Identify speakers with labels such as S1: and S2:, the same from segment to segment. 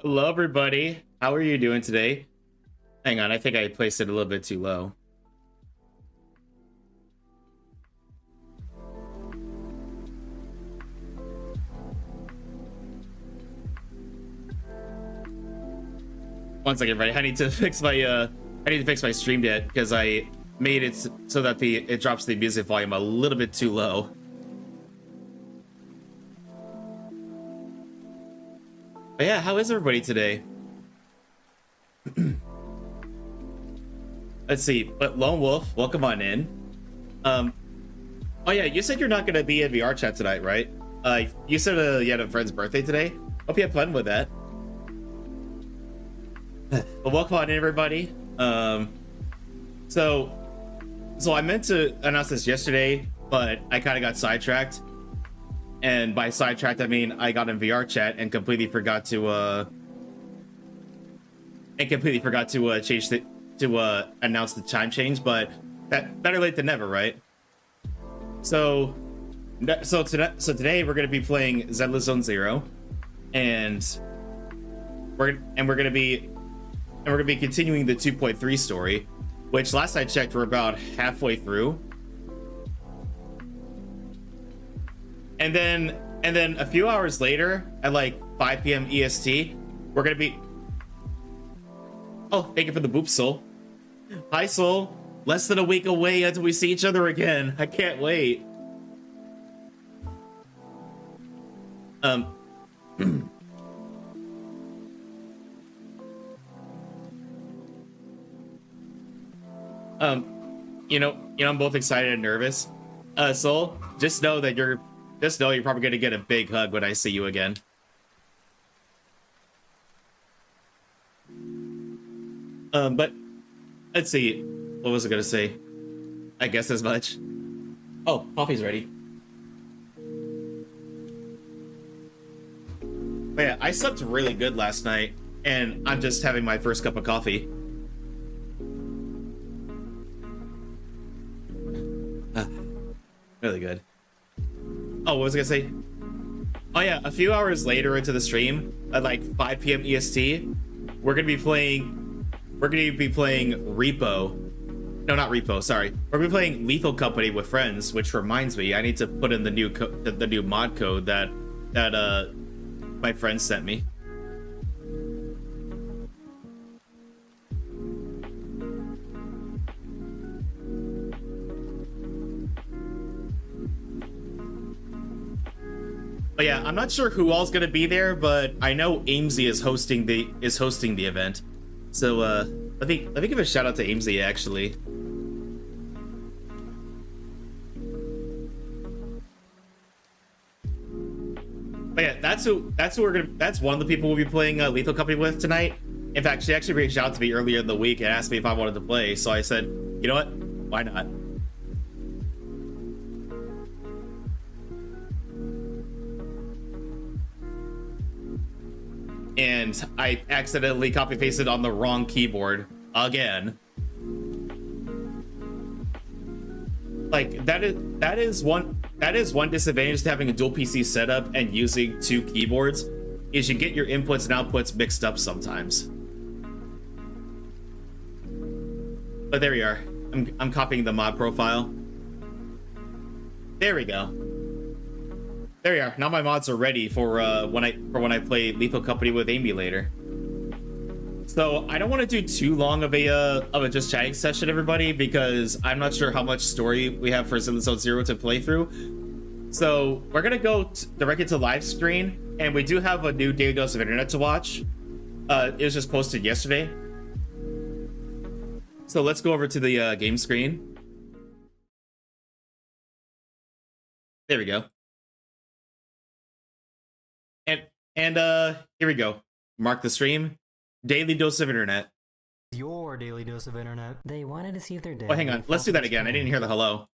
S1: Hello, everybody. How are you doing today? Hang on, I think I placed it a little bit too low. One second, right? I need to fix my stream deck because I made it so that it drops the music volume a little bit too low. But yeah, how is everybody today? Let's see. But Lone Wolf, welcome on in. Oh yeah, you said you're not gonna be in VR chat tonight, right? You said you had a friend's birthday today. Hope you have fun with that. Well, welcome on in, everybody. So I meant to announce this yesterday, but I kind of got sidetracked. And by sidetracked, I mean I got in VR chat and completely forgot to announce the time change. But that better late than never, right? So today we're gonna be playing Zenless Zone Zero, and we're gonna be continuing the 2.3 story, which last I checked we're about halfway through. And then a few hours later, at like 5 p.m. EST, we're gonna be. Oh, thank you for the boop, Soul. Hi, Soul. Less than a week away until we see each other again. I can't wait. You know, I'm both excited and nervous. Soul, just know you're probably gonna get a big hug when I see you again. But let's see. What was I gonna say? I guess as much. Oh, coffee's ready. But yeah, I slept really good last night, and I'm just having my first cup of coffee. Really good. Oh, what was I gonna say? Oh yeah, a few hours later into the stream, at like 5 p.m. EST, we're gonna be playing Repo. No, not Repo. Sorry, we're gonna be playing Lethal Company with friends. Which reminds me, I need to put in the new mod code that my friend sent me. But yeah, I'm not sure who all's gonna be there, but I know Amesy is hosting the event. So let me give a shout out to Amesy actually. But yeah, that's one of the people we'll be playing Lethal Company with tonight. In fact, she actually reached out to me earlier in the week and asked me if I wanted to play. So I said, you know what? Why not? And I accidentally copy pasted on the wrong keyboard again. Like that is one disadvantage to having a dual PC setup and using two keyboards, is you get your inputs and outputs mixed up sometimes. But there we are. I'm copying the mod profile. There we go. There we are. Now my mods are ready for when I play Lethal Company with Amy later. So I don't want to do too long of a just chatting session, everybody, because I'm not sure how much story we have for Zenless Zone Zero to play through. So we're gonna go directly to live screen, and we do have a new Daily Dose of Internet to watch. It was just posted yesterday. So let's go over to the game screen. There we go. And here we go. Mark the stream. Daily Dose of Internet.
S2: Your daily dose of internet.
S3: They wanted to see if they're dead.
S1: Oh, hang on. Let's do that again. I didn't hear the hello.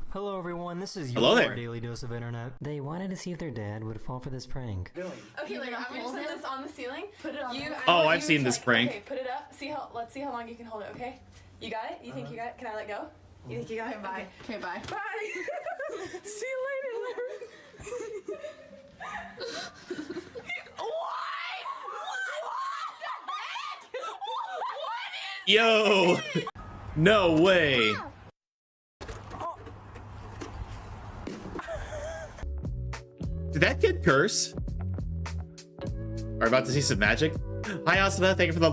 S2: Hello everyone, this is
S1: Hello
S2: your
S1: there.
S2: daily dose of internet.
S3: They wanted to see if their dad would fall for this prank.
S4: Okay, like I'm gonna set this on the ceiling. Put it on.
S1: Oh, I've seen this prank.
S4: Okay, put it up. Let's see how long you can hold it. Okay, you got it. You think you got it? Can I let go? You think you got it? Bye. Okay, bye. Bye. See you later. What?
S1: Yo! No way! Did that kid curse? Are about to see some magic? Hi, Asuna. Thank you for the.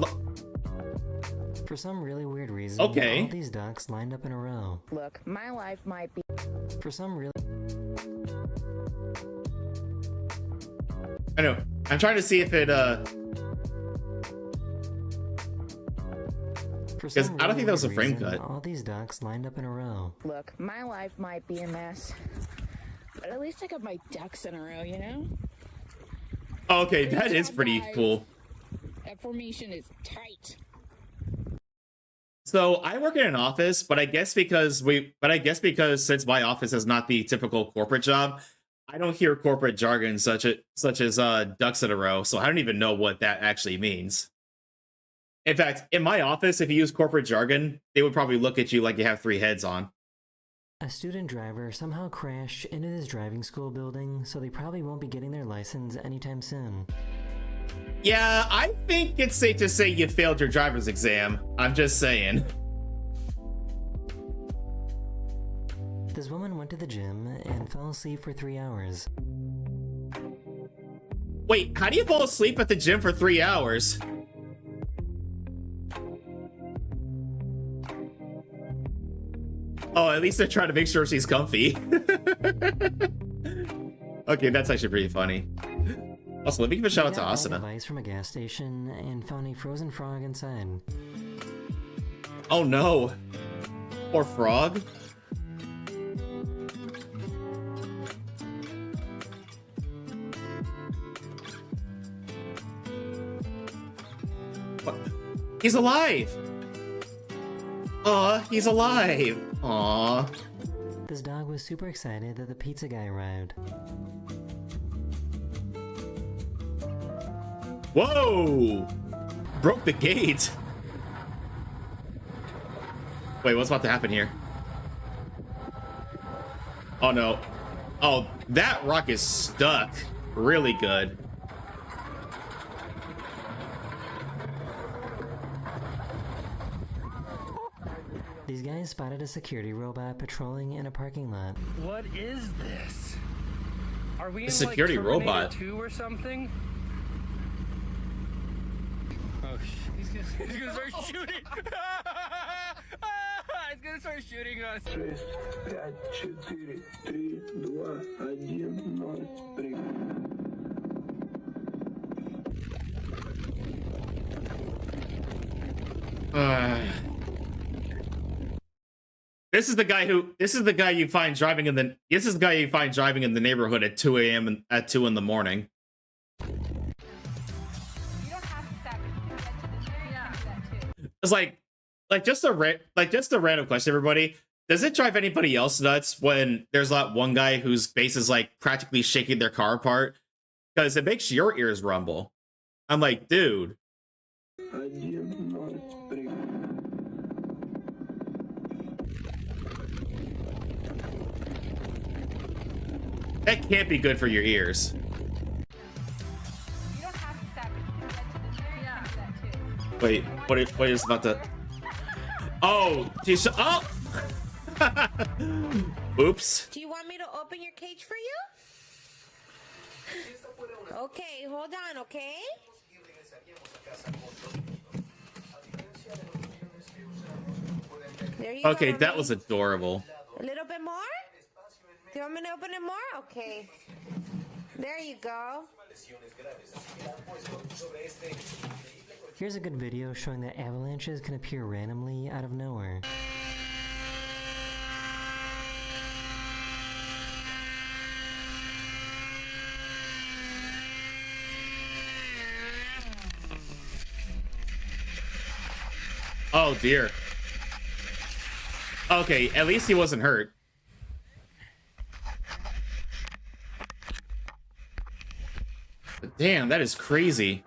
S3: For some really weird reason,
S1: Okay.
S3: all these ducks lined up in a row.
S5: Look, my life might be.
S3: For some really.
S1: I know. I'm trying to see if it
S3: Because
S1: I don't think that was a frame cut.
S3: All these ducks lined up in a row.
S5: Look, my life might be a mess, but at least I got my ducks in a row, you know?
S1: Okay,
S5: Great
S1: that is
S5: job,
S1: pretty
S5: guys.
S1: cool.
S5: That formation is tight.
S1: So I work in an office, but I guess because since my office is not the typical corporate job, I don't hear corporate jargon such as ducks in a row, so I don't even know what that actually means. In fact, in my office, if you use corporate jargon, they would probably look at you like you have 3 heads on.
S3: A student driver somehow crashed into this driving school building, so they probably won't be getting their license anytime soon.
S1: Yeah, I think it's safe to say you failed your driver's exam. I'm just saying.
S3: This woman went to the gym and fell asleep for 3 hours.
S1: Wait, how do you fall asleep at the gym for 3 hours? Oh, at least they're trying to make sure she's comfy. Okay, that's actually pretty funny. Also, let me give a shout out to
S3: Got a
S1: Asuna.
S3: device from a gas station and found a frozen frog inside.
S1: Oh no. Poor frog. What? He's alive! Aw, he's alive! Aw.
S3: This dog was super excited that the pizza guy arrived.
S1: Whoa! Broke the gate! Wait, what's about to happen here? Oh no. Oh, that rock is stuck. Really good.
S3: These guys spotted a security robot patrolling in a parking lot.
S6: What is this? Are we in
S1: security
S6: like Terminator
S1: robot.
S6: 2 or something? Oh shit. He's gonna start shooting! He's gonna start shooting us!
S7: 6, 5, 4, 3, 2, 1, 0, 3.
S1: This is the guy you find driving in the neighborhood at 2 a.m. at 2 in the morning.
S4: You don't have to stack it. You can get to the tree and do that too.
S1: It's just a random question, everybody. Does it drive anybody else nuts when there's that one guy whose face is like practically shaking their car apart? Because it makes your ears rumble. I'm like, dude.
S7: 1, 0, 3.
S1: That can't be good for your ears.
S4: You don't have to stack it. You can get to the tree and do that too.
S1: Wait, what is about to... Oh, she's... Oh! Oops.
S8: Do you want me to open your cage for you? Okay, hold on, okay? There you
S1: Okay,
S8: go,
S1: that
S8: Mommy.
S1: was adorable.
S8: A little bit more? Do you want me to open it more? Okay. There you go.
S3: Here's a good video showing that avalanches can appear randomly out of nowhere.
S1: Oh, dear. Okay, at least he wasn't hurt. But damn, that is crazy.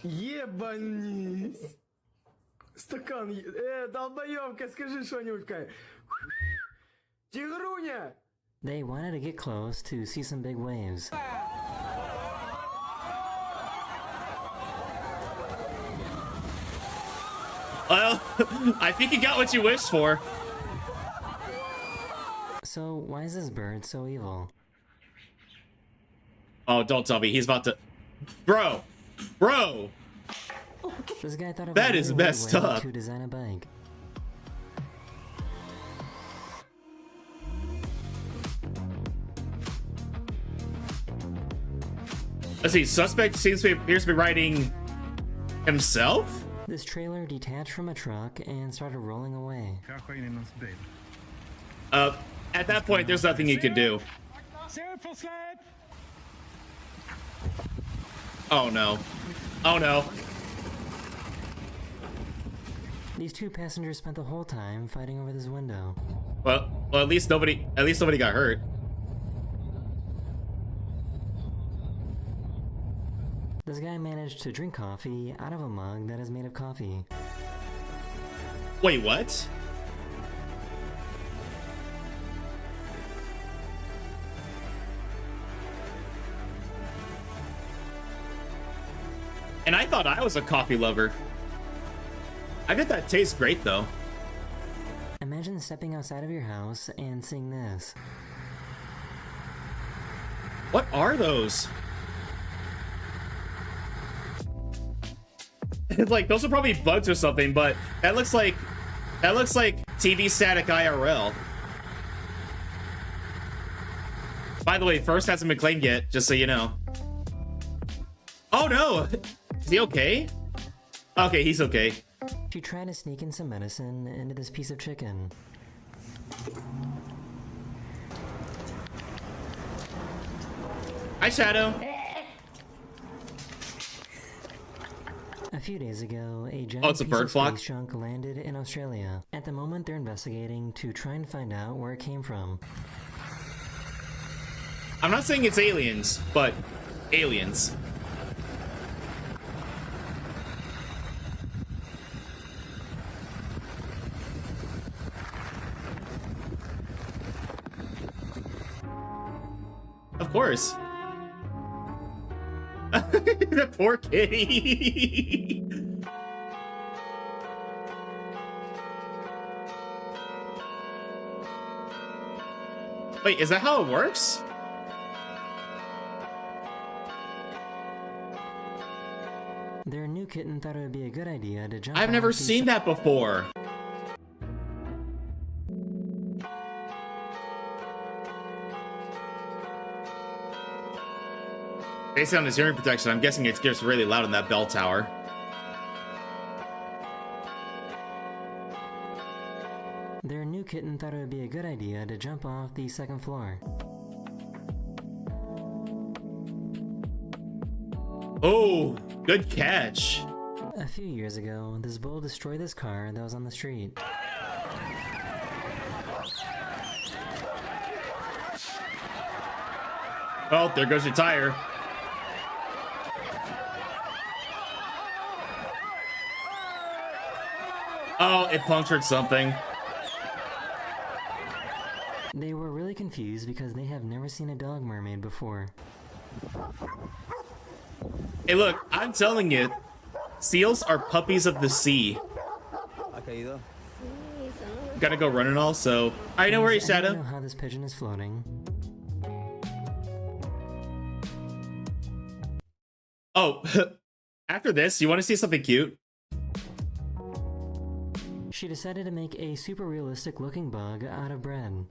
S6: Ебанись! Стакан, долбоёбка, скажи что-нибудь. Тигруня!
S3: They wanted to get close to see some big waves.
S1: Well, I think you got what you wished for.
S3: So, why is this bird so evil?
S1: Oh, don't tell me he's about to... Bro! Bro!
S3: This guy thought of
S1: That
S3: a
S1: is
S3: really
S1: messed
S3: weird way
S1: up.
S3: to design a bike.
S1: Let's see, suspect appears to be riding himself?
S3: This trailer detached from a truck and started rolling away.
S1: At that point, there's nothing you can do. Oh no. Oh no.
S3: These two passengers spent the whole time fighting over this window.
S1: Well, at least nobody got hurt.
S3: This guy managed to drink coffee out of a mug that is made of coffee.
S1: Wait, what? And I thought I was a coffee lover. I bet that tastes great though.
S3: Imagine stepping outside of your house and seeing this.
S1: What are those? It's like those are probably bugs or something, but that looks like TV static IRL. By the way, first hasn't been claimed yet, just so you know. Oh no! Is he okay? Okay, he's okay.
S3: She tried to sneak in some medicine into this piece of chicken.
S1: Hi, Shadow.
S3: A few days ago, a giant
S1: Oh, it's a
S3: piece
S1: bird
S3: of
S1: flock?
S3: space junk landed in Australia. At the moment, they're investigating to try and find out where it came from.
S1: I'm not saying it's aliens, but aliens. Of course. The poor kitty. Wait, is that how it works?
S3: Their new kitten thought it would be a good idea to jump
S1: I've never
S3: off the
S1: seen that before. Based on his hearing protection, I'm guessing it gets really loud in that bell tower.
S3: Their new kitten thought it would be a good idea to jump off the second floor.
S1: Oh, good catch.
S3: A few years ago, this bull destroyed this car that was on the street.
S1: Well, there goes your tire. Oh, it punctured something.
S3: They were really confused because they have never seen a dog mermaid before.
S1: Hey, look, I'm telling you, seals are puppies of the sea. Gotta go running all, so I know where he's
S3: Does anyone
S1: Shadow.
S3: know how this pigeon is floating?
S1: Oh, after this, you want to see something cute?
S3: She decided to make a super realistic looking bug out of bread.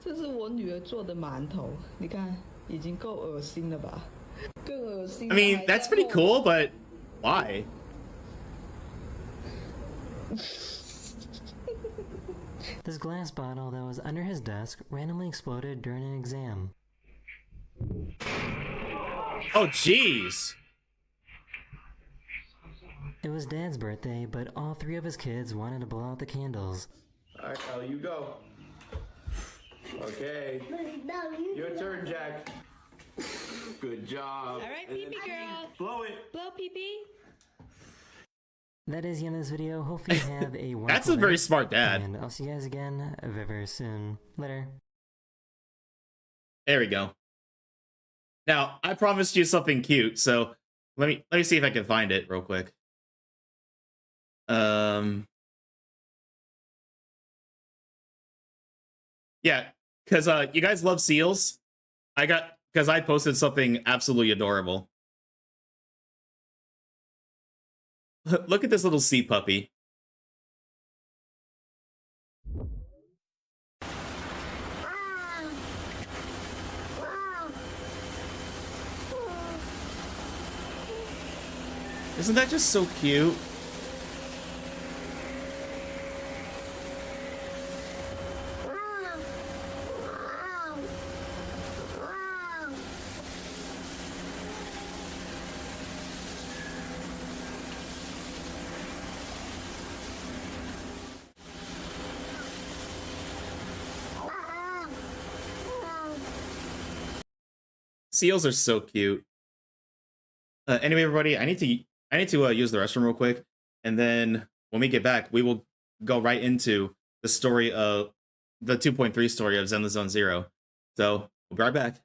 S9: 这是我女儿做的馒头，你看，已经够恶心了吧？更恶心。
S1: I mean, that's pretty cool, but why?
S3: This glass bottle that was under his desk randomly exploded during an exam.
S1: Oh, jeez.
S3: It was Dad's birthday, but all three of his kids wanted to blow out the candles.
S7: All right, Ellie, you go. Okay. Your turn, Jack. Good job.
S5: All right, pee-pee girl.
S7: Blow it.
S5: Blow pee-pee.
S3: That is the end of this video. Hopefully you have a wonderful
S1: That's a very
S3: day,
S1: smart dad.
S3: and I'll see you guys again very, very soon. Later.
S1: There we go. Now, I promised you something cute, so let me see if I can find it real quick. Yeah, because you guys love seals. Because I posted something absolutely adorable. Look at this little sea puppy. Isn't that just so cute? Seals are so cute. Anyway, everybody, I need to use the restroom real quick, and then when we get back, we will go right into the story of the 2.3 story of Zenless Zone Zero. So we'll be right back.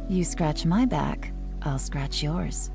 S10: You scratch my back, I'll scratch yours.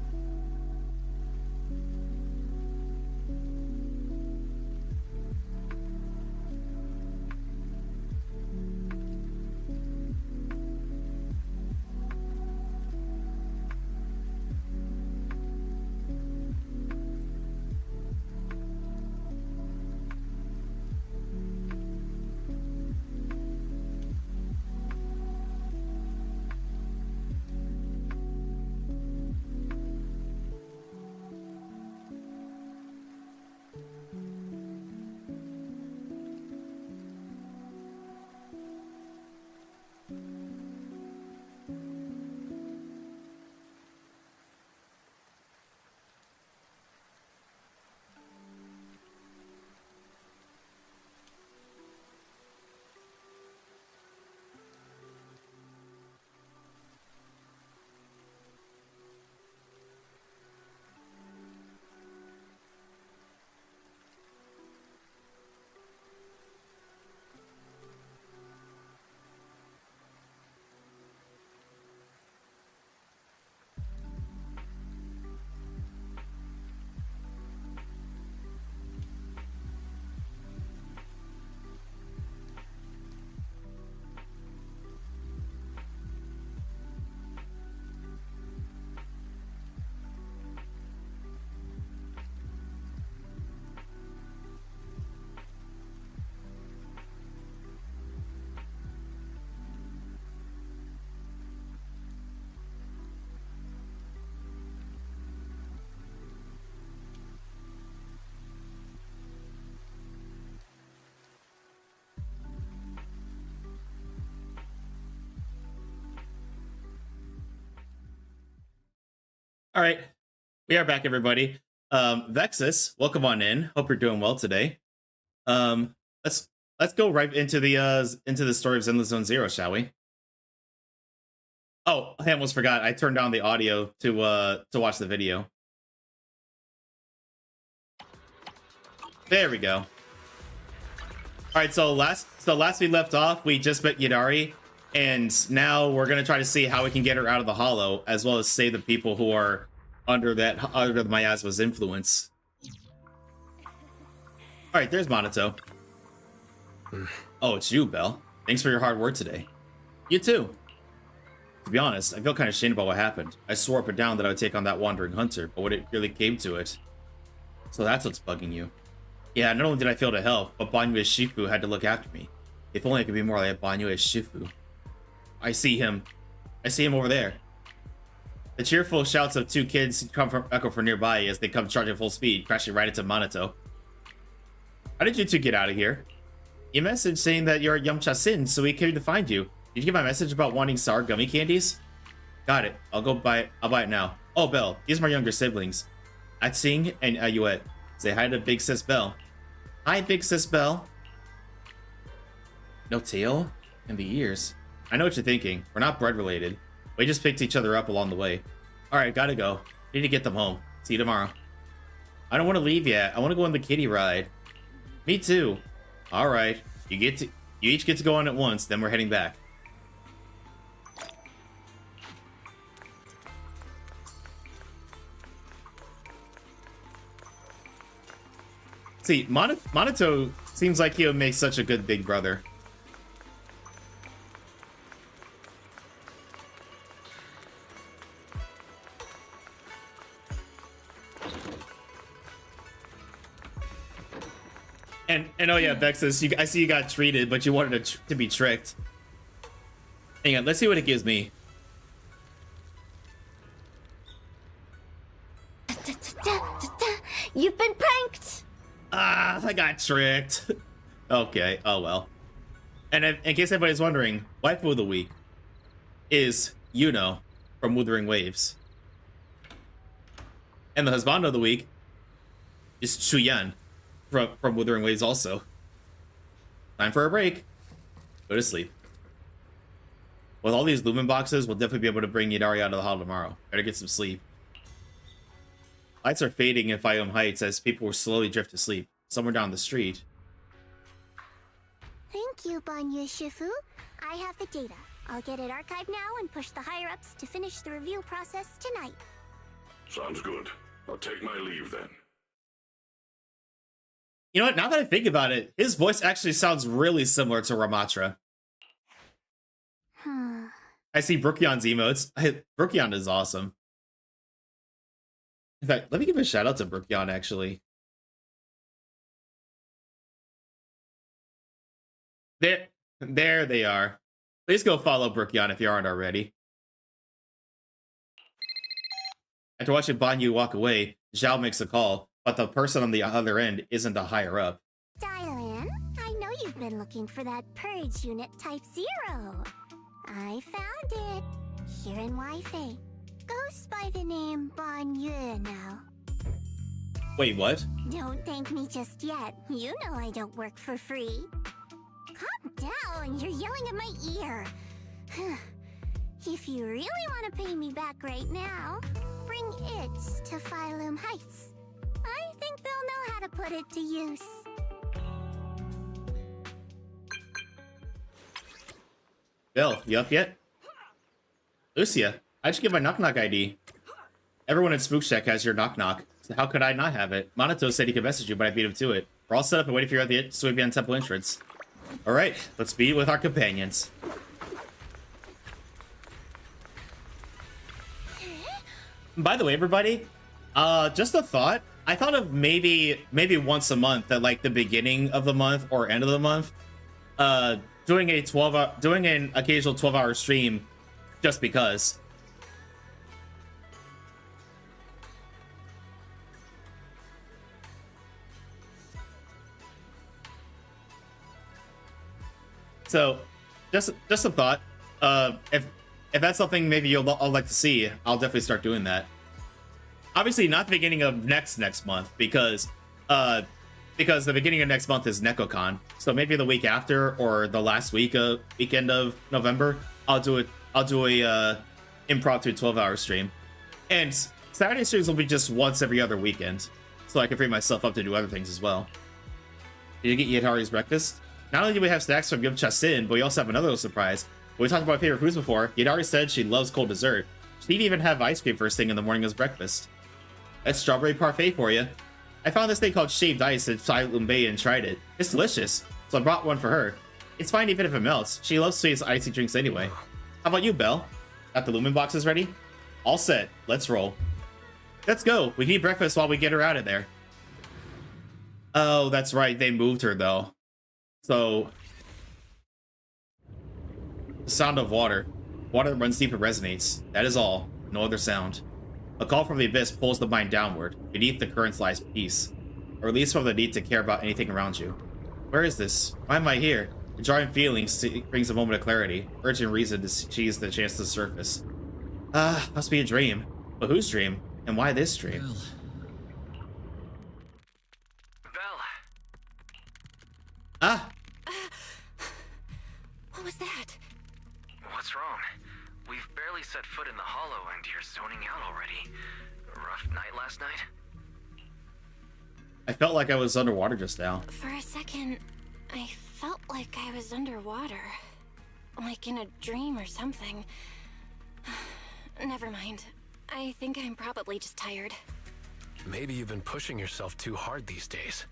S10: All right, we are back, everybody. Vexus, welcome on in. Hope you're doing well today. Let's go right into the story of Zenless Zone Zero, shall we? Oh, I almost forgot. I turned down the audio to watch the video. There we go. All right, so last we left off, we just met Yidhari, and now we're gonna try to see how we can get her out of the hollow, as well as save the people who are under the miasma's influence. All right, there's Monato. Oh, it's you, Belle. Thanks for your hard work today. You too. To be honest, I feel kind of ashamed about what happened. I swore up and down that I would take on that wandering hunter, but when it really came to it. So that's what's bugging you. Yeah, not only did I fail to help, but Banyue Shifu had to look after me. If only I could be more like Banyue Shifu. I see him over there.
S1: The cheerful shouts of two kids come from echo from nearby as they come charging full speed, crashing right into Minato. How did you two get out of here? You messaged saying that you're at Yamcha Sin, so we came to find you. Did you get my message about wanting sour gummy candies? Got it. I'll go buy it. I'll buy it now. Oh, Belle, these are my younger siblings. Atsing and Ayuet. Say hi to Big Sis Belle. Hi, Big Sis Belle. No tail? In the ears. I know what you're thinking. We're not blood related. We just picked each other up along the way. Alright, gotta go. Need to get them home. See you tomorrow. I don't want to leave yet. I want to go on the kiddie ride. Me too. Alright. You each get to go on at once, then we're heading back. See, Minato seems like he would make such a good big brother. And oh yeah, Vexus, I see you got treated, but you wanted to be tricked. Hang on, let's see what it gives me.
S11: You've been pranked!
S1: Ah, I got tricked. Okay, oh well. And in case anybody's wondering, waifu of the week is Yuno from Wuthering Waves. And the husband of the week is Chuyan from Wuthering Waves also. Time for a break. Go to sleep. With all these Lumen boxes, we'll definitely be able to bring Yidhari out of the hall tomorrow. Better get some sleep. Lights are fading in Fayum Heights as people will slowly drift to sleep. Somewhere down the street.
S11: Thank you, Banyu Shifu. I have the data. I'll get it archived now and push the higher-ups to finish the review process tonight.
S12: Sounds good. I'll take my leave then.
S1: You know what? Now that I think about it, his voice actually sounds really similar to Ramatra. I see Brookion's emotes. Brookion is awesome. In fact, let me give a shout out to Brookion, actually. There they are. Please go follow Brookion if you aren't already. After watching Banyu walk away, Zhao makes a call, but the person on the other end isn't a higher up.
S11: Dial-in, I know you've been looking for that purge unit Type 0. I found it. Here in Wi-Fi. Goes by the name Banyu now.
S1: Wait, what?
S11: Don't thank me just yet. You know I don't work for free. Calm down, you're yelling at my ear. If you really want to pay me back right now, bring it to Phylum Heights. I think they'll know how to put it to use.
S1: Bill, you up yet? Lucia, I just give my knock-knock ID. Everyone in Spook Shack has your knock-knock, so how could I not have it? Minato said he could message you, but I beat him to it. We're all set up and waiting for you at the Suibian Temple entrance. Alright, let's be with our companions. By the way, everybody, just a thought. I thought of maybe once a month at like the beginning of the month or end of the month, doing an occasional 12-hour stream just because. So, just a thought. If that's something maybe I'll like to see, I'll definitely start doing that. Obviously, not the beginning of next month because the beginning of next month is NekoCon. So maybe the week after or the last weekend of November, I'll do a impromptu 12-hour stream. And Saturday streams will be just once every other weekend, so I can free myself up to do other things as well. Did you get Yidhari's breakfast? Not only do we have snacks from Yamcha Sin, but we also have another little surprise. When we talked about favorite foods before, Yidhari said she loves cold dessert. She'd even have ice cream first thing in the morning as breakfast. That's strawberry parfait for you. I found this thing called shaved ice at Silent Bay and tried it. It's delicious, so I brought one for her. It's fine even if it melts. She loves sweet icy drinks anyway. How about you, Belle? Got the Lumen boxes ready? All set. Let's roll. Let's go. We need breakfast while we get her out of there. Oh, that's right. They moved her, though. So, the sound of water. Water that runs deep and resonates. That is all. No other sound. A call from the abyss pulls the mind downward. Beneath the currents lies peace. A release from the need to care about anything around you. Where is this? Why am I here? The jarring feeling brings a moment of clarity. Urgent reason to seize the chance to surface. Must be a dream. But whose dream? And why this dream?
S13: Belle.
S1: Ah!
S11: What was that?
S13: What's wrong? We've barely set foot in the hollow and you're zoning out already. Rough night last night?
S1: I felt like I was underwater just now.
S11: For a second, I felt like I was underwater. Like in a dream or something. Never mind. I think I'm probably just tired.
S14: Maybe you've been pushing yourself too hard these days.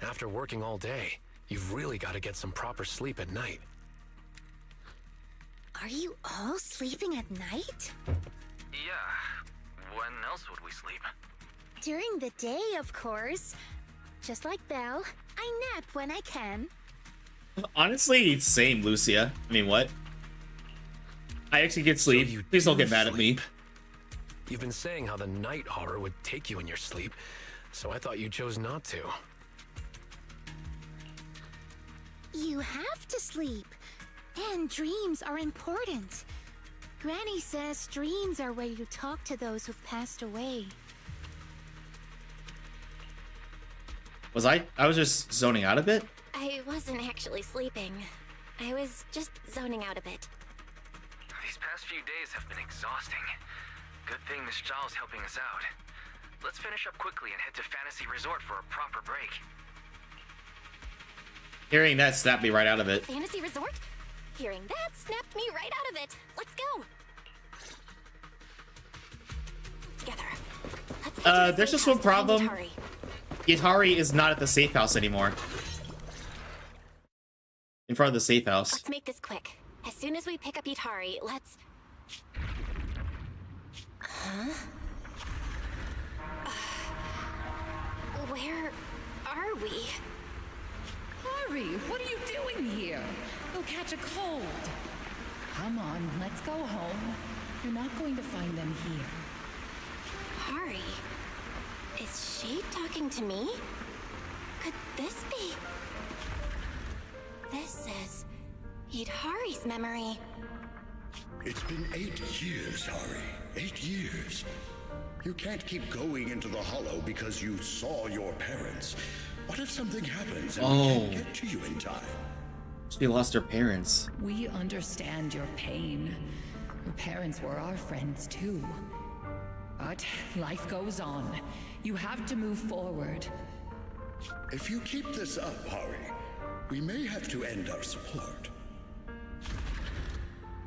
S14: After working all day, you've really got to get some proper sleep at night.
S11: Are you all sleeping at night?
S13: Yeah. When else would we sleep?
S11: During the day, of course. Just like Belle, I nap when I can.
S1: Honestly, same, Lucia. I mean, what? I actually get sleep.
S14: So
S1: Please don't get mad at me.
S14: You've been saying how the night horror would take you in your sleep, so I thought you chose not to.
S11: You have to sleep. And dreams are important. Granny says dreams are where you talk to those who've passed away.
S1: Was I was just zoning out a bit?
S11: I wasn't actually sleeping. I was just zoning out a bit.
S13: These past few days have been exhausting. Good thing Miss Zhao's helping us out. Let's finish up quickly and head to Fantasy Resort for a proper break.
S1: Hearing that snapped me right out of it.
S11: Fantasy Resort? Hearing that snapped me right out of it. Let's go. Together.
S1: There's just one problem. Yidhari is not at the safe house anymore. In front of the safe house.
S11: Let's make this quick. As soon as we pick up Yidhari, let's... Huh? Where are we?
S15: Hurry! What are you doing here? You'll catch a cold. Come on, let's go home. You're not going to find them here.
S11: Hari? Is she talking to me? Could this be... This is... Yidhari's memory.
S16: It's been 8 years, Hari. 8 years. You can't keep going into the hollow because you saw your parents. What if something happens and we can't get to you in time?
S1: She lost her parents.
S15: We understand your pain. Your parents were our friends too. But life goes on. You have to move forward.
S16: If you keep this up, Hari, we may have to end our support.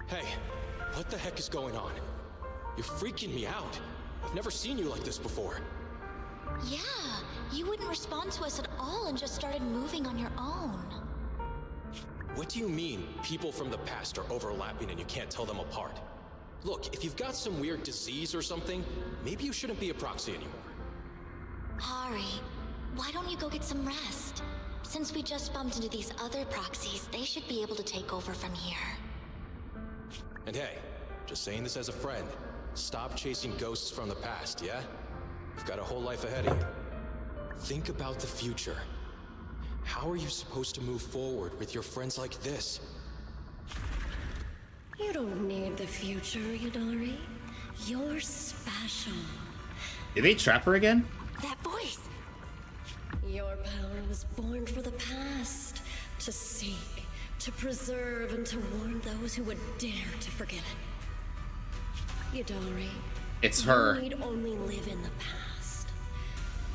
S17: Hey, what the heck is going on? You're freaking me out. I've never seen you like this before.
S11: Yeah, you wouldn't respond to us at all and just started moving on your own.
S17: What do you mean, people from the past are overlapping and you can't tell them apart? Look, if you've got some weird disease or something, maybe you shouldn't be a proxy anymore.
S11: Hari, why don't you go get some rest? Since we just bumped into these other proxies, they should be able to take over from here.
S17: And hey, just saying this as a friend, stop chasing ghosts from the past, yeah? You've got a whole life ahead of you. Think about the future. How are you supposed to move forward with your friends like this?
S18: You don't need the future, Yidhari. You're special.
S1: Did they trap her again?
S11: That voice!
S18: Your power was born for the past. To seek, to preserve, and to warn those who would dare to forget it. Yidhari.
S1: It's her.
S18: You need only live in the past.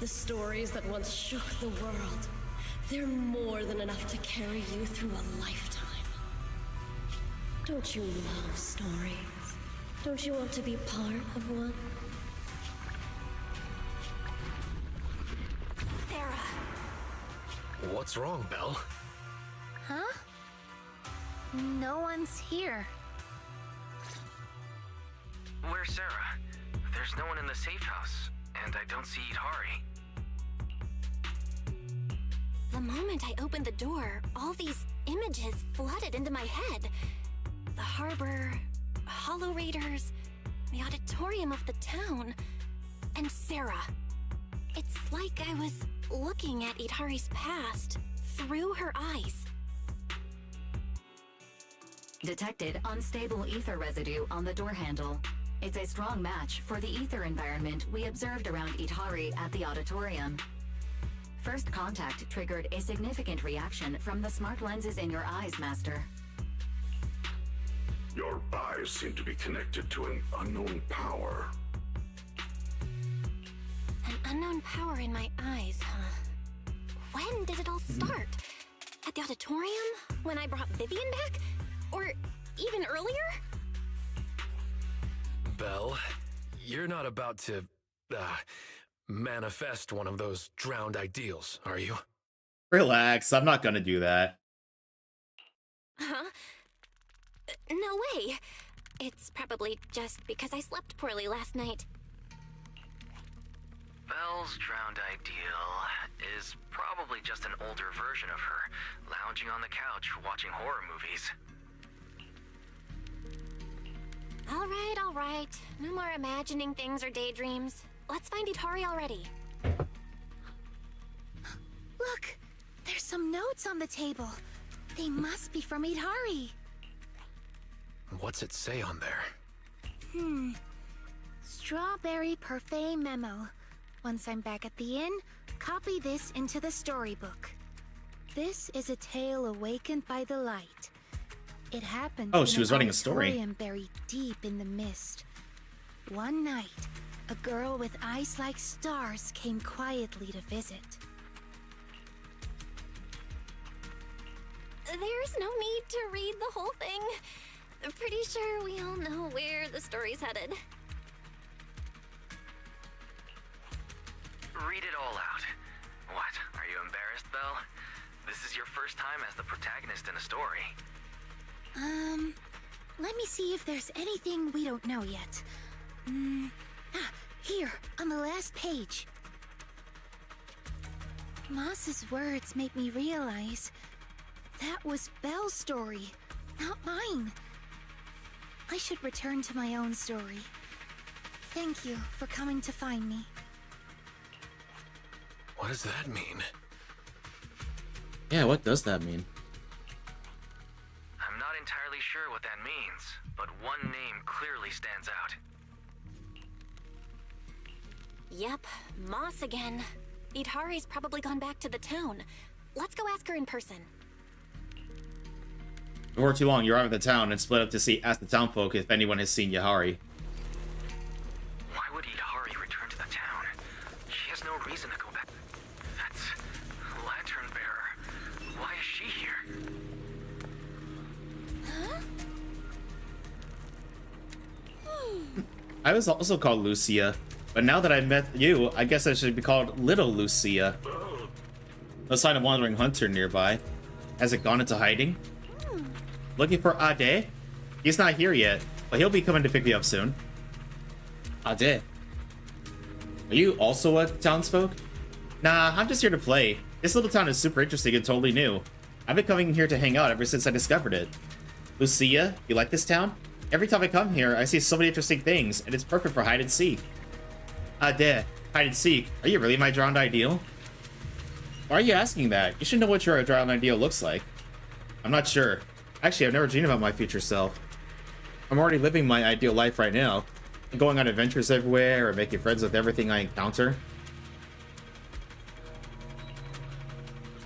S18: The stories that once shook the world. They're more than enough to carry you through a lifetime. Don't you love stories? Don't you want to be part of one?
S11: Sarah.
S14: What's wrong, Belle?
S11: Huh? No one's here.
S13: Where's Sarah? There's no one in the safe house, and I don't see Yidhari.
S11: The moment I opened the door, all these images flooded into my head. The harbor, hollow raiders, the auditorium of the town. And Sarah. It's like I was looking at Yidhari's past through her eyes.
S19: Detected unstable ether residue on the door handle. It's a strong match for the ether environment we observed around Yidhari at the auditorium. First contact triggered a significant reaction from the smart lenses in your eyes, Master.
S12: Your eyes seem to be connected to an unknown power.
S11: An unknown power in my eyes, huh? When did it all start? At the auditorium? When I brought Vivian back? Or even earlier?
S14: Belle, you're not about to, manifest one of those drowned ideals, are you?
S10: Relax, I'm not gonna do that.
S11: Huh? No way. It's probably just because I slept poorly last night.
S13: Belle's drowned ideal is probably just an older version of her, lounging on the couch watching horror movies.
S11: All right. No more imagining things or daydreams. Let's find Yidhari already.
S20: Look! There's some notes on the table. They must be from Yidhari.
S14: What's it say on there?
S20: Strawberry parfait memo. Once I'm back at the inn, copy this into the storybook. This is a tale awakened by the light. It happened.
S10: Oh, she was writing a story.
S20: Buried deep in the mist. One night, a girl with eyes like stars came quietly to visit.
S11: There's no need to read the whole thing. I'm pretty sure we all know where the story's headed.
S13: Read it all out. What, are you embarrassed, Belle? This is your first time as the protagonist in a story.
S20: Let me see if there's anything we don't know yet. Here, on the last page. Moss's words make me realize that was Belle's story, not mine. I should return to my own story. Thank you for coming to find me.
S14: What does that mean?
S10: Yeah, what does that mean?
S13: I'm not entirely sure what that means, but one name clearly stands out.
S11: Yep, Moss again. Yidhari's probably gone back to the town. Let's go ask her in person.
S10: Before too long, you arrive at the town and split up to ask the townfolk if anyone has seen Yidhari.
S13: Why would Yidhari return to the town? She has no reason to go back. That's Lantern Bearer. Why is she here?
S11: Huh?
S10: I was also called Lucia, but now that I met you, I guess I should be called Little Lucia. No sign of Wandering Hunter nearby. Has it gone into hiding? Looking for Ade? He's not here yet, but he'll be coming to pick me up soon. Ade. Are you also a townsfolk? Nah, I'm just here to play. This little town is super interesting and totally new. I've been coming here to hang out ever since I discovered it. Lucia, you like this town? Every time I come here, I see so many interesting things, and it's perfect for hide and seek. Ade, hide and seek. Are you really my drowned ideal? Why are you asking that? You should know what your drowned ideal looks like. I'm not sure. Actually, I've never dreamed about my future self. I'm already living my ideal life right now. I'm going on adventures everywhere or making friends with everything I encounter.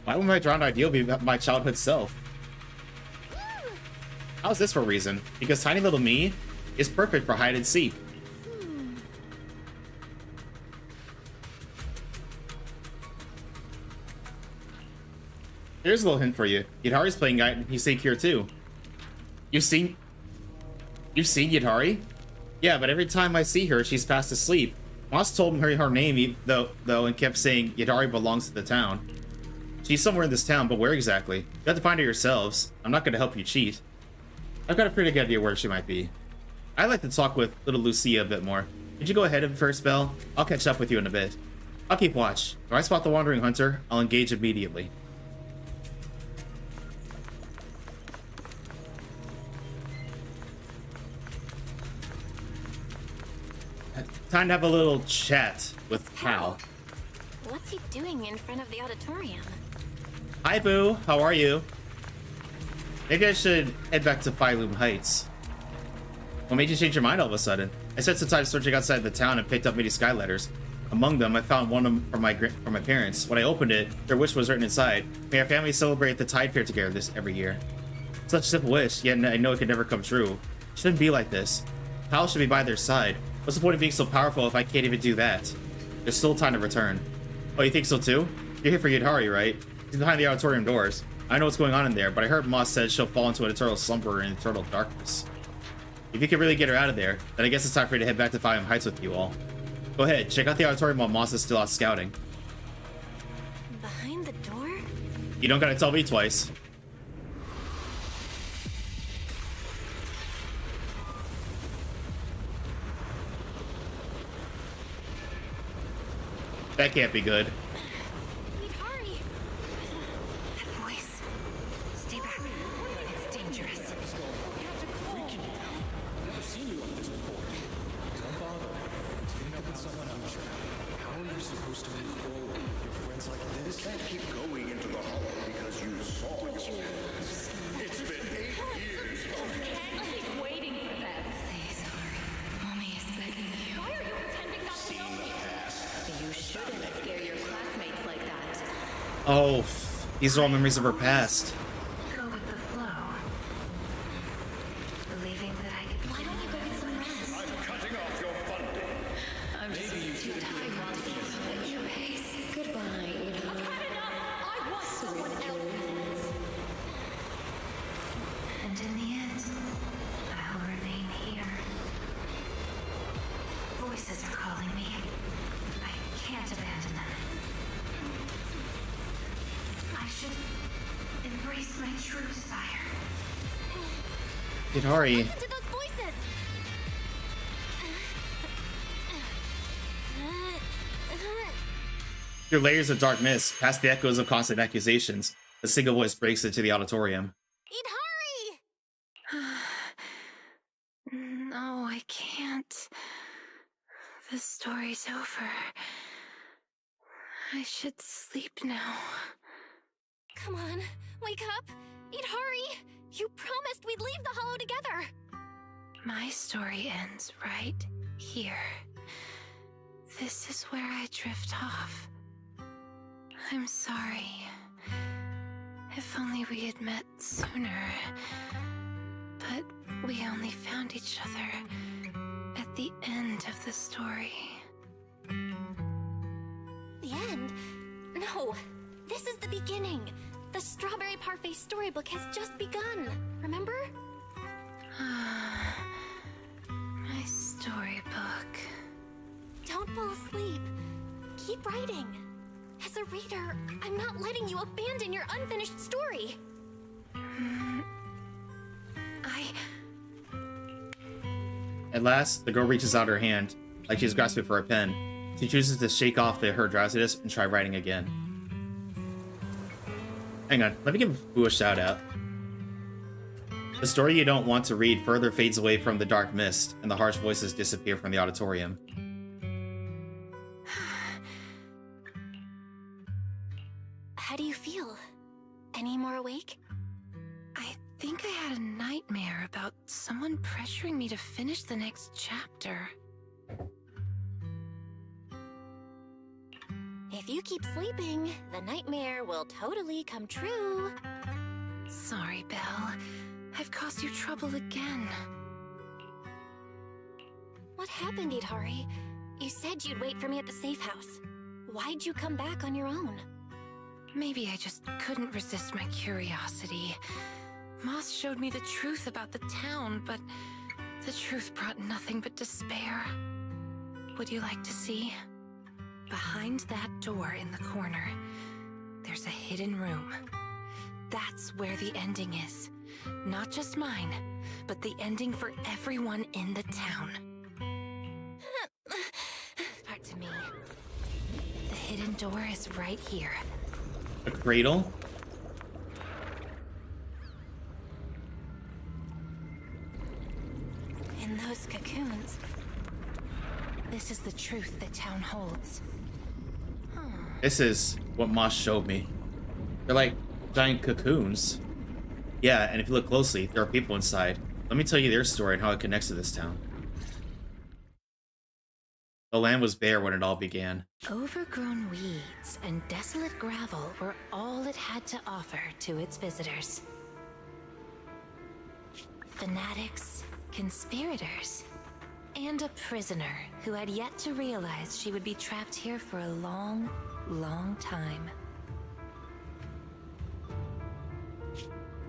S10: Why would my drowned ideal be my childhood self? How's this for a reason? Because tiny little me is perfect for hide and seek. Here's a little hint for you. Yidhari's playing hide and seek here too. You've seen Yidhari? Yeah, but every time I see her, she's fast asleep. Moss told her name though, and kept saying Yidhari belongs to the town. She's somewhere in this town, but where exactly? You have to find her yourselves. I'm not going to help you cheat. I've got a pretty good idea where she might be. I'd like to talk with little Lucia a bit more. Could you go ahead and first, Belle? I'll catch up with you in a bit. I'll keep watch. If I spot the Wandering Hunter, I'll engage immediately.
S1: Time to have a little chat with Cal.
S18: What's he doing in front of the auditorium?
S1: Hi, Boo. How are you? Maybe I should head back to Phylum Heights. What made you change your mind all of a sudden? I spent some time searching outside the town and picked up many sky letters. Among them, I found one from my parents. When I opened it, their wish was written inside. May our family celebrate the Tide Fair together every year. Such a simple wish, yet I know it could never come true. It shouldn't be like this. Pal should be by their side. What's the point of being so powerful if I can't even do that? There's still time to return. Oh, you think so too? You're here for Yidhari, right? He's behind the auditorium doors. I know what's going on in there, but I heard Moss said she'll fall into an eternal slumber and eternal darkness. If you can really get her out of there, then I guess it's time for you to head back to Phylum Heights with you all. Go ahead, check out the auditorium while Moss is still out scouting.
S18: Behind the door?
S1: You don't gotta tell me twice. That can't be good.
S18: Yidhari! That voice. Stay back. It's dangerous.
S17: Never seen you like this before. Don't bother. Take up with someone else. How are you supposed to move forward with your friends like this?
S16: You can't keep going into the hollow because you saw your parents. It's been 8 years.
S15: Can't keep waiting for them.
S18: Please, Hari. Mommy is begging you.
S15: Why are you pretending not to know me?
S19: You shouldn't scare your classmates like that.
S1: Oh, these are all memories of her past.
S19: Go with the flow. Believing that I can.
S18: Why don't you go get some rest?
S16: I'm cutting off your funding.
S19: I'm just too tired to be at your pace.
S18: Goodbye, Yidhari.
S15: I want someone else.
S19: And in the end, I'll remain here. Voices are calling me. I can't abandon them. I should embrace my true desire.
S1: Yidhari.
S18: Listen to those voices!
S1: Through layers of dark mist, past the echoes of constant accusations, a single voice breaks into the auditorium.
S18: Yidhari!
S19: No, I can't. The story's over. I should sleep now.
S18: Come on, wake up! Yidhari! You promised we'd leave the hollow together!
S19: My story ends right here. This is where I drift off. I'm sorry. If only we had met sooner. But we only found each other at the end of the story.
S18: The end? No! This is the beginning! The Strawberry Parfait storybook has just begun! Remember?
S19: My storybook.
S18: Don't fall asleep. Keep writing. As a reader, I'm not letting you abandon your unfinished story.
S1: At last, the girl reaches out her hand, like she's grasping for a pen. She chooses to shake off her drowsiness and try writing again. Hang on, let me give Boo a shout out. The story you don't want to read further fades away from the dark mist, and the harsh voices disappear from the auditorium.
S18: How do you feel? Any more awake?
S19: I think I had a nightmare about someone pressuring me to finish the next chapter.
S18: If you keep sleeping, the nightmare will totally come true.
S19: Sorry, Belle. I've caused you trouble again.
S18: What happened, Yidhari? You said you'd wait for me at the safe house. Why'd you come back on your own?
S19: Maybe I just couldn't resist my curiosity. Moss showed me the truth about the town, but the truth brought nothing but despair. Would you like to see? Behind that door in the corner, there's a hidden room. That's where the ending is. Not just mine, but the ending for everyone in the town. Back to me. The hidden door is right here.
S1: A cradle?
S18: In those cocoons.
S19: This is the
S15: truth the town holds.
S1: This is what Moss showed me. They're like giant cocoons. Yeah, and if you look closely, there are people inside. Let me tell you their story and how it connects to this town. The land was bare when it all began.
S19: Overgrown weeds and desolate gravel were all it had to offer to its visitors. Fanatics, conspirators, and a prisoner who had yet to realize she would be trapped here for a long, long time.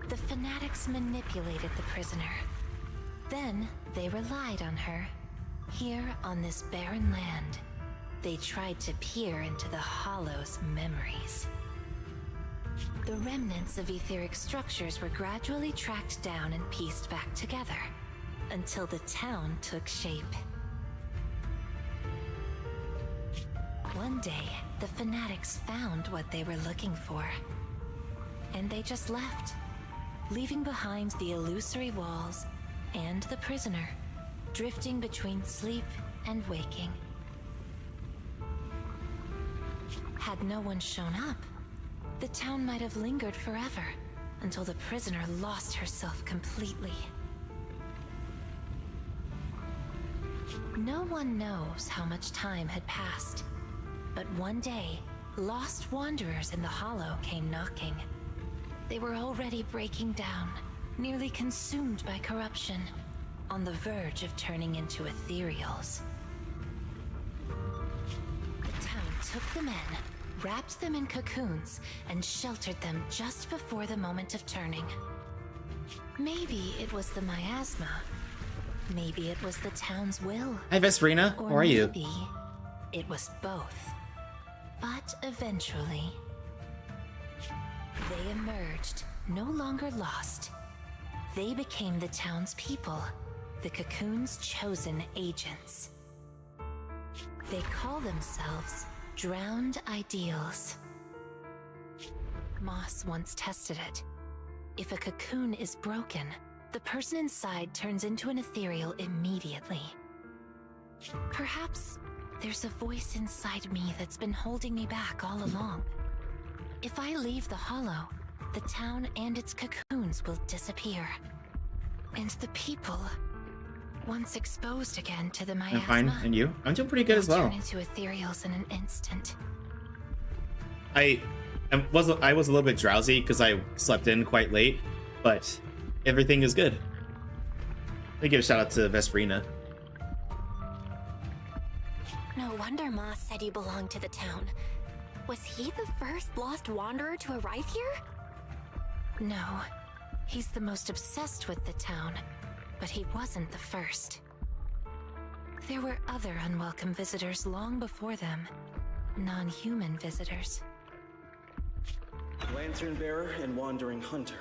S19: The fanatics manipulated the prisoner. Then they relied on her. Here on this barren land, they tried to peer into the Hollow's memories. The remnants of etheric structures were gradually tracked down and pieced back together, until the town took shape. One day, the fanatics found what they were looking for, and they just left, leaving behind the illusory walls and the prisoner, drifting between sleep and waking. Had no one shown up, the town might have lingered forever, until the prisoner lost herself completely. No one knows how much time had passed, but one day, lost wanderers in the Hollow came knocking. They were already breaking down, nearly consumed by corruption, on the verge of turning into ethereals. The town took them in, wrapped them in cocoons, and sheltered them just before the moment of turning. Maybe it was the miasma. Maybe it was the town's will.
S1: Hi, Vesperina. How are you?
S19: Maybe it was both. But eventually, they emerged, no longer lost. They became the town's people, the cocoon's chosen agents. They call themselves Drowned Ideals. Moss once tested it. If a cocoon is broken, the person inside turns into an ethereal immediately. Perhaps there's a voice inside me that's been holding me back all along. If I leave the Hollow, the town and its cocoons will disappear. And the people, once exposed again to the miasma,
S1: I'm fine, and you? I'm doing pretty good as well.
S19: turn into ethereals in an instant.
S1: I was a little bit drowsy because I slept in quite late, but everything is good. Let me give a shout out to Vesperina.
S11: No wonder Moss said you belonged to the town. Was he the first lost wanderer to arrive here?
S19: No, he's the most obsessed with the town, but he wasn't the first. There were other unwelcome visitors long before them, non-human visitors.
S21: Lantern bearer and wandering hunter.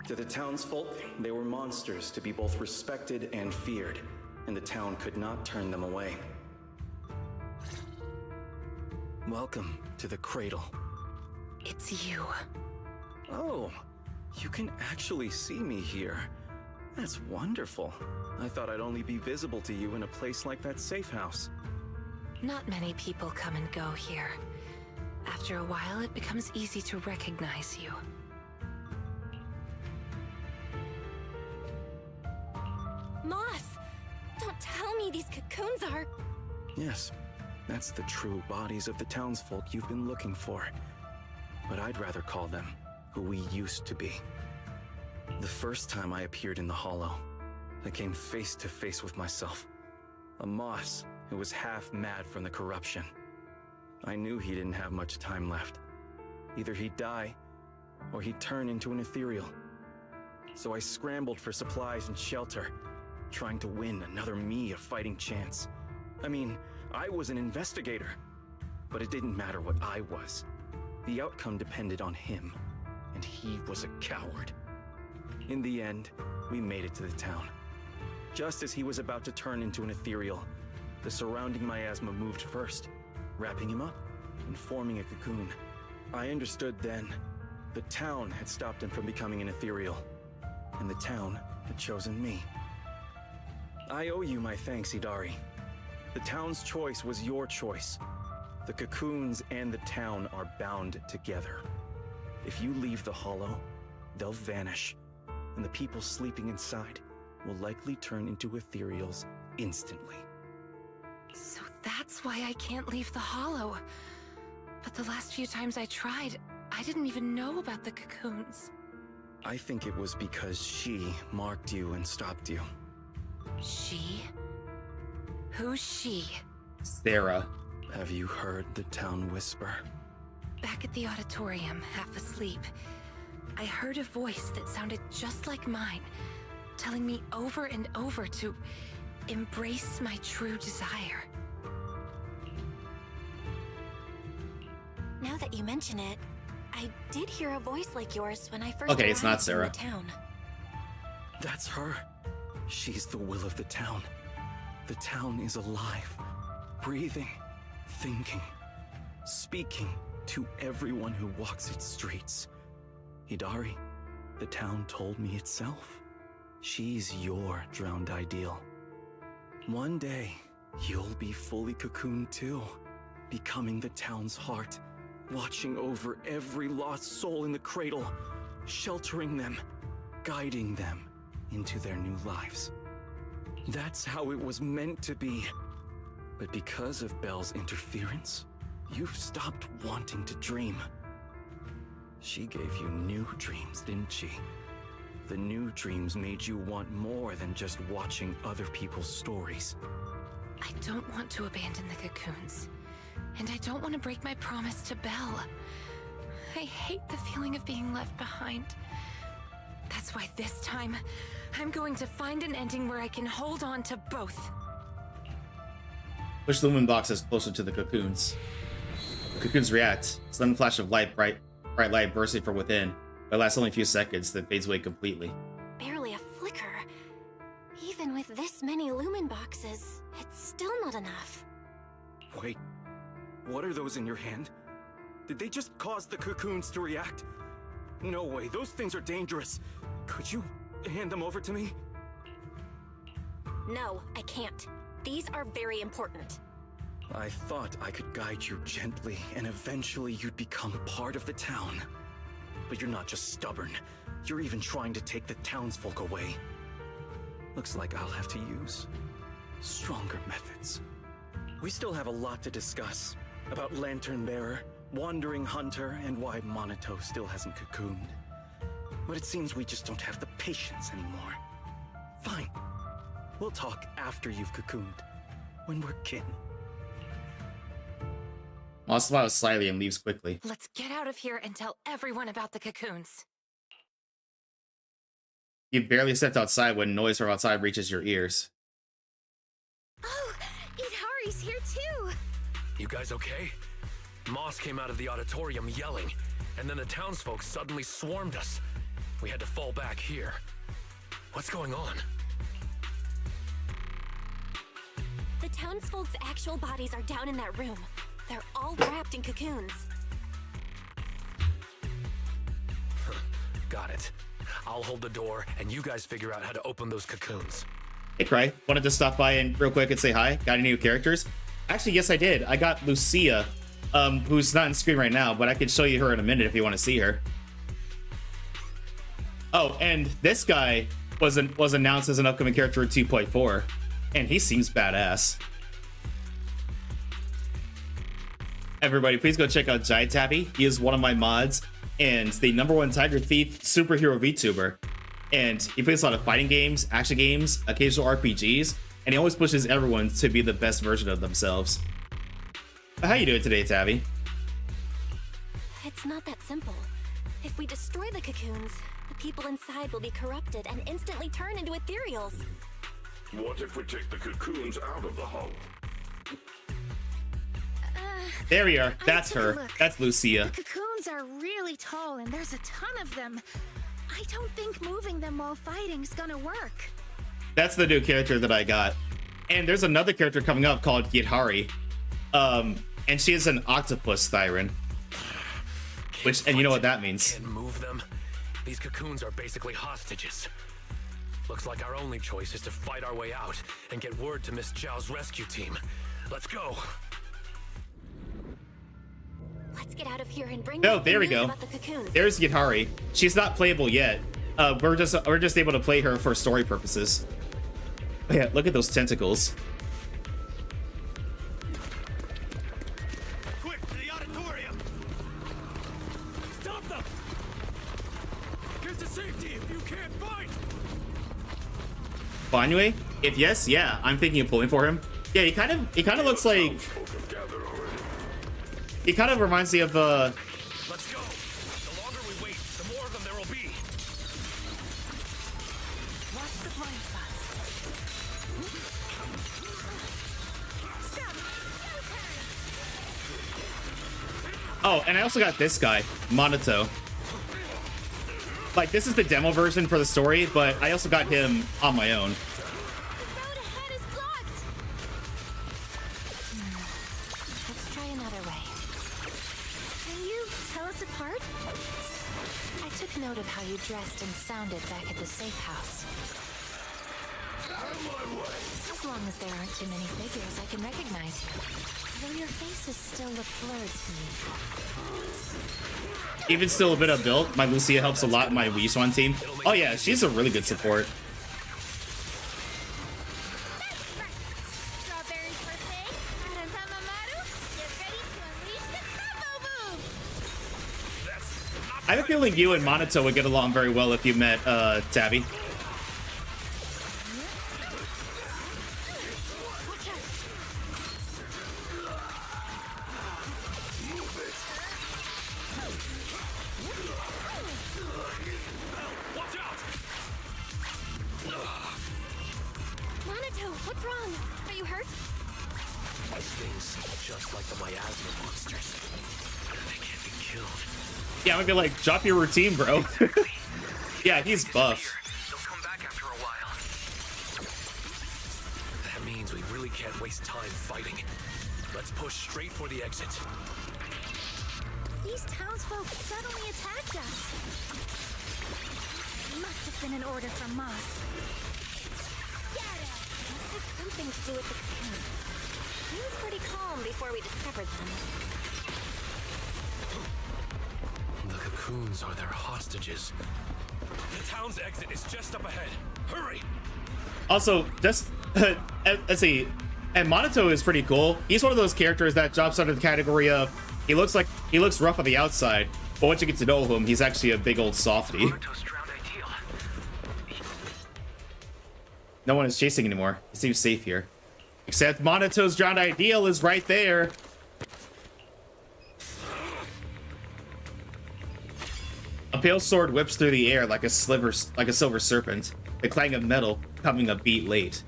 S21: To the townsfolk, they were monsters to be both respected and feared, and the town could not turn them away. Welcome to the cradle.
S19: It's you.
S21: Oh, you can actually see me here. That's wonderful. I thought I'd only be visible to you in a place like that safe house.
S19: Not many people come and go here. After a while, it becomes easy to recognize you.
S11: Moss! Don't tell me these cocoons are...
S21: Yes, that's the true bodies of the townsfolk you've been looking for. But I'd rather call them who we used to be. The first time I appeared in the Hollow, I came face to face with myself. A Moss who was half mad from the corruption. I knew he didn't have much time left. Either he'd die, or he'd turn into an ethereal. So I scrambled for supplies and shelter, trying to win another me a fighting chance. I mean, I was an investigator, but it didn't matter what I was. The outcome depended on him, and he was a coward. In the end, we made it to the town. Just as he was about to turn into an ethereal, the surrounding miasma moved first, wrapping him up and forming a cocoon. I understood then, the town had stopped him from becoming an ethereal, and the town had chosen me. I owe you my thanks, Yidhari. The town's choice was your choice. The cocoons and the town are bound together. If you leave the hollow, they'll vanish, and the people sleeping inside will likely turn into ethereals instantly.
S5: So that's why I can't leave the hollow. But the last few times I tried, I didn't even know about the cocoons.
S21: I think it was because she marked you and stopped you.
S5: She? Who's she?
S1: Sarah.
S21: Have you heard the town whisper?
S5: Back at the auditorium, half asleep, I heard a voice that sounded just like mine, telling me over and over to embrace my true desire.
S11: Now that you mention it, I did hear a voice like yours when I first
S1: Okay, it's not
S11: arrived in
S1: Sarah.
S11: the town.
S21: That's her. She's the will of the town. The town is alive, breathing, thinking, speaking to everyone who walks its streets. Yidhari, the town told me itself. She's your drowned ideal. One day, you'll be fully cocooned too, becoming the town's heart, watching over every lost soul in the cradle, sheltering them, guiding them into their new lives. That's how it was meant to be. But because of Belle's interference, you've stopped wanting to dream. She gave you new dreams, didn't she? The new dreams made you want more than just watching other people's stories.
S5: I don't want to abandon the cocoons. And I don't want to break my promise to Belle. I hate the feeling of being left behind. That's why this time, I'm going to find an ending where I can hold on to both.
S1: Push the lumen boxes closer to the cocoons. The cocoons react. Sudden flash of light, bright light bursting from within. It lasts only a few seconds, then fades away completely.
S11: Barely a flicker. Even with this many lumen boxes, it's still not enough.
S21: Wait, what are those in your hand? Did they just cause the cocoons to react? No way, those things are dangerous. Could you hand them over to me?
S11: No, I can't. These are very important.
S21: I thought I could guide you gently, and eventually you'd become part of the town. But you're not just stubborn. You're even trying to take the townsfolk away. Looks like I'll have to use stronger methods. We still have a lot to discuss about Lantern Bearer, Wandering Hunter, and why Monito still hasn't cocooned. But it seems we just don't have the patience anymore. Fine. We'll talk after you've cocooned, when we're kin.
S1: Moss smiles slightly and leaves quickly.
S5: Let's get out of here and tell everyone about the cocoons.
S1: You barely stepped outside when noise from outside reaches your ears.
S20: Oh, Yidhari's here too!
S14: You guys okay? Moss came out of the auditorium yelling, and then the townsfolk suddenly swarmed us. We had to fall back here. What's going on?
S11: The townsfolk's actual bodies are down in that room. They're all wrapped in cocoons.
S14: Got it. I'll hold the door, and you guys figure out how to open those cocoons.
S1: Hey, Cry. Wanted to stop by and real quick and say hi. Got any new characters? Actually, yes, I did. I got Lucia, who's not on screen right now, but I can show you her in a minute if you want to see her. Oh, and this guy was announced as an upcoming character in 2.4, and he seems badass. Everybody, please go check out Jai Tabby. He is one of my mods and the #1 Tiger Thief superhero VTuber. And he plays a lot of fighting games, action games, occasional RPGs, and he always pushes everyone to be the best version of themselves. How you doing today, Tabby?
S11: It's not that simple. If we destroy the cocoons, the people inside will be corrupted and instantly turn into ethereals.
S12: What if we take the cocoons out of the hull?
S1: There we are. That's her.
S20: Look.
S1: That's Lucia.
S20: The cocoons are really tall and there's a ton of them. I don't think moving them while fighting's gonna work.
S1: That's the new character that I got. And there's another character coming up called Yidhari. And she is an Octopus Thyran. And you know what that means.
S14: Can't move them. These cocoons are basically hostages. Looks like our only choice is to fight our way out and get word to Miss Zhao's rescue team. Let's go.
S11: Let's get out of here and bring
S1: Oh, there we go. There's Yidhari. She's not playable yet. We're just able to play her for story purposes. Oh, yeah, look at those tentacles.
S14: Quick, to the auditorium! Stop them! Get to safety if you can't fight!
S1: Banyue? If yes, yeah, I'm thinking of pulling for him. Yeah, he kind of looks like. He kind of reminds me of
S14: Let's go. The longer we wait, the more of them there will be.
S15: Watch the blind spots.
S1: Oh, and I also got this guy, Monato. Like, this is the demo version for the story, but I also got him on my own.
S11: Let's try another way. Can you tell us apart? I took note of how you dressed and sounded back at the safe house. As long as there aren't too many figures, I can recognize you. Though your face is still a blur to me.
S1: Even still a bit of build, my Lucia helps a lot in my Wii Swan team. Oh yeah, she's a really good support.
S11: Strawberry's birthday. Tamamaru, get ready to unleash the combo move.
S1: I have a feeling you and Monato would get along very well if you met Tabby.
S11: Monato, what's wrong? Are you hurt?
S14: These things, just like the miasma monsters, they can't be killed.
S1: Yeah, I'm gonna be like, drop your routine, bro. Yeah, he's buff.
S14: They'll come back after a while. That means we really can't waste time fighting. Let's push straight for the exit.
S11: These townsfolk suddenly attacked us. Must have been an order from Moss. Must have something to do with the cocoons. He was pretty calm before we discovered them.
S14: The cocoons are their hostages. The town's exit is just up ahead. Hurry!
S1: Also, just let's see. And Monato is pretty cool. He's one of those characters that drops under the category of he looks rough on the outside, but once you get to know him, he's actually a big old softy. No one is chasing anymore. He seems safe here. Except Monato's drowned ideal is right there. A pale sword whips through the air like a silver serpent. The clang of metal coming a beat late.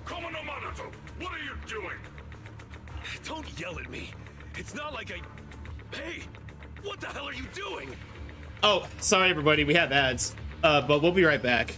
S12: Come on, Monato! What are you doing?
S14: Don't yell at me. It's not like I... Hey! What the hell are you doing?
S1: Oh, sorry everybody, we have ads. But we'll be right back.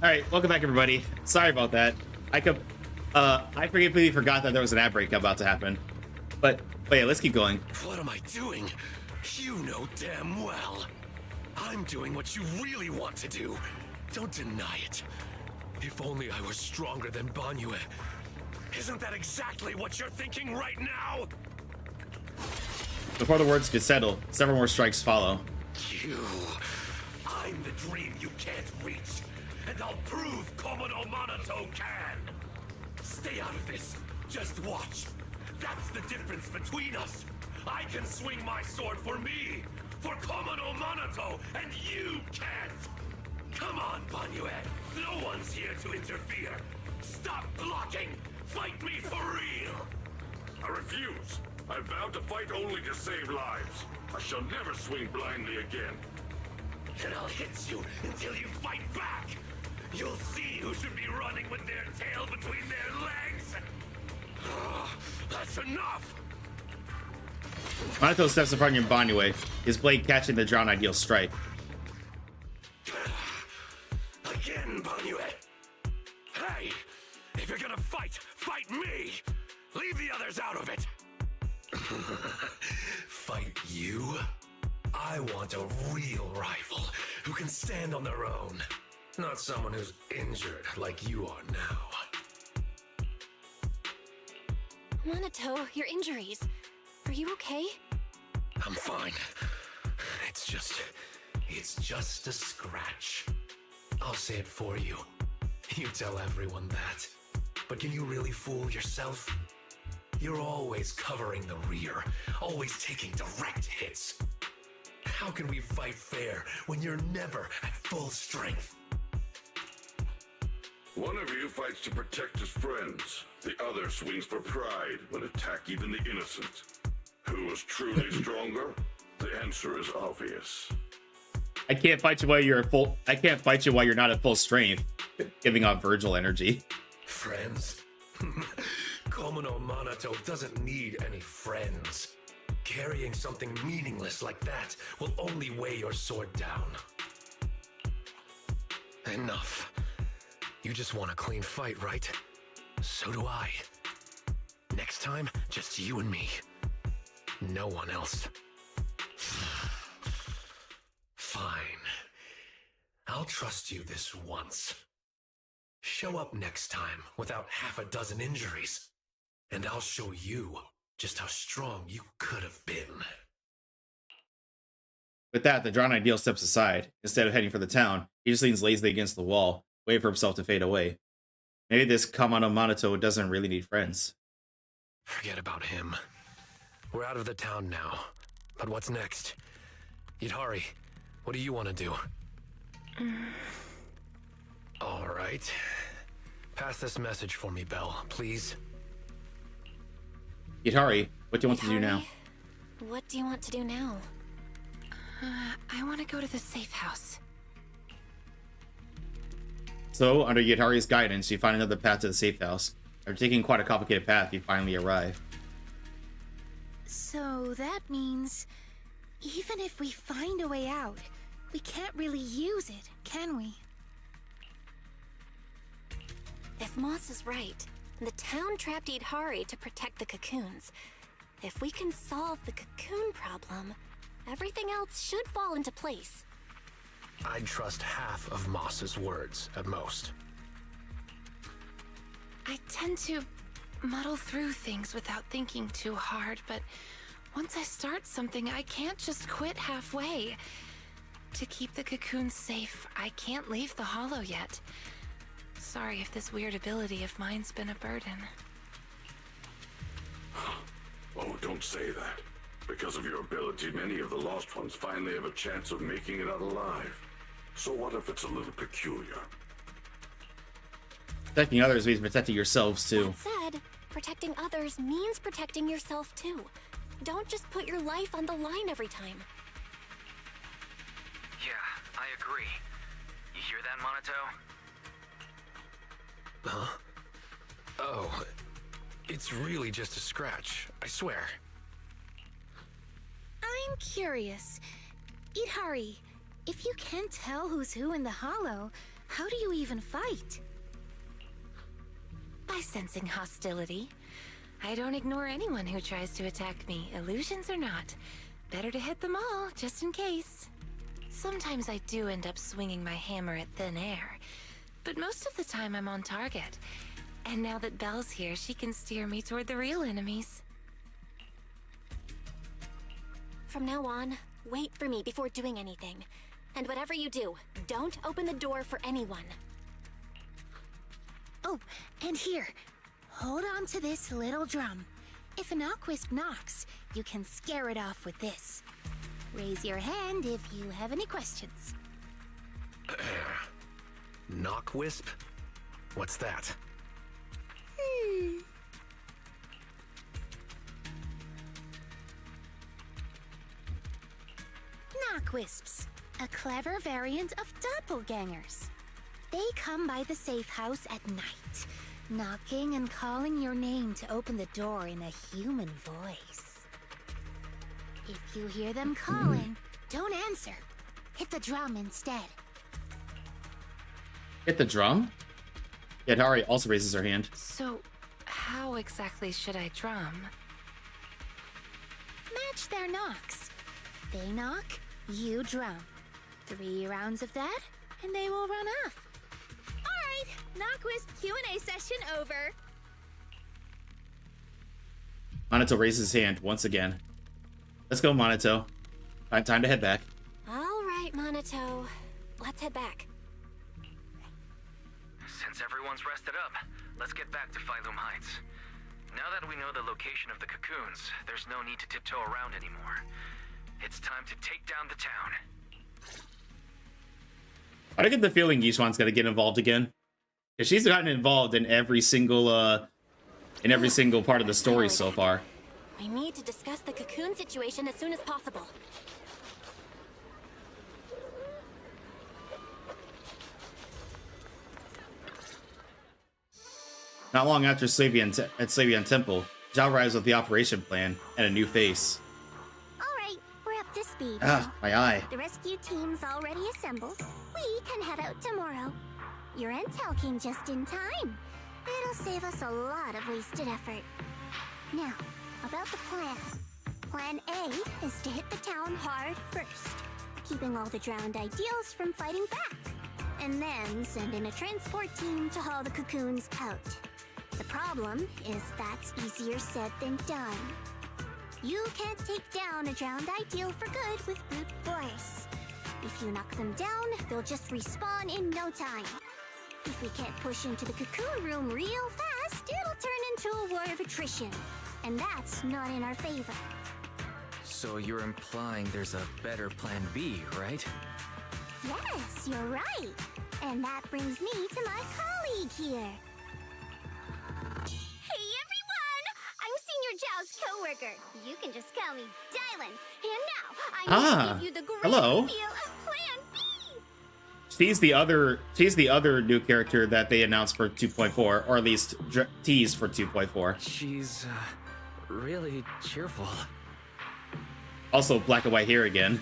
S1: right, welcome back, everybody. Sorry about that. I completely forgot that there was an ad break about to happen. But yeah, let's keep going.
S14: What am I doing? You know damn well. I'm doing what you really want to do. Don't deny it. If only I were stronger than Banyue. Isn't that exactly what you're thinking right now?
S1: Before the words could settle, several more strikes follow.
S14: I'm the dream you can't reach, and I'll prove Komodo Monoto can. Stay out of this. Just watch. That's the difference between us. I can swing my sword for me, for Komodo Monoto, and you can't. Come on, Banyue. No one's here to interfere. Stop blocking. Fight me for real.
S12: I refuse. I vow to fight only to save lives. I shall never swing blindly again.
S14: Then I'll hit you until you fight back. You'll see who should be running with their tail between their legs. That's enough.
S1: Monoto steps in front of Banyue, his blade catching the Drown Ideal strike.
S14: Again, Banyue. Hey, if you're gonna fight, fight me. Leave the others out of it. Fight you? I want a real rival who can stand on their own. Not someone who's injured like you are now.
S5: Monoto, your injuries. Are you okay?
S14: I'm fine. It's just a scratch. I'll say it for you. You tell everyone that. But can you really fool yourself? You're always covering the rear, always taking direct hits. How can we fight fair when you're never at full strength?
S12: One of you fights to protect his friends. The other swings for pride when attack even the innocent. Who is truly stronger? The answer is obvious.
S1: I can't fight you while you're not at full strength. Giving off Virgil energy.
S14: Friends? Komodo Monoto doesn't need any friends. Carrying something meaningless like that will only weigh your sword down. Enough. You just want a clean fight, right? So do I. Next time, just you and me. No one else. Fine. I'll trust you this once. Show up next time without half a dozen injuries, and I'll show you just how strong you could have been.
S1: With that, the Drown Ideal steps aside. Instead of heading for the town, he just leans lazily against the wall, waiting for himself to fade away. Maybe this Komodo Monoto doesn't really need friends.
S14: Forget about him. We're out of the town now. But what's next? Yidhari, what do you want to do? All right. Pass this message for me, Belle, please.
S1: Yidhari, what do you want to do now?
S5: What do you want to do now? I want to go to the safe house.
S1: So, under Yidhari's guidance, you find another path to the safe house. After taking quite a complicated path, you finally arrive.
S20: So that means, even if we find a way out, we can't really use it, can we?
S5: If Moss is right, the town trapped Yidhari to protect the cocoons. If we can solve the cocoon problem, everything else should fall into place.
S14: I'd trust half of Moss's words, at most.
S5: I tend to muddle through things without thinking too hard, but once I start something, I can't just quit halfway. To keep the cocoons safe, I can't leave the hollow yet. Sorry if this weird ability of mine's been a burden.
S12: Oh, don't say that. Because of your ability, many of the lost ones finally have a chance of making it out alive. So what if it's a little peculiar?
S1: Protecting others means protecting yourselves, too.
S5: That said, protecting others means protecting yourself, too. Don't just put your life on the line every time.
S13: Yeah, I agree. You hear that, Monoto?
S14: Huh? Oh, it's really just a scratch, I swear.
S20: I'm curious. Yidhari, if you can't tell who's who in the hollow, How do you even fight?
S5: By sensing hostility. I don't ignore anyone who tries to attack me, illusions or not. Better to hit them all, just in case. Sometimes I do end up swinging my hammer at thin air, but most of the time I'm on target. And now that Belle's here, she can steer me toward the real enemies.
S11: From now on, wait for me before doing anything. And whatever you do, don't open the door for anyone.
S20: Oh, and here. Hold on to this little drum. If an Octopus knocks, you can scare it off with this. Raise your hand if you have any questions.
S14: Knock wisp? What's that?
S20: Knockwisps, a clever variant of doppelgangers. They come by the safe house at night, knocking and calling your name to open the door in a human voice. If you hear them calling, don't answer. Hit the drum instead.
S10: Hit the drum? Yidhari also raises her hand.
S5: So, how exactly should I drum?
S20: Match their knocks. They knock, you drum. 3 rounds of that, and they will run off.
S8: Alright, Knockwisp Q&A session over.
S10: Minato raises his hand once again. Let's go, Minato. Time to head back.
S11: Alright, Minato. Let's head back.
S13: Since everyone's rested up, let's get back to Phylum Heights. Now that we know the location of the cocoons, there's no need to tiptoe around anymore. It's time to take down the town.
S10: I get the feeling Yishuan's gonna get involved again. Because she's gotten involved in every single part of the story so far.
S11: We need to discuss the cocoon situation as soon as possible.
S10: Not long after Slavian Temple, Zhao arrives with the operation plan and a new face.
S11: Alright, we're up to speed.
S10: Ah, my eye.
S11: The rescue team's already assembled. We can head out tomorrow. Your intel came just in time. It'll save us a lot of wasted effort. Now, about the plan. Plan A is to hit the town hard first, keeping all the drowned ideals from fighting back. And then send in a transport team to haul the cocoons out. The problem is that's easier said than done. You can't take down a drowned ideal for good with brute force. If you knock them down, they'll just respawn in no time. If we can't push into the cocoon room real fast, it'll turn into a war of attrition. And that's not in our favor.
S2: So you're implying there's a better plan B, right?
S11: Yes, you're right. And that brings me to my colleague here.
S22: Hey everyone! I'm Senior Zhao's coworker. You can just call me Dylan. And now I'm gonna give you the great
S10: hello.
S22: reveal of Plan B.
S10: She's the other new character that they announced for 2.4, or at least teased for 2.4.
S2: She's really cheerful.
S10: Also, black and white hair again.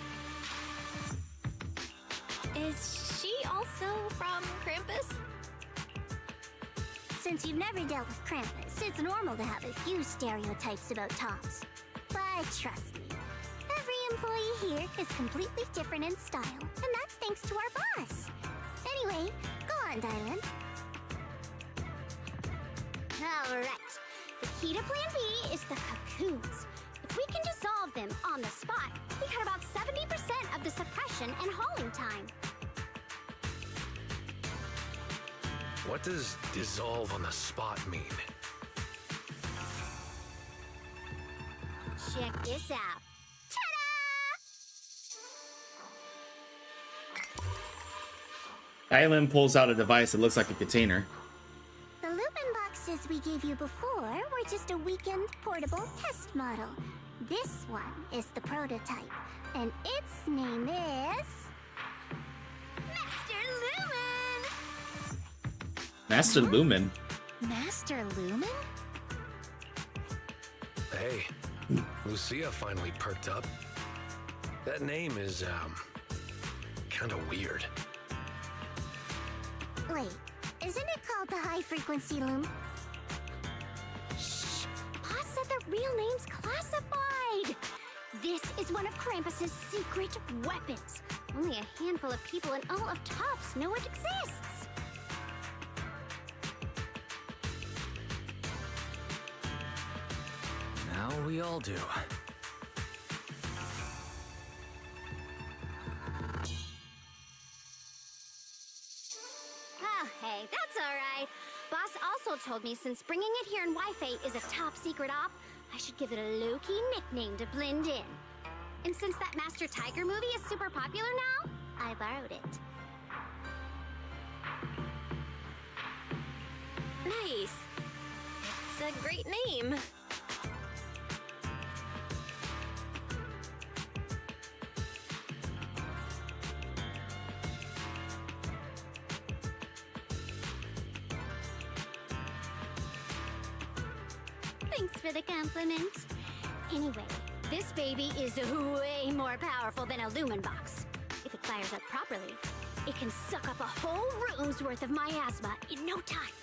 S22: Is she also from Krampus?
S11: Since you've never dealt with Krampus, it's normal to have a few stereotypes about tops. But trust me, every employee here is completely different in style, and that's thanks to our boss. Anyway, go on, Dylan.
S22: Alright. The key to Plan B is the cocoons. If we can dissolve them on the spot, we cut about 70% of the suppression and hauling time.
S14: What does dissolve on the spot mean?
S22: Check this out.
S10: Dylan pulls out a device that looks like a container.
S11: The Lupin boxes we gave you before were just a weekend portable test model. This one is the prototype, and its name is...
S22: Master Lumen!
S10: Master Lumen.
S20: Master Lumen?
S14: Hey, Lucia finally perked up. That name is, kinda weird.
S11: Wait, isn't it called the high-frequency loom? Shh! Boss said the real name's classified! This is one of Krampus's secret weapons. Only a handful of people in all of Tops know it exists.
S2: Now we all do.
S11: Oh, hey, that's alright. Boss also told me since bringing it here in Wi-Fi is a top secret op, I should give it a low-key nickname to blend in. And since that Master Tiger movie is super popular now, I borrowed it.
S5: Nice. It's a great name.
S11: Thanks for the compliment. Anyway, this baby is way more powerful than a Lumen box. If it fires up properly, it can suck up a whole room's worth of miasma in no time.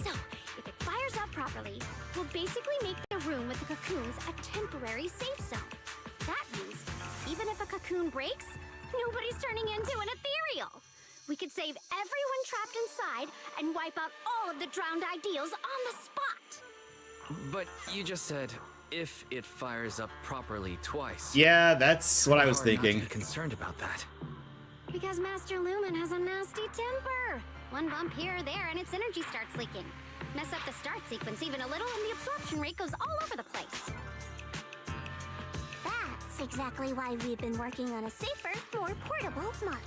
S11: So, if it fires up properly, we'll basically make the room with the cocoons a temporary safe zone. That means, even if a cocoon breaks, nobody's turning into an ethereal. We could save everyone trapped inside and wipe out all of the drowned ideals on the spot.
S2: But you just said, if it fires up properly twice.
S1: Yeah, that's what I was thinking.
S2: Not to be concerned about that.
S11: Because Master Lumen has a nasty temper. One bump here or there and its energy starts leaking. Mess up the start sequence even a little and the absorption rate goes all over the place. That's exactly why we've been working on a safer, more portable model.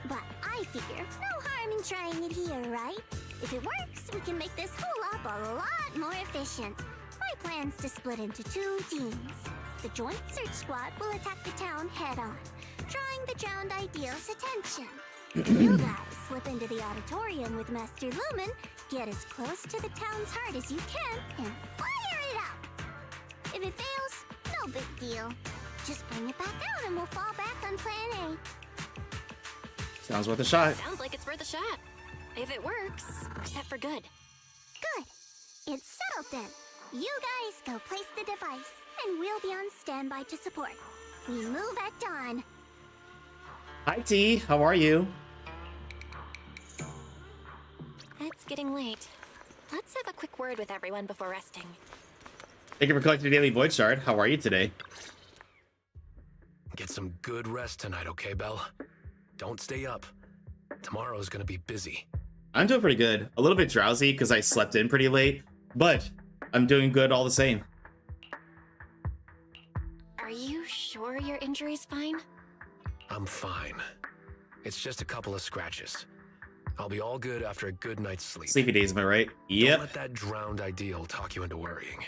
S11: But I figure no harm in trying it here, right? If it works, we can make this whole op a lot more efficient. My plan's to split into two teams. The Joint Search Squad will attack the town head-on, drawing the drowned ideal's attention. You guys slip into the auditorium with Master Lumen, get as close to the town's heart as you can, and fire it up! If it fails, no big deal. Just bring it back out and we'll fall back on Plan A.
S1: Sounds worth a shot.
S5: Sounds like it's worth a shot. If it works, we're set for good.
S11: Good. It's settled then. You guys go place the device, and we'll be on standby to support. We move at dawn.
S1: Hi, T. How are you?
S5: It's getting late. Let's have a quick word with everyone before resting.
S1: Thank you for collecting the Daily Void Shard. How are you today?
S14: Get some good rest tonight, okay, Belle? Don't stay up. Tomorrow's gonna be busy.
S1: I'm doing pretty good. A little bit drowsy because I slept in pretty late, but I'm doing good all the same.
S5: Are you sure your injury's fine?
S14: I'm fine. It's just a couple of scratches. I'll be all good after a good night's sleep.
S1: Sleepy days, am I right? Yep.
S14: Don't let that drowned ideal talk you into worrying.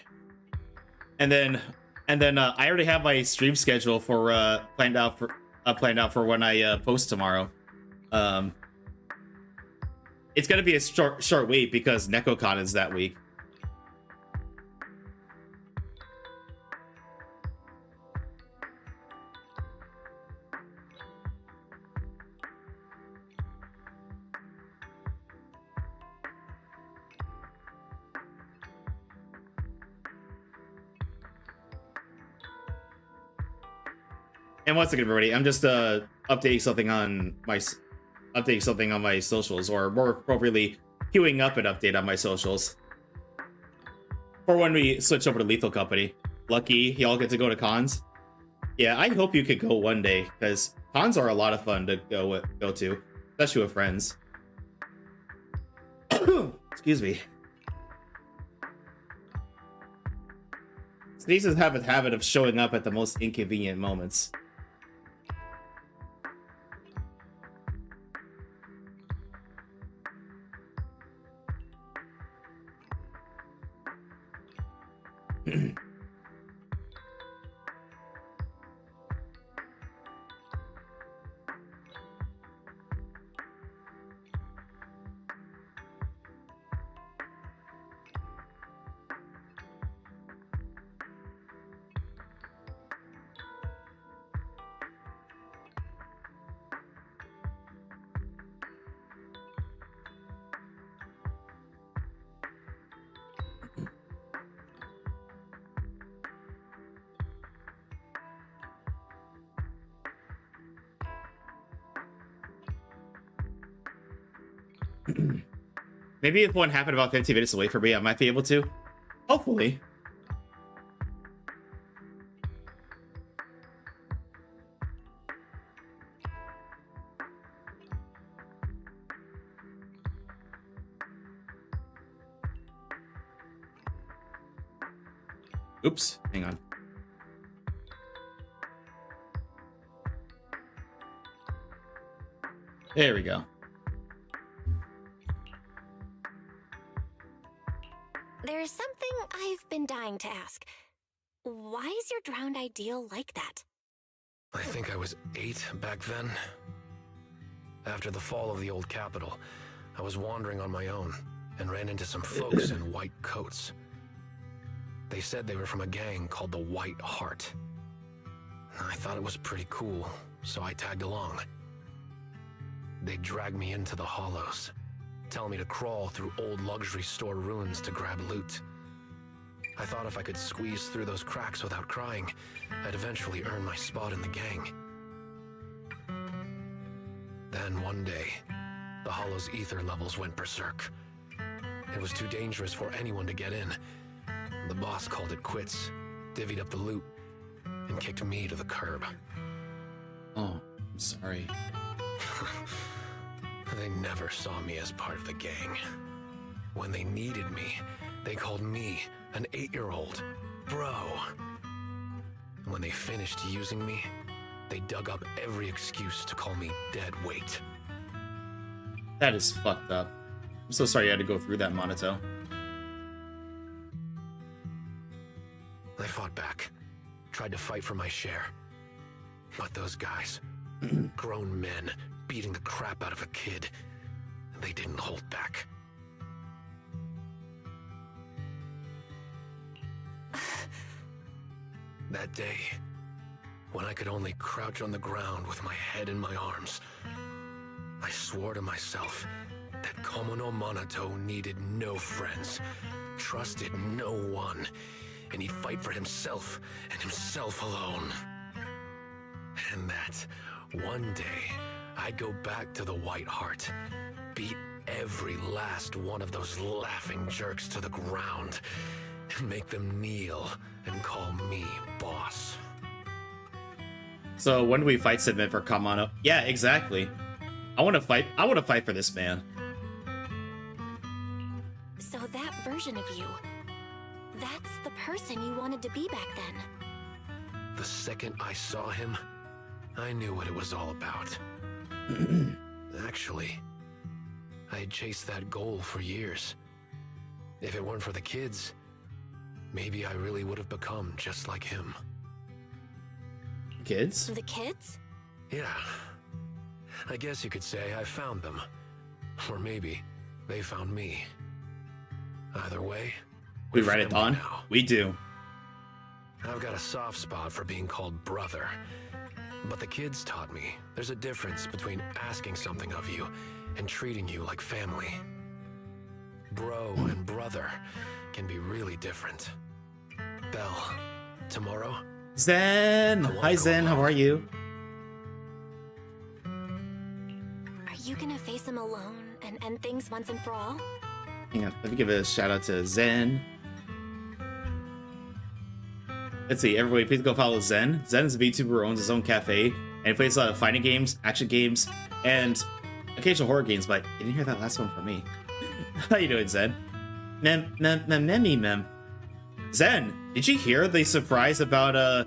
S1: And then I already have my stream schedule for planned out for when I post tomorrow. It's gonna be a short wait because NecoCon is that week. And once again, everybody, I'm just updating something on my socials, or more appropriately, queuing up an update on my socials for when we switch over to Lethal Company. Lucky y'all get to go to cons. Yeah, I hope you could go one day because cons are a lot of fun to go to, especially with friends. Excuse me. Sneezes have a habit of showing up at the most inconvenient moments. Maybe if one happened about 15 minutes away from me, I might be able to. Hopefully. Oops, hang on. There we go.
S22: There's something I've been dying to ask. Why is your drowned ideal like that?
S17: I think I was 8 back then. After the fall of the old capital, I was wandering on my own and ran into some folks in white coats. They said they were from a gang called the White Heart. I thought it was pretty cool, so I tagged along. They dragged me into the hollows, telling me to crawl through old luxury store ruins to grab loot. I thought if I could squeeze through those cracks without crying, I'd eventually earn my spot in the gang. Then one day, the hollow's ether levels went berserk. It was too dangerous for anyone to get in. The boss called it quits, divvied up the loot, and kicked me to the curb.
S1: Oh, I'm sorry.
S17: They never saw me as part of the gang. When they needed me, they called me, an 8-year-old, bro. When they finished using me, they dug up every excuse to call me dead weight.
S1: That is fucked up. I'm so sorry you had to go through that, Monato.
S17: I fought back, tried to fight for my share. But those guys, grown men, beating the crap out of a kid, they didn't hold back. That day, when I could only crouch on the ground with my head in my arms, I swore to myself that Komono Monato needed no friends, trusted no one, and he'd fight for himself and himself alone. And that one day, I'd go back to the White Heart, beat every last one of those laughing jerks to the ground, and make them kneel and call me boss.
S1: So when do we fight Submit for Kamano? Yeah, exactly. I want to fight for this man.
S22: So that version of you, that's the person you wanted to be back then.
S17: The second I saw him, I knew what it was all about. Actually, I had chased that goal for years. If it weren't for the kids, maybe I really would have become just like him.
S1: Kids?
S22: The kids?
S17: Yeah. I guess you could say I found them. Or maybe they found me. Either way,
S1: we write it on? We do.
S17: I've got a soft spot for being called brother. But the kids taught me there's a difference between asking something of you and treating you like family. Bro and brother can be really different. Belle, tomorrow?
S1: Zen! Hi Zen, how are you?
S22: Are you gonna face him alone and end things once and for all?
S1: Hang on, let me give a shout out to Zen. Let's see, everybody, please go follow Zen. Zen is a VTuber who owns his own cafe, and he plays a lot of fighting games, action games, and occasional horror games, but you didn't hear that last one from me. How you doing, Zen? Mem. Zen, did you hear the surprise about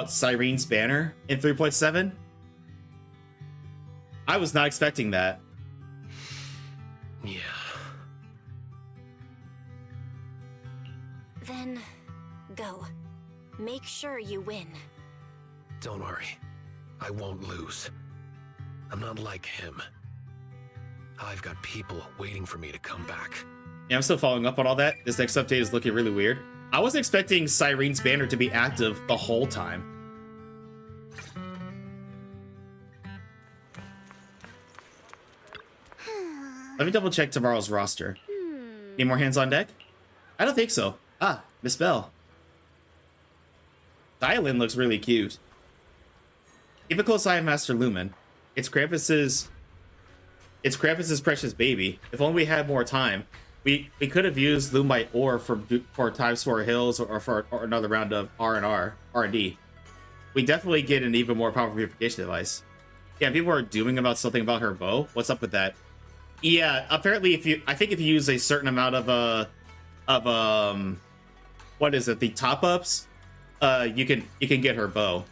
S1: Cyrene's banner in 3.7? I was not expecting that.
S17: Yeah.
S22: Then, go. Make sure you win.
S17: Don't worry. I won't lose. I'm not like him. I've got people waiting for me to come back.
S1: Yeah, I'm still following up on all that. This next update is looking really weird. I wasn't expecting Cyrene's banner to be active the whole time. Let me double check tomorrow's roster. Need more hands on deck? I don't think so. Ah, Miss Bell. The island looks really cute. Keep a close eye on Master Lumen. It's Krampus's It's Krampus's precious baby. If only we had more time. We could have used Lumite ore for Time Sword Hills or for another round of R&D. We definitely get an even more powerful purification device. Yeah, people are dooming about something about her bow. What's up with that? Yeah, apparently I think if you use a certain amount of what is it? The top-ups, you can get her bow.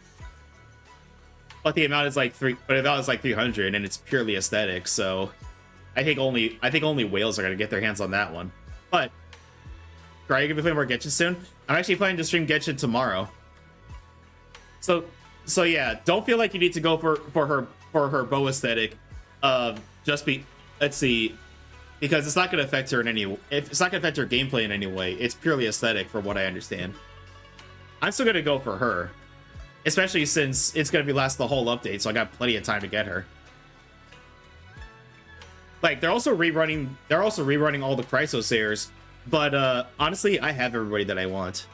S1: But the amount is like 300 and it's purely aesthetic, so I think only whales are gonna get their hands on that one. But are you gonna be playing more Genshin soon? I'm actually planning to stream Genshin tomorrow. So yeah, don't feel like you need to go for her bow aesthetic. Let's see, because it's not gonna affect her it's not gonna affect her gameplay in any way. It's purely aesthetic, from what I understand. I'm still gonna go for her, especially since it's gonna be last the whole update, so I got plenty of time to get her. Like, they're also rerunning all the Chrysosayers, but honestly, I have everybody that I want.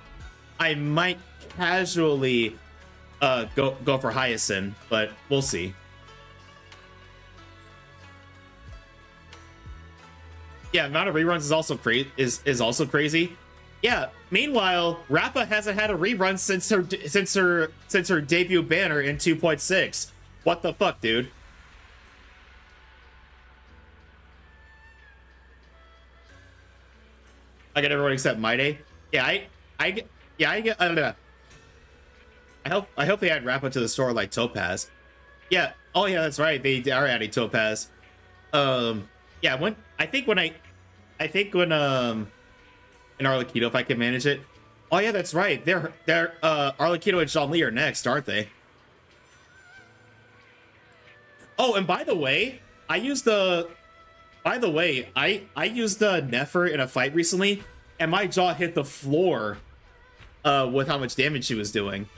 S1: I might casually go for Hyacinth, but we'll see. Yeah, amount of reruns is also crazy. Yeah. Meanwhile, Rappa hasn't had a rerun since her debut banner in 2.6. What the fuck, dude? I get everyone except Maide. Yeah, I hope they add Rappa to the store like Topaz. Yeah. Oh yeah, that's right. They are adding Topaz. Yeah. When in Arlecchino, if I can manage it. Oh yeah, that's right. They're Arlecchino and Zhongli are next, aren't they? Oh, and by the way, I used the Nefer in a fight recently, and my jaw hit the floor with how much damage she was doing.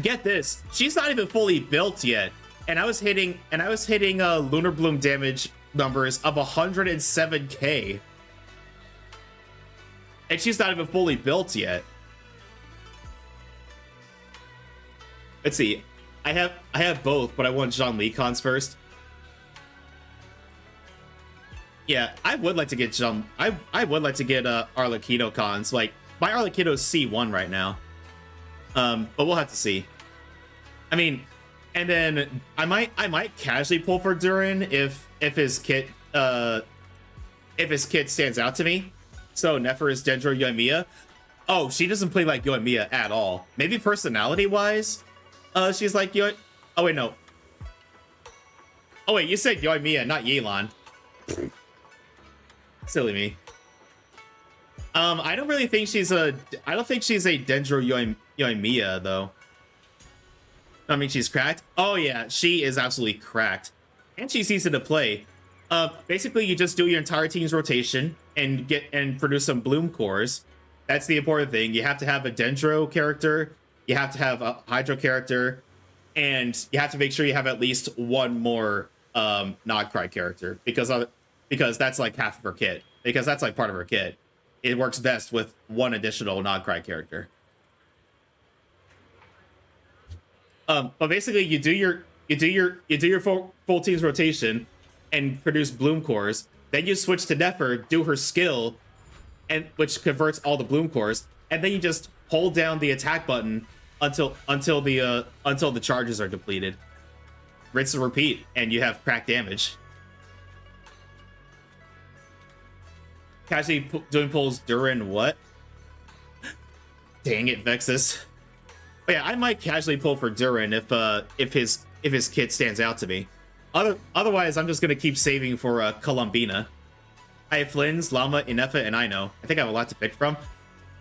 S1: Get this, she's not even fully built yet, and I was hitting Lunar Bloom damage numbers of 107k, and she's not even fully built yet. Let's see. I have both, but I want Zhongli cons first. Yeah, I would like to get I would like to get Arlecchino cons. Like, my Arlecchino's C1 right now. But we'll have to see. I mean, and then I might casually pull for Durin if his kit stands out to me. So Nefer is Dendro Yoimiya. Oh, she doesn't play like Yoimiya at all. Maybe personality wise, she's like Yo. Oh wait, no. Oh wait, you said Yoimiya, not Yelan. Silly me. I don't really think she's a. I don't think she's a Dendro Yoimiya though. I mean, she's cracked. Oh yeah, she is absolutely cracked, and she's easy to play. Basically, you just do your entire team's rotation and produce some bloom cores. That's the important thing. You have to have a Dendro character, you have to have a Hydro character, and you have to make sure you have at least one more Nodcry character, because that's like half of her kit. Because that's like part of her kit. It works best with one additional Nodcry character. But basically, you do your full team's rotation and produce bloom cores. Then you switch to Nefer, do her skill, and which converts all the bloom cores, and then you just hold down the attack button until the charges are depleted. Rinse and repeat, and you have cracked damage. Casually doing pulls during what? Dang it, Vexus. But yeah, I might casually pull for Durin if his kit stands out to me. Otherwise, I'm just gonna keep saving for Columbina. I have Flynn's, Llama, Inefa, and Ino. I think I have a lot to pick from.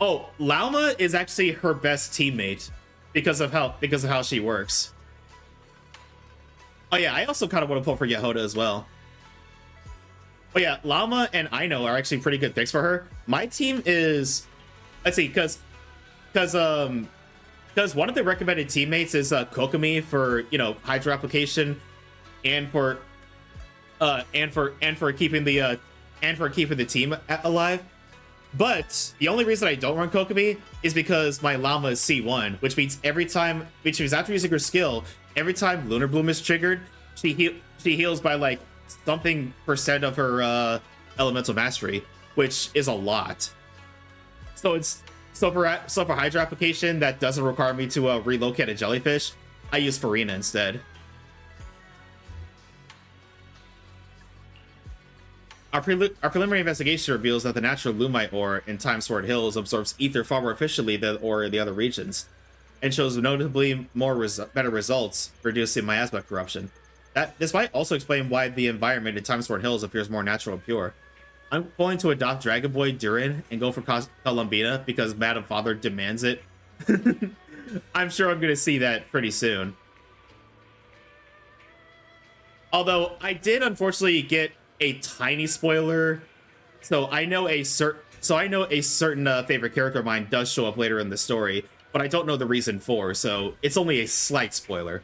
S1: Oh, Llama is actually her best teammate because of how she works. Oh yeah, I also kind of want to pull for Yehoda as well. Oh yeah, Llama and Ino are actually pretty good picks for her. My team is, let's see, because one of the recommended teammates is Kokomi for, you know, Hydro application, and for keeping the team alive. But the only reason I don't run Kokomi is because my Llama is C1, which means after using her skill, every time Lunar Bloom is triggered, she heals by like something percent of her elemental mastery, which is a lot. So for Hydra application that doesn't require me to relocate a jellyfish, I use Farina instead. Our preliminary investigation reveals that the natural Lumite ore in Time Sword Hills absorbs ether far more efficiently than ore in the other regions, and shows notably better results, reducing miasma corruption. This might also explain why the environment in Time Sword Hills appears more natural and pure. I'm going to adopt Dragon Boy Durin and go for Columbina because Madam Father demands it. I'm sure I'm going to see that pretty soon. Although I did unfortunately get a tiny spoiler, so I know a certain favorite character of mine does show up later in the story, but I don't know the reason for. So it's only a slight spoiler.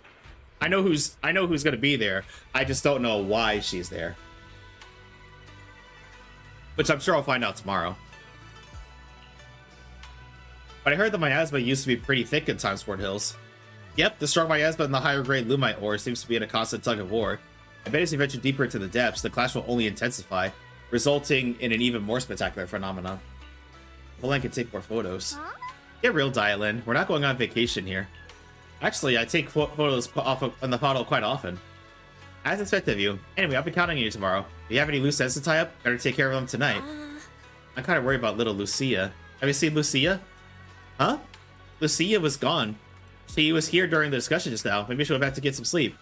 S1: I know who's going to be there. I just don't know why she's there, which I'm sure I'll find out tomorrow. But I heard the miasma used to be pretty thick in Time Sword Hills. Yep, the strong miasma and the higher grade Lumite ore seems to be in a constant tug of war. I bet as you venture deeper into the depths, the clash will only intensify, resulting in an even more spectacular phenomenon. Polan can take more photos. Get real, Dialin. We're not going on vacation here. Actually, I take photos on the photo quite often. As expected of you. Anyway, I'll be counting on you tomorrow. If you have any loose ends to tie up, better take care of them tonight. I'm kind of worried about little Lucia. Have you seen Lucia? Huh? Lucia was gone. She was here during the discussion just now. Maybe she went back to get some sleep.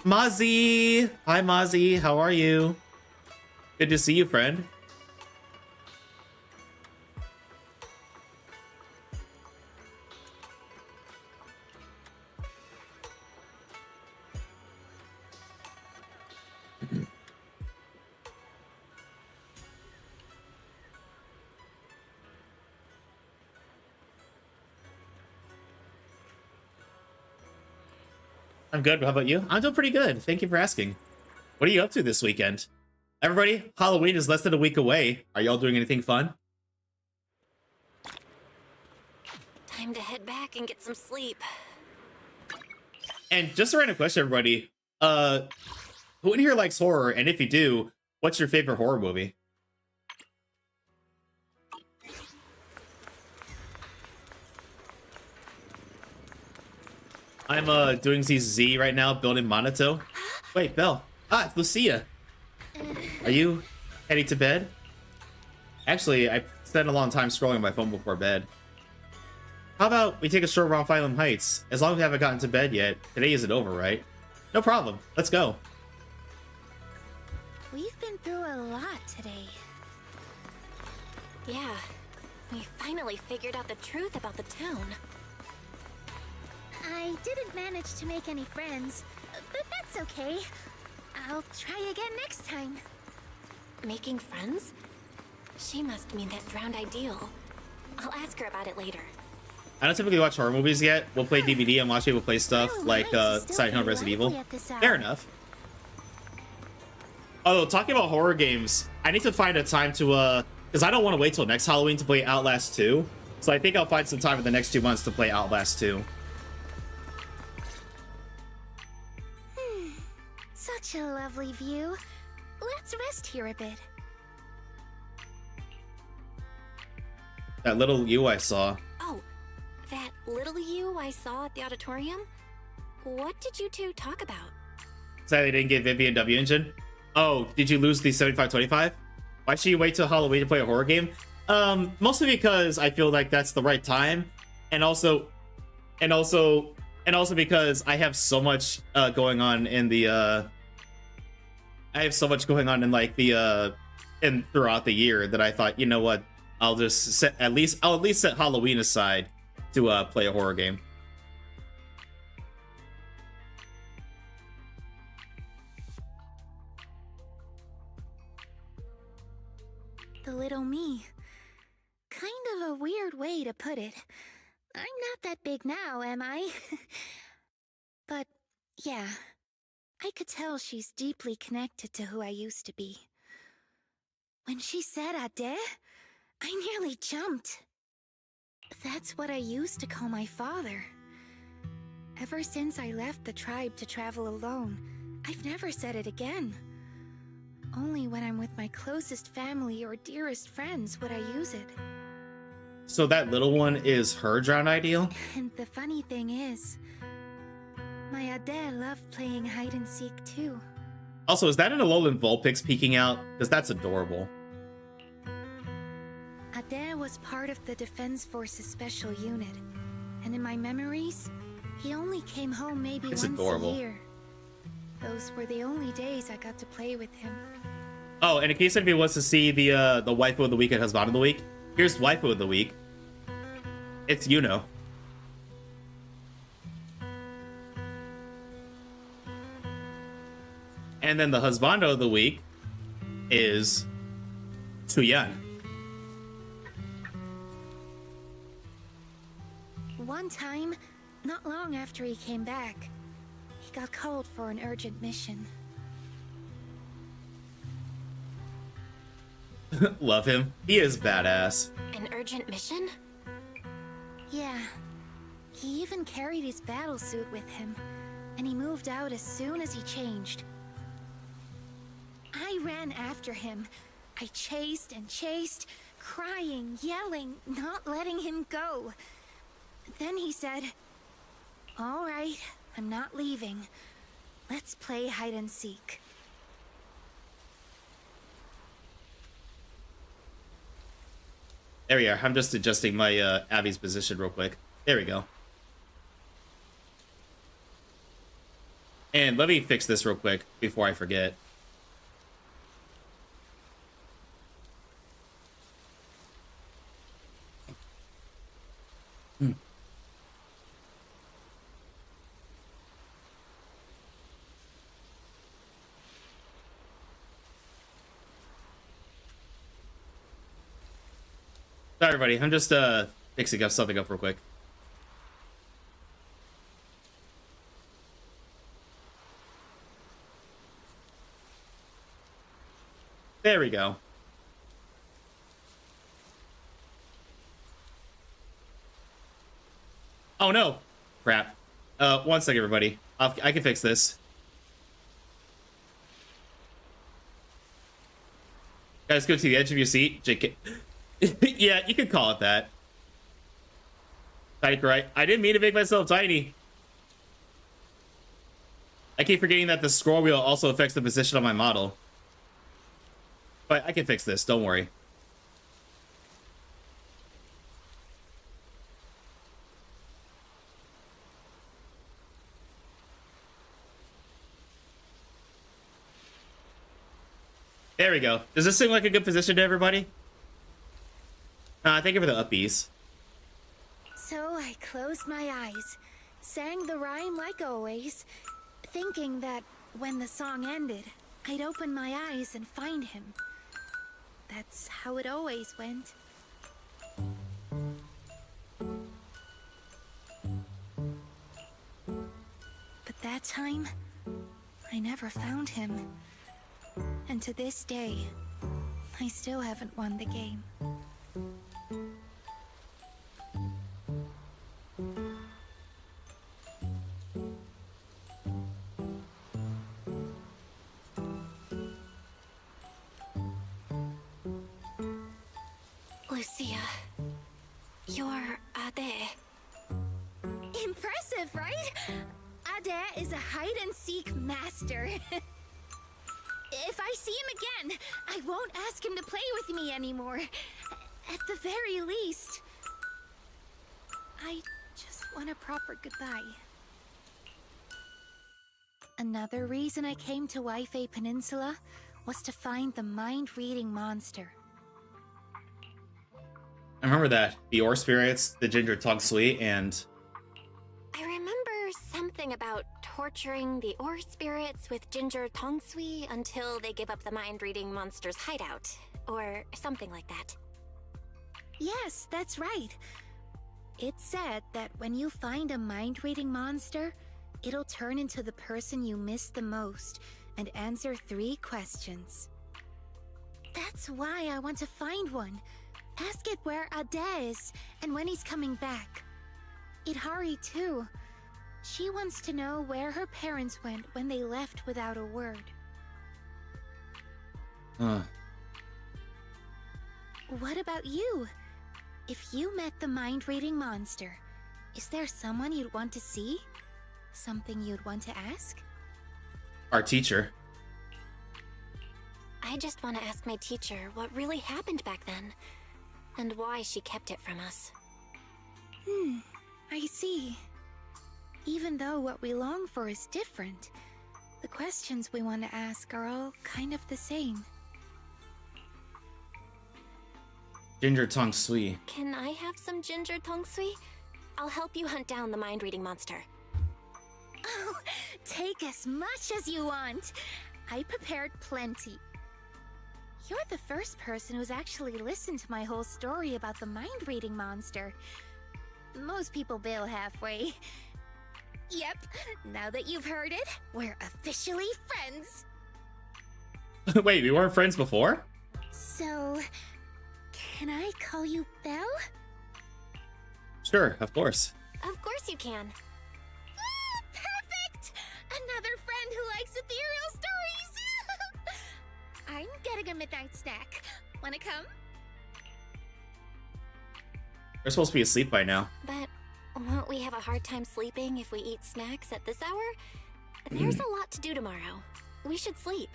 S1: Mozzie! Hi, Mozzie. How are you? Good to see you, friend. I'm good. How about you? I'm doing pretty good. Thank you for asking. What are you up to this weekend? Everybody, Halloween is less than a week away. Are y'all doing anything fun?
S18: Time to head back and get some sleep.
S1: And just a random question, everybody. Who in here likes horror? And if you do, what's your favorite horror movie? I'm doing ZZ right now, building Monato. Wait, Belle. Ah, it's Lucia. Are you heading to bed? Actually, I spent a long time scrolling on my phone before bed. How about we take a stroll around Phylum Heights? As long as we haven't gotten to bed yet, today isn't over, right? No problem. Let's go.
S20: We've been through a lot today.
S18: Yeah, we finally figured out the truth about the town.
S20: I didn't manage to make any friends, but that's okay. I'll try again next time.
S18: Making friends? She must mean that drowned ideal. I'll ask her about it later.
S1: I don't typically watch horror movies yet. We'll play DVD and watch people play stuff like Silent Hill, Resident Evil. Fair enough. Although, talking about horror games, I need to find a time to, because I don't want to wait till next Halloween to play Outlast 2. So I think I'll find some time in the next 2 months to play Outlast 2.
S20: Such a lovely view. Let's rest here a bit.
S1: That little you I saw.
S18: Oh, that little you I saw at the auditorium? What did you two talk about?
S1: Sadly, they didn't get Vivian W Engine. Oh, did you lose the 75-25? Why should you wait till Halloween to play a horror game? Mostly because I feel like that's the right time, and also because I have so much going on in the throughout the year that I thought, you know what, I'll at least set Halloween aside to play a horror game.
S20: The little me. Kind of a weird way to put it. I'm not that big now, am I? But, yeah. I could tell she's deeply connected to who I used to be. When she said Ade, I nearly jumped. That's what I used to call my father. Ever since I left the tribe to travel alone, I've never said it again. Only when I'm with my closest family or dearest friends would I use it.
S1: So that little one is her drown ideal?
S20: And the funny thing is, my Ade loved playing hide and seek too.
S1: Also, is that an Alolan Vulpix peeking out? Because that's adorable.
S20: Ade was part of the Defense Forces Special Unit, and in my memories, he only came home maybe once a year. Those were the only days I got to play with him.
S1: Oh, and in case anybody wants to see the waifu of the week and husband of the week, here's waifu of the week. It's Yuno. And then the husbando of the week is Tuyan.
S20: One time, not long after he came back, he got called for an urgent mission.
S1: Love him. He is badass.
S22: An urgent mission?
S20: Yeah. He even carried his battle suit with him, and he moved out as soon as he changed. I ran after him. I chased and chased, crying, yelling, not letting him go. Then he said, "All right, I'm not leaving. Let's play hide and seek."
S1: There we are. I'm just adjusting my Abby's position real quick. There we go. And let me fix this real quick before I forget. Sorry, everybody. I'm just fixing up something up real quick. There we go. Oh no! Crap. 1 second, everybody. I can fix this. Guys, go to the edge of your seat. JK. Yeah, you could call it that. Tiny right? I didn't mean to make myself tiny. I keep forgetting that the scroll wheel also affects the position of my model. But I can fix this, don't worry. There we go. Does this seem like a good position to everybody? Thank you for the uppies.
S20: So I closed my eyes, sang the rhyme like always, thinking that when the song ended, I'd open my eyes and find him. That's how it always went. But that time, I never found him. And to this day, I still haven't won the game.
S22: Lucia, you're Ade.
S20: Impressive, right? Ade is a hide-and-seek master. If I see him again, I won't ask him to play with me anymore. At the very least, I just want a proper goodbye. Another reason I came to Waifei Peninsula was to find the mind-reading monster.
S1: I remember that. The ore spirits, the ginger tong sui, and...
S22: I remember something about torturing the ore spirits with ginger tong sui until they give up the mind-reading monster's hideout, or something like that.
S20: Yes, that's right. It's said that when you find a mind-reading monster, it'll turn into the person you miss the most and answer 3 questions. That's why I want to find one. Ask it where Ade is and when he's coming back. Yidhari too. She wants to know where her parents went when they left without a word. What about you? If you met the mind-reading monster, is there someone you'd want to see? Something you'd want to ask?
S10: Our teacher.
S22: I just want to ask my teacher what really happened back then, and why she kept it from us.
S20: I see. Even though what we long for is different, the questions we want to ask are all kind of the same.
S10: Ginger Tong Sui.
S22: Can I have some ginger tong sui? I'll help you hunt down the mind-reading monster.
S20: Oh, take as much as you want. I prepared plenty. You're the first person who's actually listened to my whole story about the mind-reading monster. Most people bail halfway. Yep, now that you've heard it, we're officially friends.
S10: Wait, we weren't friends before?
S20: So, can I call you Belle?
S10: Sure, of course.
S22: Of course you can.
S20: Perfect! Another friend who likes ethereal stories! I'm getting a midnight snack. Wanna come?
S10: We're supposed to be asleep by now.
S22: But won't we have a hard time sleeping if we eat snacks at this hour? There's a lot to do tomorrow. We should sleep.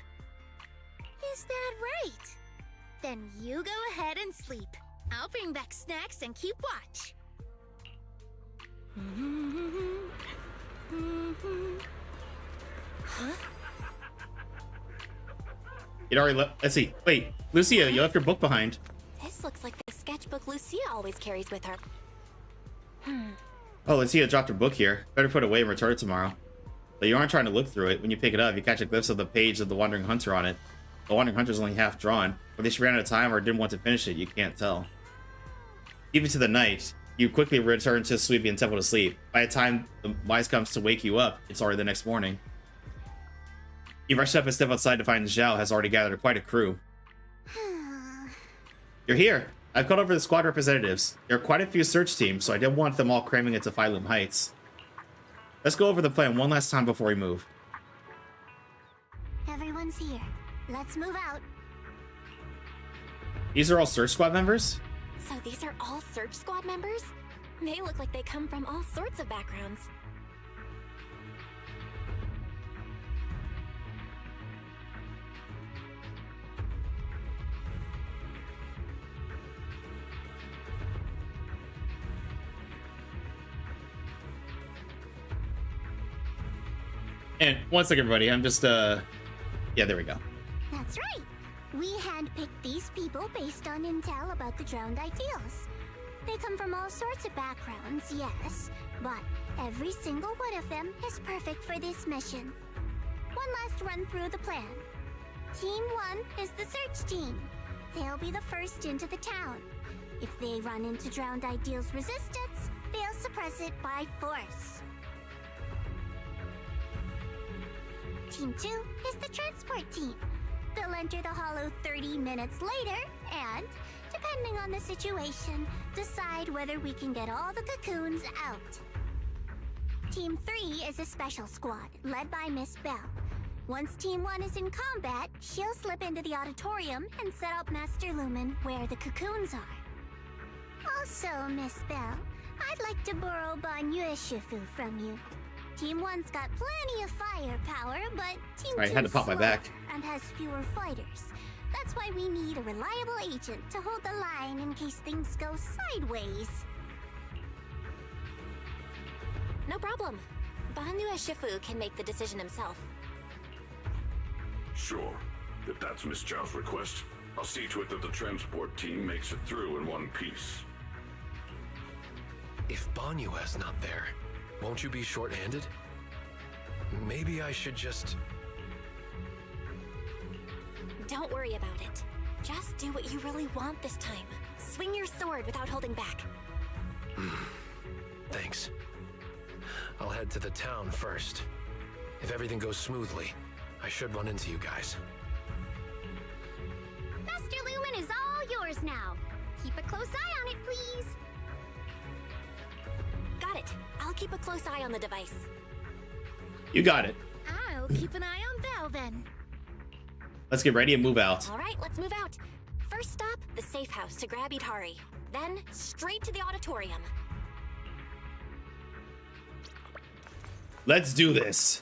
S20: Is that right? Then you go ahead and sleep. I'll bring back snacks and keep watch.
S22: Huh?
S10: Yidhari left. Let's see. Wait, Lucia, you left your book behind.
S22: This looks like the sketchbook Lucia always carries with her.
S10: Oh, Lucia dropped her book here. Better put it away and return it tomorrow. But you aren't trying to look through it. When you pick it up, you catch a glimpse of the page of the Wandering Hunter on it. The Wandering Hunter's only half drawn. Whether she ran out of time or didn't want to finish it, you can't tell. Even to the night, you quickly return to Sweepy and Temple to sleep. By the time the wise comes to wake you up, it's already the next morning. You rush up and step outside to find Zhao has already gathered quite a crew. You're here. I've called over the squad representatives. There are quite a few search teams, so I didn't want them all cramming into Phylum Heights. Let's go over the plan one last time before we move.
S11: Everyone's here. Let's move out.
S10: These are all search squad members?
S22: So these are all search squad members? They look like they come from all sorts of backgrounds.
S10: And one second, everybody. I'm just, yeah, there we go.
S11: That's right. We handpicked these people based on intel about the drowned ideals. They come from all sorts of backgrounds, yes, but every single one of them is perfect for this mission. One last run through the plan. Team 1 is the search team. They'll be the first into the town. If they run into drowned ideals resistance, they'll suppress it by force. Team 2 is the transport team. They'll enter the hollow 30 minutes later and, depending on the situation, decide whether we can get all the cocoons out. Team 3 is a special squad, led by Miss Belle. Once Team 1 is in combat, she'll slip into the auditorium and set up Master Lumen where the cocoons are. Also, Miss Belle, I'd like to borrow Banyue Shifu from you. Team 1's got plenty of firepower, but Team 2's
S10: had to pop my back.
S11: and has fewer fighters. That's why we need a reliable agent to hold the line in case things go sideways.
S22: No problem. Banyue Shifu can make the decision himself.
S12: Sure. If that's Miss Zhao's request, I'll see to it that the transport team makes it through in one piece.
S17: If Banyue's not there, won't you be short-handed? Maybe I should just...
S22: Don't worry about it. Just do what you really want this time. Swing your sword without holding back.
S17: Thanks. I'll head to the town first. If everything goes smoothly, I should run into you guys.
S11: Master Lumen is all yours now. Keep a close eye on it, please.
S22: Got got it. I'll keep a close eye on the device.
S1: You got it.
S20: I'll keep an eye on Belle then.
S1: Let's get ready and move out.
S22: All right, let's move out. First stop, the safe house to grab Yidhari. Then, straight to the auditorium.
S1: Let's do this.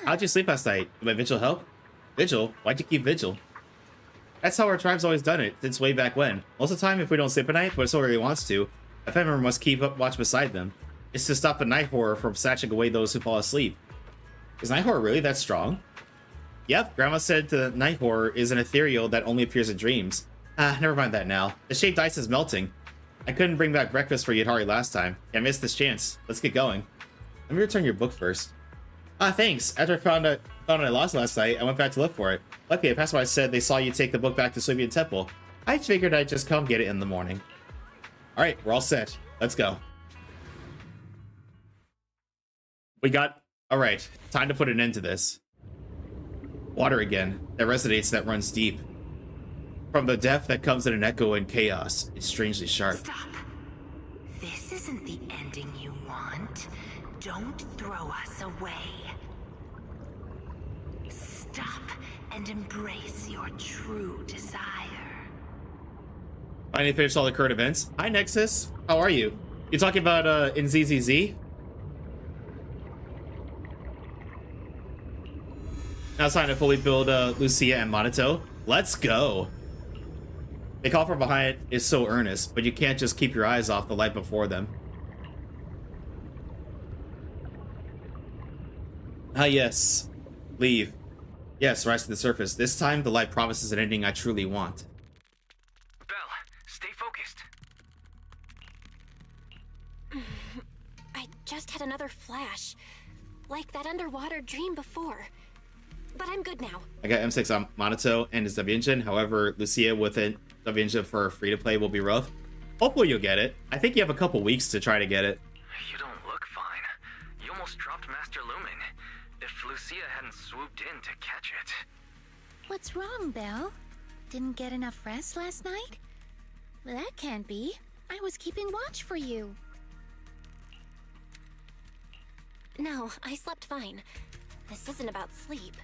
S1: How'd you sleep last night? Did my vigil help? Vigil? Why'd you keep vigil? That's how our tribe's always done it, since way back when. Most of the time, if we don't sleep at night, but someone really wants to, a family member must keep up watch beside them. It's to stop the night horror from snatching away those who fall asleep. Is night horror really that strong? Yep, Grandma said the night horror is an ethereal that only appears in dreams. Ah, never mind that now. The shaved ice is melting. I couldn't bring back breakfast for Yidhari last time. I missed this chance. Let's get going. Let me return your book first. Ah, thanks. After I found I lost it last night, I went back to look for it. Luckily, I passed by said they saw you take the book back to Suibian Temple. I figured I'd just come get it in the morning. Alright, we're all set. Let's go. Alright, time to put an end to this. Water again. That resonates, that runs deep. From the depth that comes in an echo and chaos. It's strangely sharp.
S4: Stop. This isn't the ending you want. Don't throw us away. Stop and embrace your true desire.
S1: Finally finished all the current events. Hi, Nexus. How are you? You talking about in ZZZ? Now it's time to fully build Lucia and Minato. Let's go. The call from behind is so earnest, but you can't just keep your eyes off the light before them. Ah, yes. Leave. Yes, rise to the surface. This time, the light promises an ending I truly want.
S13: Belle, stay focused.
S22: I just had another flash. Like that underwater dream before. But I'm good now.
S1: I got M6 on Minato and his Davinshin. However, Lucia with it, Davinshin for free-to-play will be rough. Hopefully you'll get it. I think you have a couple weeks to try to get it.
S13: You don't look fine. You almost dropped Master Lumen. If Lucia hadn't swooped in to catch it.
S20: What's wrong, Belle? Didn't get enough rest last night? That can't be. I was keeping watch for you.
S22: No, I slept fine. This isn't about sleep.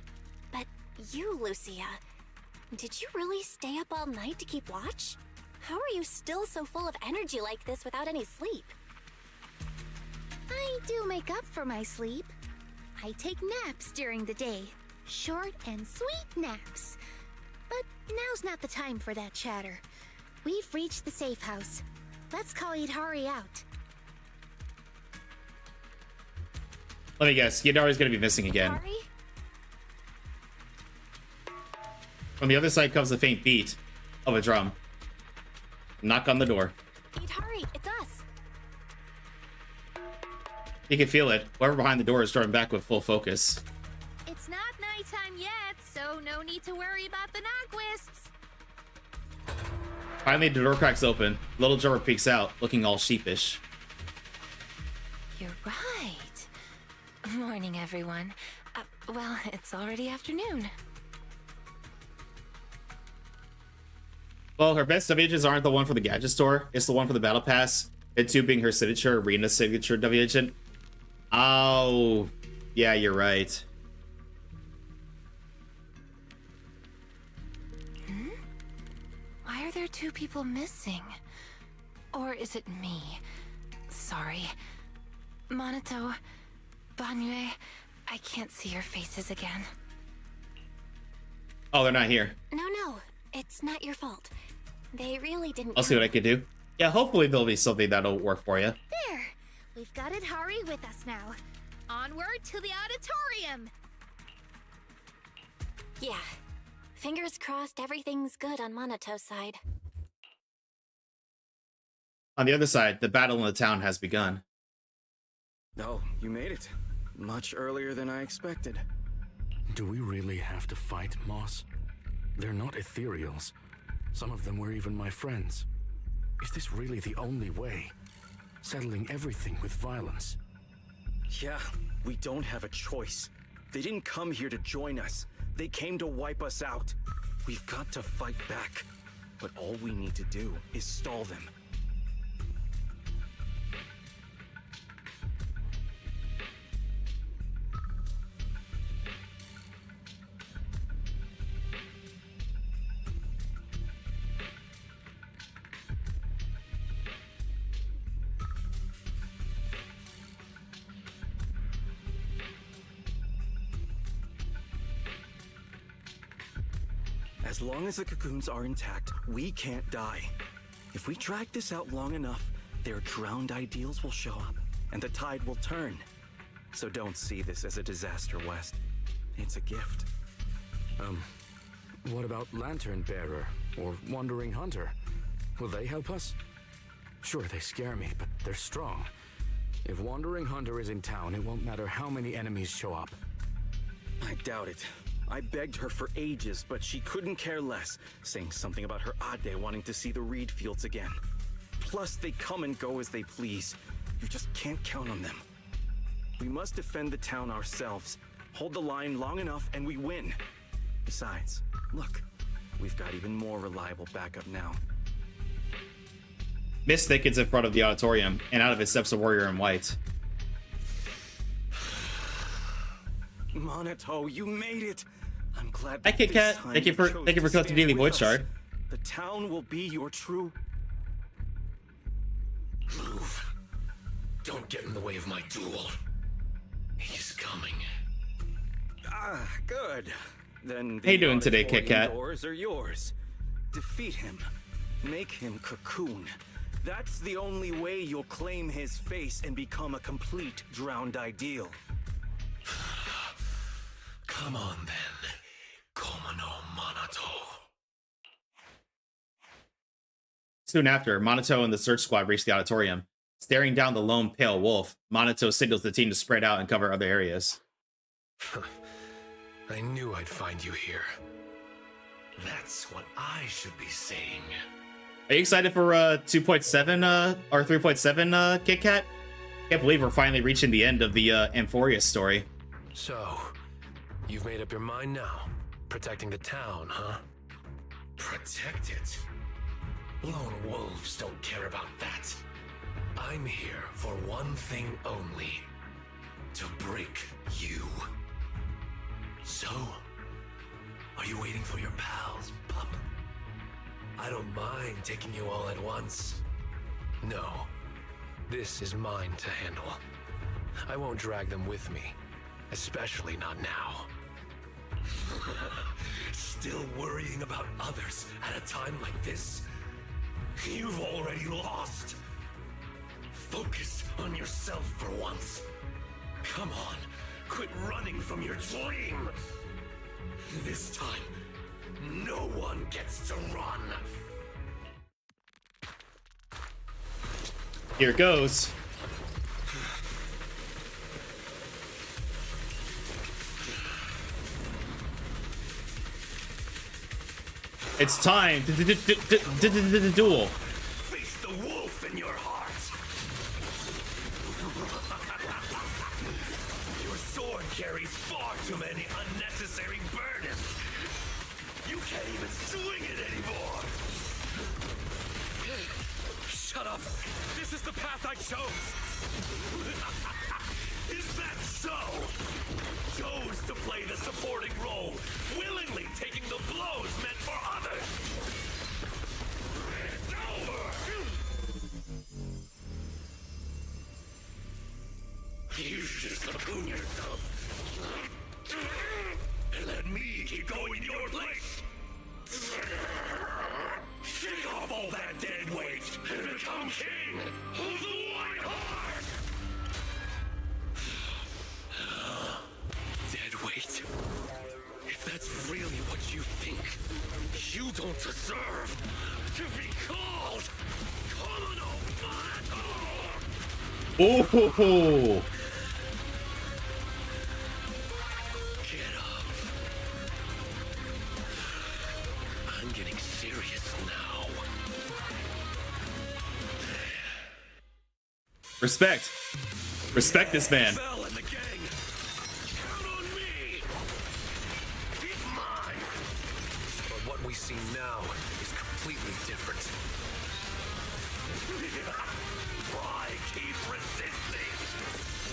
S22: But you, Lucia, did you really stay up all night to keep watch? How are you still so full of energy like this without any sleep?
S20: I do make up for my sleep. I take naps during the day. Short and sweet naps. But now's not the time for that chatter. We've reached the safe house. Let's call Yidhari out.
S1: Let me guess, Yidhari's gonna be missing again.
S22: Yidhari?
S1: From the other side comes the faint beat of a drum. Knock on the door.
S22: Yidhari, it's us.
S1: You can feel it. Whoever behind the door is drawing back with full focus.
S20: It's not nighttime yet, so no need to worry about the knock wisps.
S1: Finally, the door cracks open. Little drummer peeks out, looking all sheepish.
S5: You're right. Morning, everyone. Well, it's already afternoon.
S1: Well, her best WHs aren't the one for the gadget store. It's the one for the battle pass. And 2 being her signature, arena signature WH. Oh, yeah, you're right.
S5: Why are there 2 people missing? Or is it me? Sorry. Minato, Banyue, I can't see your faces again.
S1: Oh, they're not here.
S22: No, it's not your fault. They really didn't.
S1: I'll see what I can do. Yeah, hopefully there'll be something that'll work for you.
S20: There! We've got Yidhari with us now. Onward to the auditorium!
S22: Yeah. Fingers crossed everything's good on Manato's side.
S1: On the other side, the battle in the town has begun.
S21: Oh, you made it. Much earlier than I expected.
S6: Do we really have to fight, Moss? They're not ethereals. Some of them were even my friends. Is this really the only way? Settling everything with violence?
S21: Yeah, we don't have a choice. They didn't come here to join us. They came to wipe us out. We've got to fight back. But all we need to do is stall them. As long as the cocoons are intact, we can't die. If we drag this out long enough, their drowned ideals will show up, and the tide will turn. So don't see this as a disaster, West. It's a gift.
S6: What about Lantern Bearer or Wandering Hunter? Will they help us? Sure, they scare me, but they're strong. If Wandering Hunter is in town, it won't matter how many enemies show up.
S21: I doubt it. I begged her for ages, but she couldn't care less, saying something about her Ade wanting to see the reed fields again. Plus, they come and go as they please. You just can't count on them. We must defend the town ourselves. Hold the line long enough and we win. Besides, look, we've got even more reliable backup now.
S10: Mist thickens in front of the auditorium, and out of it steps a warrior in white.
S21: Monato, you made it! I'm glad.
S10: Hi, Kit Kat. Thank you for collecting daily void shard.
S21: The town will be your true.
S14: Move. Don't get in the way of my duel. He's coming.
S21: Ah, good. Then
S10: how you doing today, Kit Kat?
S21: Doors are yours. Defeat him. Make him cocoon. That's the only way you'll claim his face and become a complete drowned ideal.
S14: Come on then, Komo no Monato.
S10: Soon after, Monato and the search squad reach the auditorium. Staring down the lone pale wolf, Monato signals the team to spread out and cover other areas.
S14: I knew I'd find you here. That's what I should be saying.
S10: Are you excited for 2.7 or 3.7 Kit Kat? Can't believe we're finally reaching the end of the Amphoria story.
S14: So, you've made up your mind now? Protecting the town, huh? Protect it? Lone wolves don't care about that. I'm here for one thing only. To break you. So, are you waiting for your pals, pup? I don't mind taking you all at once. No, this is mine to handle. I won't drag them with me, especially not now. Still worrying about others at a time like this? You've already lost. Focus on yourself for once. Come on, quit running from your dream. This time, no one gets to run.
S10: Here it goes. It's time to duel.
S14: Face the wolf in your heart. Your sword carries far too many unnecessary burdens. You can't even swing it anymore. Shut up. This is the path I chose. Is that so? Chose to play the supporting role, willingly taking the blows meant for others. It's over. You should just cocoon yourself. And let me keep going in your place. Shake off all that dead weight and become king of the White Heart! Dead weight? If that's really what you think, you don't deserve to be called Komo no Monato!
S10: Oh!
S14: Get up. I'm getting serious now.
S10: Respect. Respect this man.
S14: Bell and the gang. Count on me. He's mine. But what we see now is completely different. Why keep resisting?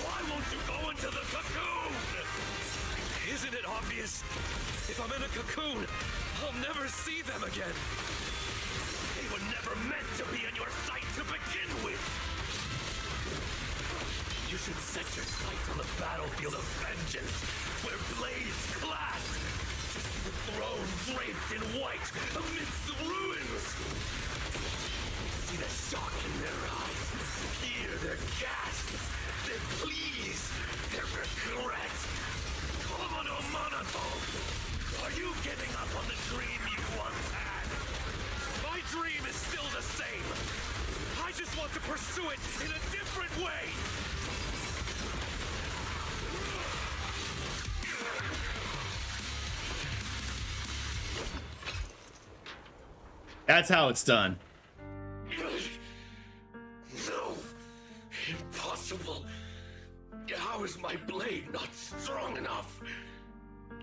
S14: Why won't you go into the cocoon? Isn't it obvious? If I'm in a cocoon, I'll never see them again. They were never meant to be in your sight to begin with. You should set your sights on the battlefield of vengeance, where blades clash, to see the throne draped in white amidst the ruins. See the shock in their eyes. Hear their gasps, their pleas, their regret. Komodo Monaco, are you giving up on the dream you once had? My dream is still the same. I just want to pursue it in a different way.
S1: That's how it's done.
S14: No. Impossible. How is my blade not strong enough?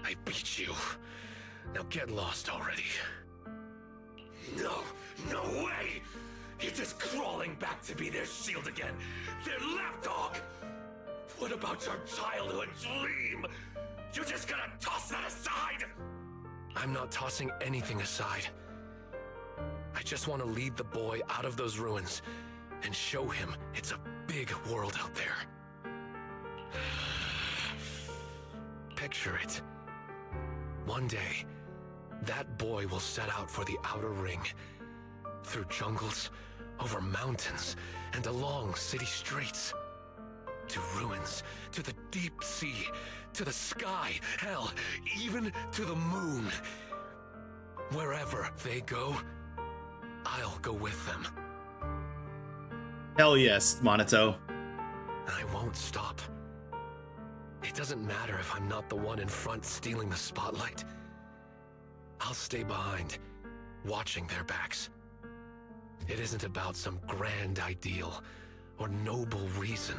S14: I beat you. Now get lost already. No, no way! You're just crawling back to be their shield again. Their lapdog! What about your childhood dream? You're just gonna toss that aside?
S17: I'm not tossing anything aside. I just want to lead the boy out of those ruins and show him it's a big world out there. Picture it. One day, that boy will set out for the outer ring, through jungles, over mountains, and along city streets. To ruins, to the deep sea, to the sky, hell, even to the moon. Wherever they go, I'll go with them.
S1: Hell yes, Monato.
S17: And I won't stop. It doesn't matter if I'm not the one in front stealing the spotlight. I'll stay behind, watching their backs. It isn't about some grand ideal or noble reason.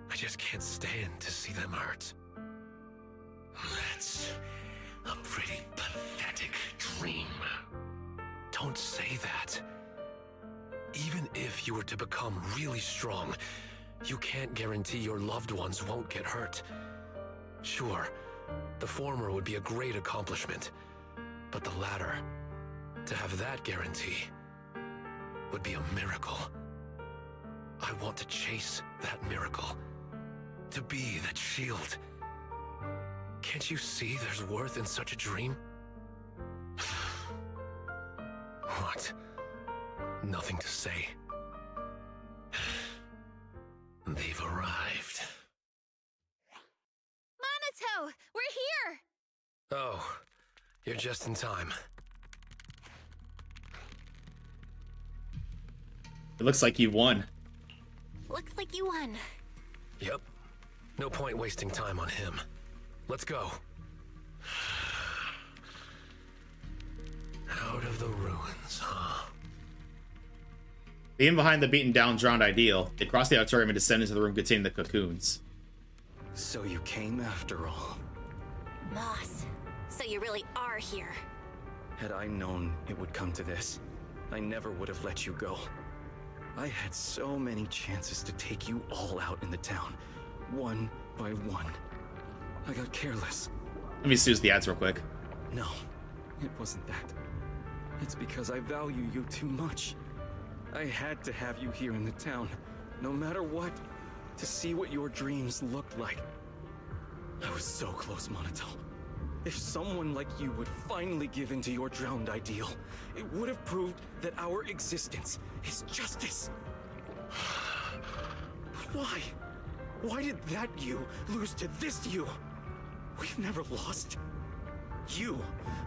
S17: I just can't stand to see them hurt.
S14: That's a pretty pathetic dream.
S17: Don't say that. Even if you were to become really strong, you can't guarantee your loved ones won't get hurt. Sure, the former would be a great accomplishment, but the latter, to have that guarantee, would be a miracle. I want to chase that miracle, to be that shield. Can't you see there's worth in such a dream? What? Nothing to say.
S14: They've arrived.
S20: Monato, we're here!
S17: Oh, you're just in time.
S1: It looks like you won.
S22: Looks like you won.
S17: Yep. No point wasting time on him. Let's go. Out of the ruins, huh?
S1: Leaving behind the beaten down, drowned ideal, they cross the auditorium and descend into the room containing the cocoons.
S21: So you came after all.
S22: Moss, so you really are here.
S21: Had I known it would come to this, I never would have let you go. I had so many chances to take you all out in the town, one by one. I got careless.
S1: Let me snooze the ads real quick.
S21: No, it wasn't that. It's because I value you too much. I had to have you here in the town, no matter what, to see what your dreams looked like. I was so close, Monato. If someone like you would finally give in to your drowned ideal, it would have proved that our existence is justice. Why? Why did that you lose to this you? We've never lost. You,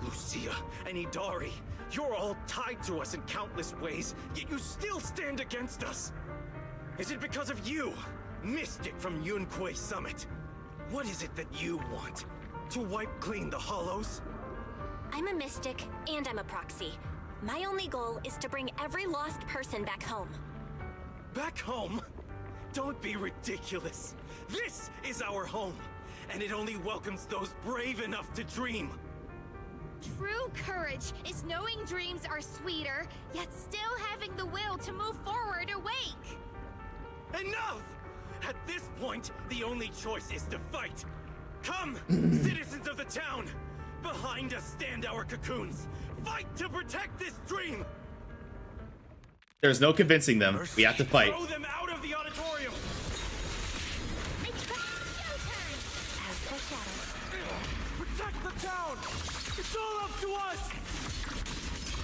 S21: Lucia, and Yidhari, you're all tied to us in countless ways, yet you still stand against us. Is it because of you, Mystic from Yunque Summit? What is it that you want? To wipe clean the Hollows?
S22: I'm a mystic, and I'm a proxy. My only goal is to bring every lost person back home.
S21: Back home? Don't be ridiculous. This is our home, and it only welcomes those brave enough to dream.
S20: True courage is knowing dreams are sweeter, yet still having the will to move forward awake.
S21: Enough! At this point, the only choice is to fight. Come, citizens of the town! Behind us stand our cocoons. Fight to protect this dream!
S1: There's no convincing them. We have to fight.
S21: Throw them out of the auditorium!
S22: As for shadows.
S21: Protect
S14: the town! It's all up to us!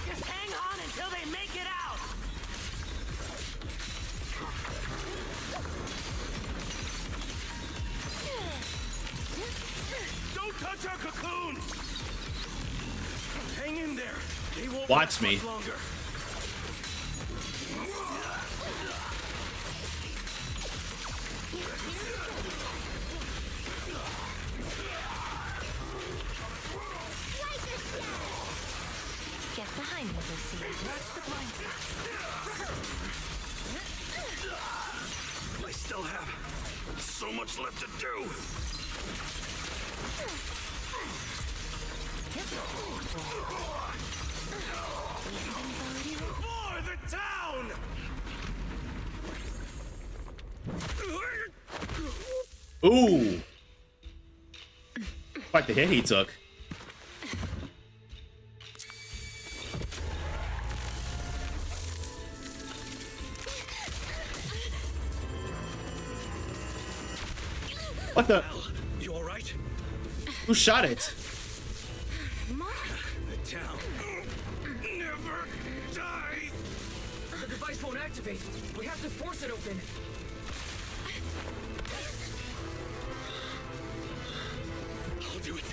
S7: Just hang on until they make it out!
S14: Don't touch our cocoons! Hang in there. They won't
S10: Watch
S14: last
S10: me.
S14: much longer.
S5: Get behind me, Lucy. Watch the blind spots.
S14: I still have so much left to do. For the town!
S10: Ooh. Quite the hit he took. What the?
S14: You all right?
S10: Who shot it?
S14: The town never dies.
S7: The device won't activate. We have to force it open.
S14: I'll do it.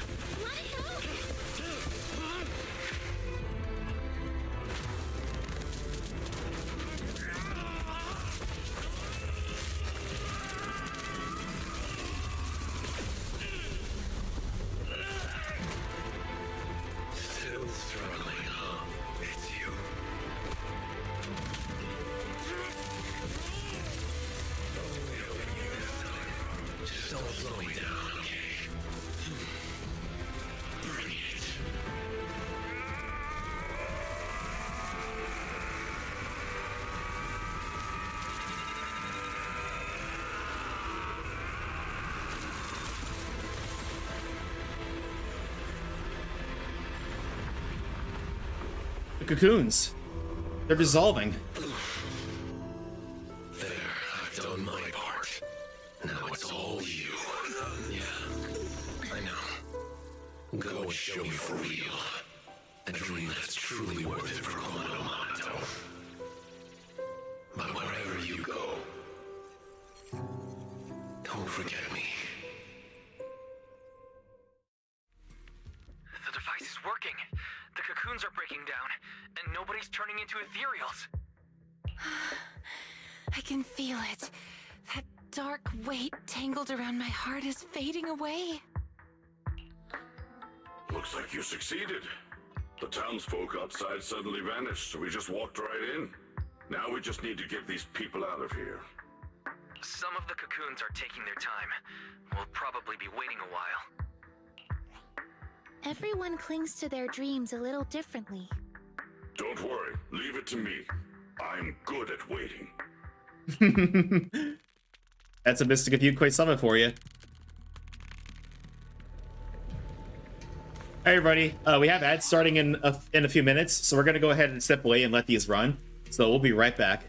S14: Still struggling, huh? It's you. Just don't slow me down, okay? Bring it.
S10: The cocoons. They're dissolving.
S14: There, I've done my part. Now it's all you. Yeah, I know. Go and show me for real. A dream that's truly worth it for Komodo Monato. But wherever you go, don't forget me.
S13: The device is working. The cocoons are breaking down, and nobody's turning into ethereals.
S5: I can feel it. That dark weight tangled around my heart is fading away.
S12: Looks like you succeeded. The townsfolk outside suddenly vanished, so we just walked right in. Now we just need to get these people out of here.
S13: Some of the cocoons are taking their time. We'll probably be waiting a while.
S20: Everyone clings to their dreams a little differently.
S12: Don't worry, leave it to me. I'm good at waiting.
S10: That's a Mystic of Yukway summit for you. Hey everybody, we have ads starting in a few minutes, so we're gonna go ahead and step away and let these run. So we'll be right back.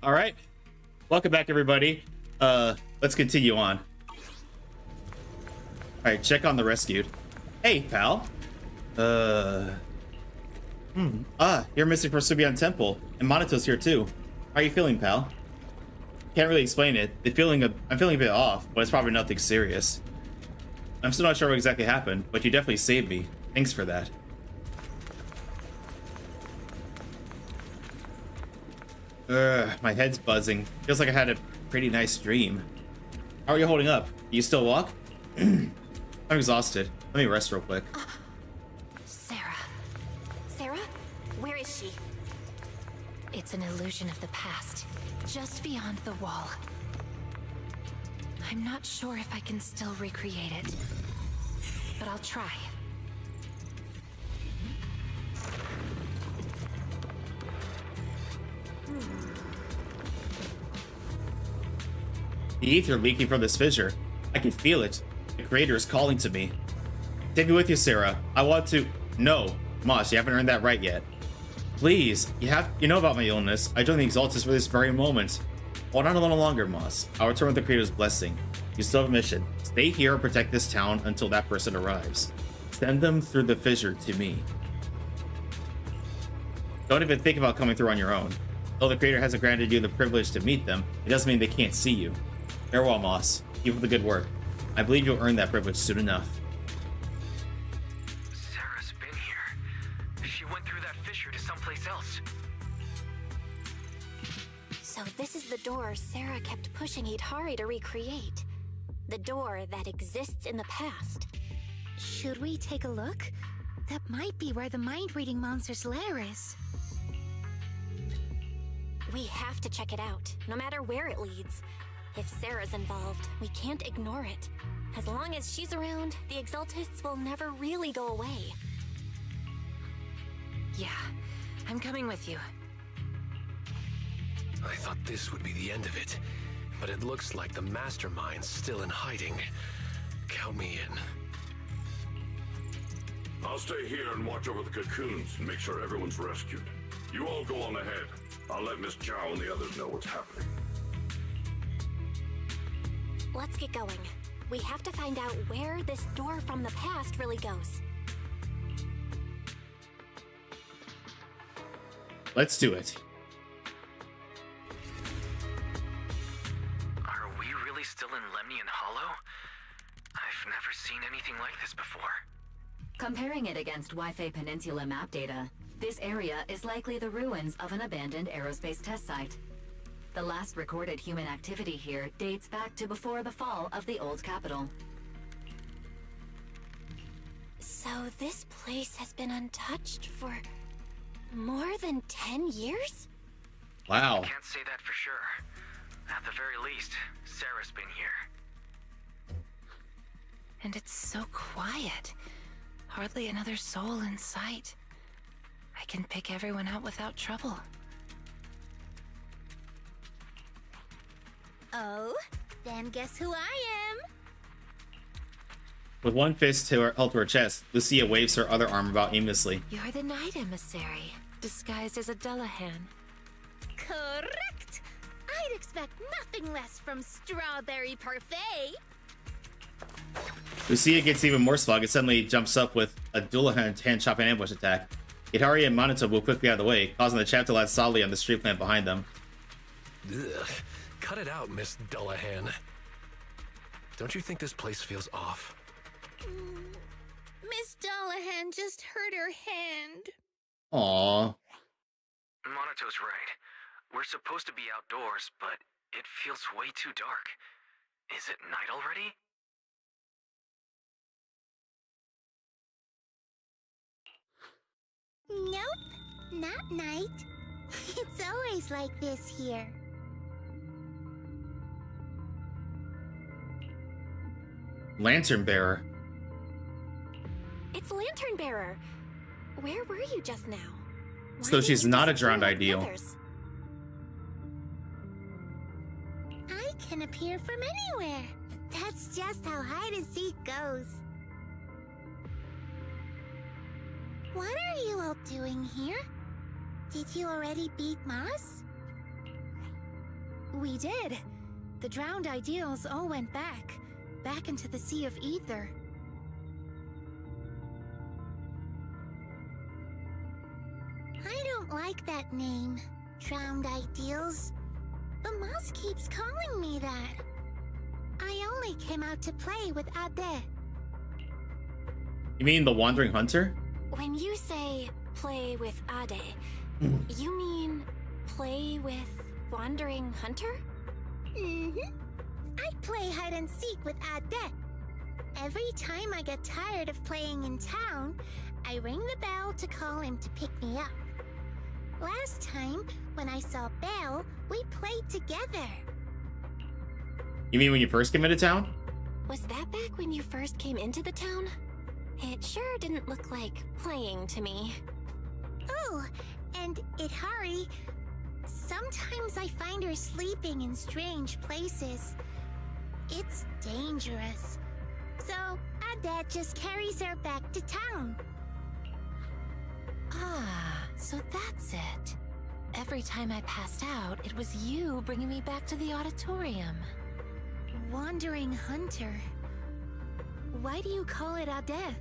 S1: All right, welcome back, everybody. Let's continue on. All right, check on the rescued. Hey, pal. You're missing from Subion Temple, and Monato's here too. How are you feeling, pal? Can't really explain it. I'm feeling a bit off, but it's probably nothing serious. I'm still not sure what exactly happened, but you definitely saved me. Thanks for that. My head's buzzing. Feels like I had a pretty nice dream. How are you holding up? You still walk? I'm exhausted. Let me rest real quick.
S22: Sarah. Sarah? Where is she?
S5: It's an illusion of the past, just beyond the wall. I'm not sure if I can still recreate it, but I'll try.
S1: The ether leaking from this fissure. I can feel it. The creator is calling to me. Take me with you, Sarah. I want to... No, Moss, you haven't earned that right yet. Please, you know about my illness. I joined the Exaltus for this very moment. Hold on a little longer, Moss. I'll return with the creator's blessing. You still have a mission. Stay here and protect this town until that person arrives. Send them through the fissure to me. Don't even think about coming through on your own. Though the creator hasn't granted you the privilege to meet them, it doesn't mean they can't see you. Farewell, Moss. Keep up the good work. I believe you'll earn that privilege soon enough.
S13: Sarah's been here. She went through that fissure to someplace else.
S22: So this is the door Sarah kept pushing Yidhari to recreate. The door that exists in the past.
S20: Should we take a look? That might be where the mind-reading monster's lair is.
S22: We have to check it out, no matter where it leads. If Sarah's involved, we can't ignore it. As long as she's around, the Exaltists will never really go away.
S5: Yeah, I'm coming with you.
S14: I thought this would be the end of it, but it looks like the mastermind's still in hiding. Count me in.
S12: I'll stay here and watch over the cocoons and make sure everyone's rescued. You all go on ahead. I'll let Miss Chow and the others know what's happening.
S22: Let's get going. We have to find out where this door from the past really goes.
S1: Let's do it.
S13: Are we really still in Lemnian Hollow? I've never seen anything like this before.
S19: Comparing it against Wi-Fi Peninsula map data, this area is likely the ruins of an abandoned aerospace test site. The last recorded human activity here dates back to before the fall of the old capital.
S22: So this place has been untouched for more than 10 years?
S1: Wow.
S13: Can't say that for sure. At the very least, Sarah's been here.
S5: And it's so quiet. Hardly another soul in sight. I can pick everyone out without trouble.
S20: Oh, then guess who I am?
S1: With one fist held to her chest, Lucia waves her other arm about aimlessly.
S5: You're the night emissary, disguised as a Dullahan.
S20: Correct! I'd expect nothing less from Strawberry Parfait.
S1: Lucia gets even more smug and suddenly jumps up with a Dullahan hand-chop and ambush attack. Yidhari and Monato move quickly out of the way, causing the chap to land solidly on the street plant behind them.
S14: Ugh. Cut it out, Miss Dullahan. Don't you think this place feels off?
S20: Miss Dullahan just hurt her hand.
S1: Aww.
S13: Monato's right. We're supposed to be outdoors, but it feels way too dark. Is it night already?
S11: Nope, not night. It's always like this here.
S10: Lantern bearer.
S22: It's Lantern Bearer. Where were you just now? Why
S10: So
S22: didn't
S10: she's
S22: you
S10: not a
S22: disappear
S10: drowned
S22: like the
S10: ideal.
S22: others?
S11: I can appear from anywhere. That's just how hide and seek goes. What are you all doing here? Did you already beat Moss?
S20: We did. The drowned ideals all went back into the Sea of Ether.
S11: I don't like that name, Drowned Ideals. But Moss keeps calling me that. I only came out to play with Ade.
S10: You mean the Wandering Hunter?
S22: When you say play with Ade, you mean play with Wandering Hunter?
S11: Mm-hmm. I play hide and seek with Ade. Every time I get tired of playing in town, I ring the bell to call him to pick me up. Last time, when I saw Belle, we played together.
S10: You mean when you first came into town?
S22: Was that back when you first came into the town? It sure didn't look like playing to me.
S11: Oh, and Yidhari. Sometimes I find her sleeping in strange places. It's dangerous. So, Ade just carries her back to town.
S5: Ah, so that's it. Every time I passed out, it was you bringing me back to the auditorium.
S20: Wandering Hunter. Why do you call it Ade?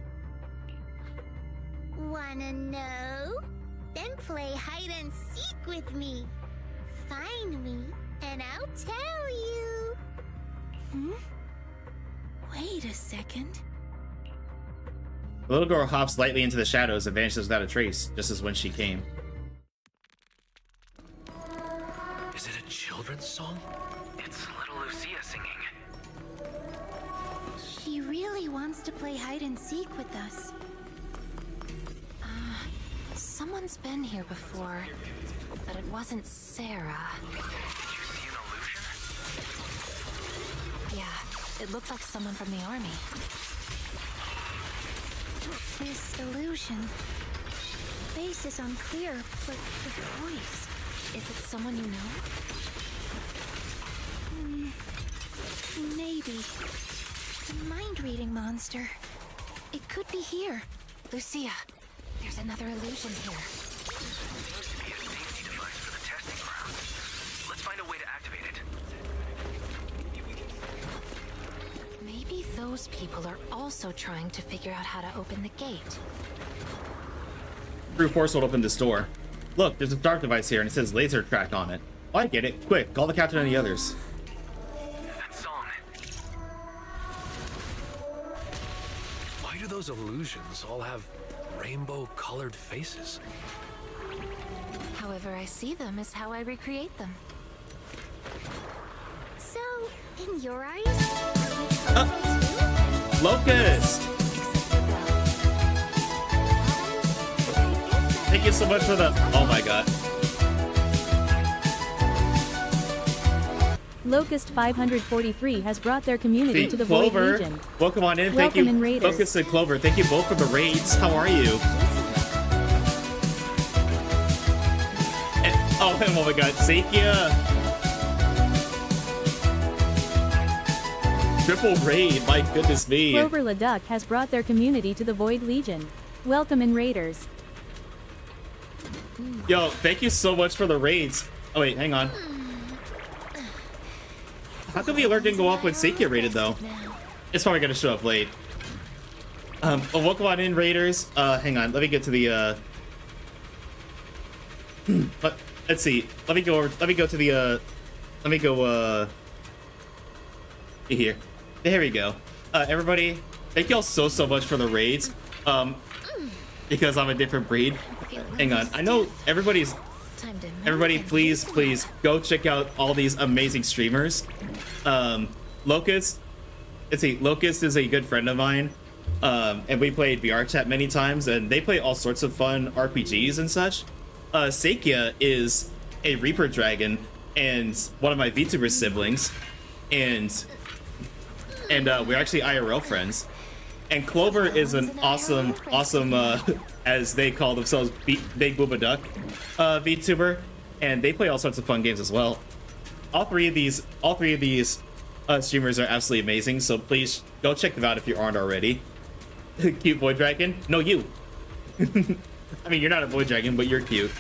S11: Wanna know? Then play hide and seek with me. Find me, and I'll tell you.
S20: Wait a second.
S10: The little girl hops lightly into the shadows and vanishes without a trace, just as when she came.
S17: Is it a children's song?
S13: It's little Lucia singing.
S20: She really wants to play hide and seek with us.
S5: Someone's been here before, but it wasn't Sarah.
S13: Did you see an illusion?
S5: Yeah, it looked like someone from the army.
S20: This illusion. Face is unclear, but the voice.
S5: Is it someone you know?
S20: Maybe. A mind-reading monster. It could be here.
S5: Lucia, there's another illusion here.
S13: Seems to be a safety device for the testing ground. Let's find a way to activate it.
S5: Maybe those people are also trying to figure out how to open the gate.
S10: Brute force will open this door. Look, there's a start device here and it says laser track on it. Oh, I get it. Quick, call the captain and the others.
S13: That song.
S17: Why do those illusions all have rainbow-colored faces?
S5: However I see them is how I recreate them.
S11: So, in your eyes,
S10: Locust! Thank you so much for the... Oh my god.
S3: Locust 543 has brought their community to the Void
S10: Clover,
S3: Legion.
S10: welcome on in.
S3: Welcome
S10: Thank you,
S3: in, Raiders.
S10: Locust and Clover. Thank you both for the raids. How are you? Oh my god, Sakia! Triple raid, my goodness me.
S3: Clover LeDuc has brought their community to the Void Legion. Welcome in, Raiders.
S10: Yo, thank you so much for the raids. Oh wait, hang on. How come the alert didn't go off when Sakia raided though? It's probably gonna show up late. Welcome on in, Raiders. Hang on, let me get to the let's see. Let me go to the here. There we go. Everybody, thank y'all so much for the raids. Because I'm a different breed. Hang on. I know everybody, please go check out all these amazing streamers. Locust. Let's see. Locust is a good friend of mine. And we played VR chat many times, and they play all sorts of fun RPGs and such. Sakia is a Reaper Dragon and one of my VTuber siblings. And
S1: and we're actually IRL friends. And Clover is an awesome, as they call themselves, Big Booba Duck VTuber, and they play all sorts of fun games as well. All three of these streamers are absolutely amazing. So please go check them out if you aren't already. Cute Void Dragon? No, you. I mean, you're not a Void Dragon, but you're cute.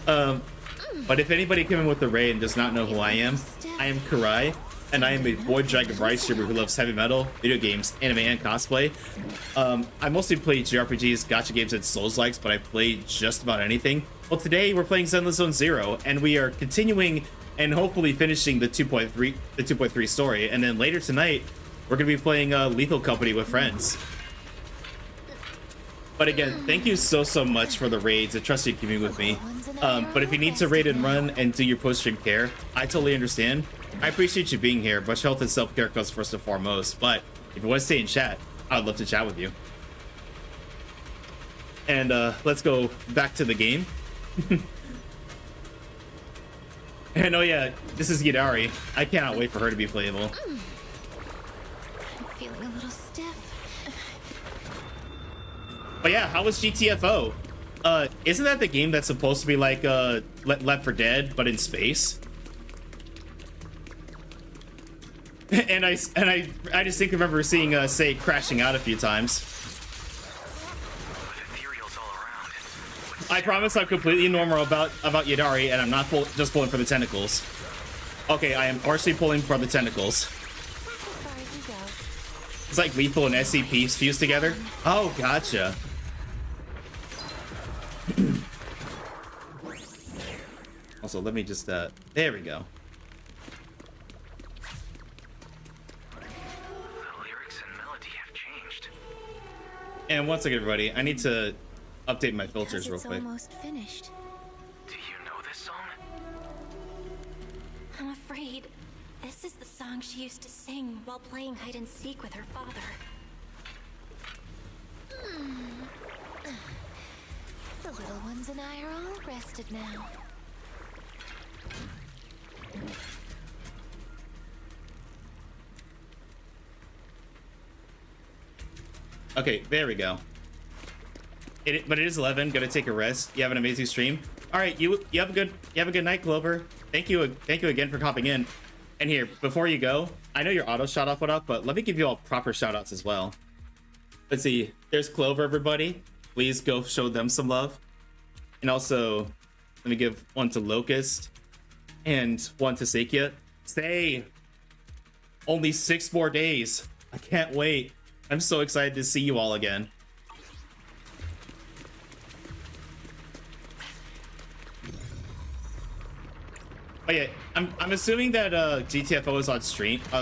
S1: But if anybody came in with the raid and does not know who I am Karai. And I am a Void Dragon Rice streamer who loves heavy metal, video games, anime, and cosplay. I mostly play JRPGs, gacha games, and Souls-likes, but I play just about anything. Well, today we're playing Zenless Zone Zero, and we are continuing and hopefully finishing the 2.3 story. And then later tonight, we're gonna be playing Lethal Company with friends. But again, thank you so much for the raids. I trust you keeping with me. But if you need to raid and run and do your post-stream care, I totally understand. I appreciate you being here, but health and self-care comes first and foremost. But if you want to stay in chat, I'd love to chat with you. And let's go back to the game. And oh yeah, this is Yidhari. I cannot wait for her to be playable.
S5: I'm feeling a little stiff.
S1: But yeah, how was GTFO? Isn't that the game that's supposed to be like Left 4 Dead, but in space? And I just think I remember seeing say crashing out a few times. I promise I'm completely normal about Yidhari, and I'm not just pulling for the tentacles. Okay, I am partially pulling for the tentacles. It's like Lethal and SCP fused together. Oh, gotcha. Also, let me just there we go. And once again, everybody, I need to update my filters real quick.
S5: It's almost finished.
S13: Do you know this song?
S22: I'm afraid this is the song she used to sing while playing hide and seek with her father.
S5: The little ones and I are all rested now.
S1: Okay, there we go. But it is 11. Gonna take a rest. You have an amazing stream. All right, you have a good night, Clover. Thank you again for hopping in. And here, before you go, I know your auto shout off went up, but let me give you all proper shout outs as well. Let's see. There's Clover, everybody. Please go show them some love. And also, let me give one to Locust and one to Sakia. Say, only 6 more days. I can't wait. I'm so excited to see you all again. Oh yeah, I'm assuming that GTFO is on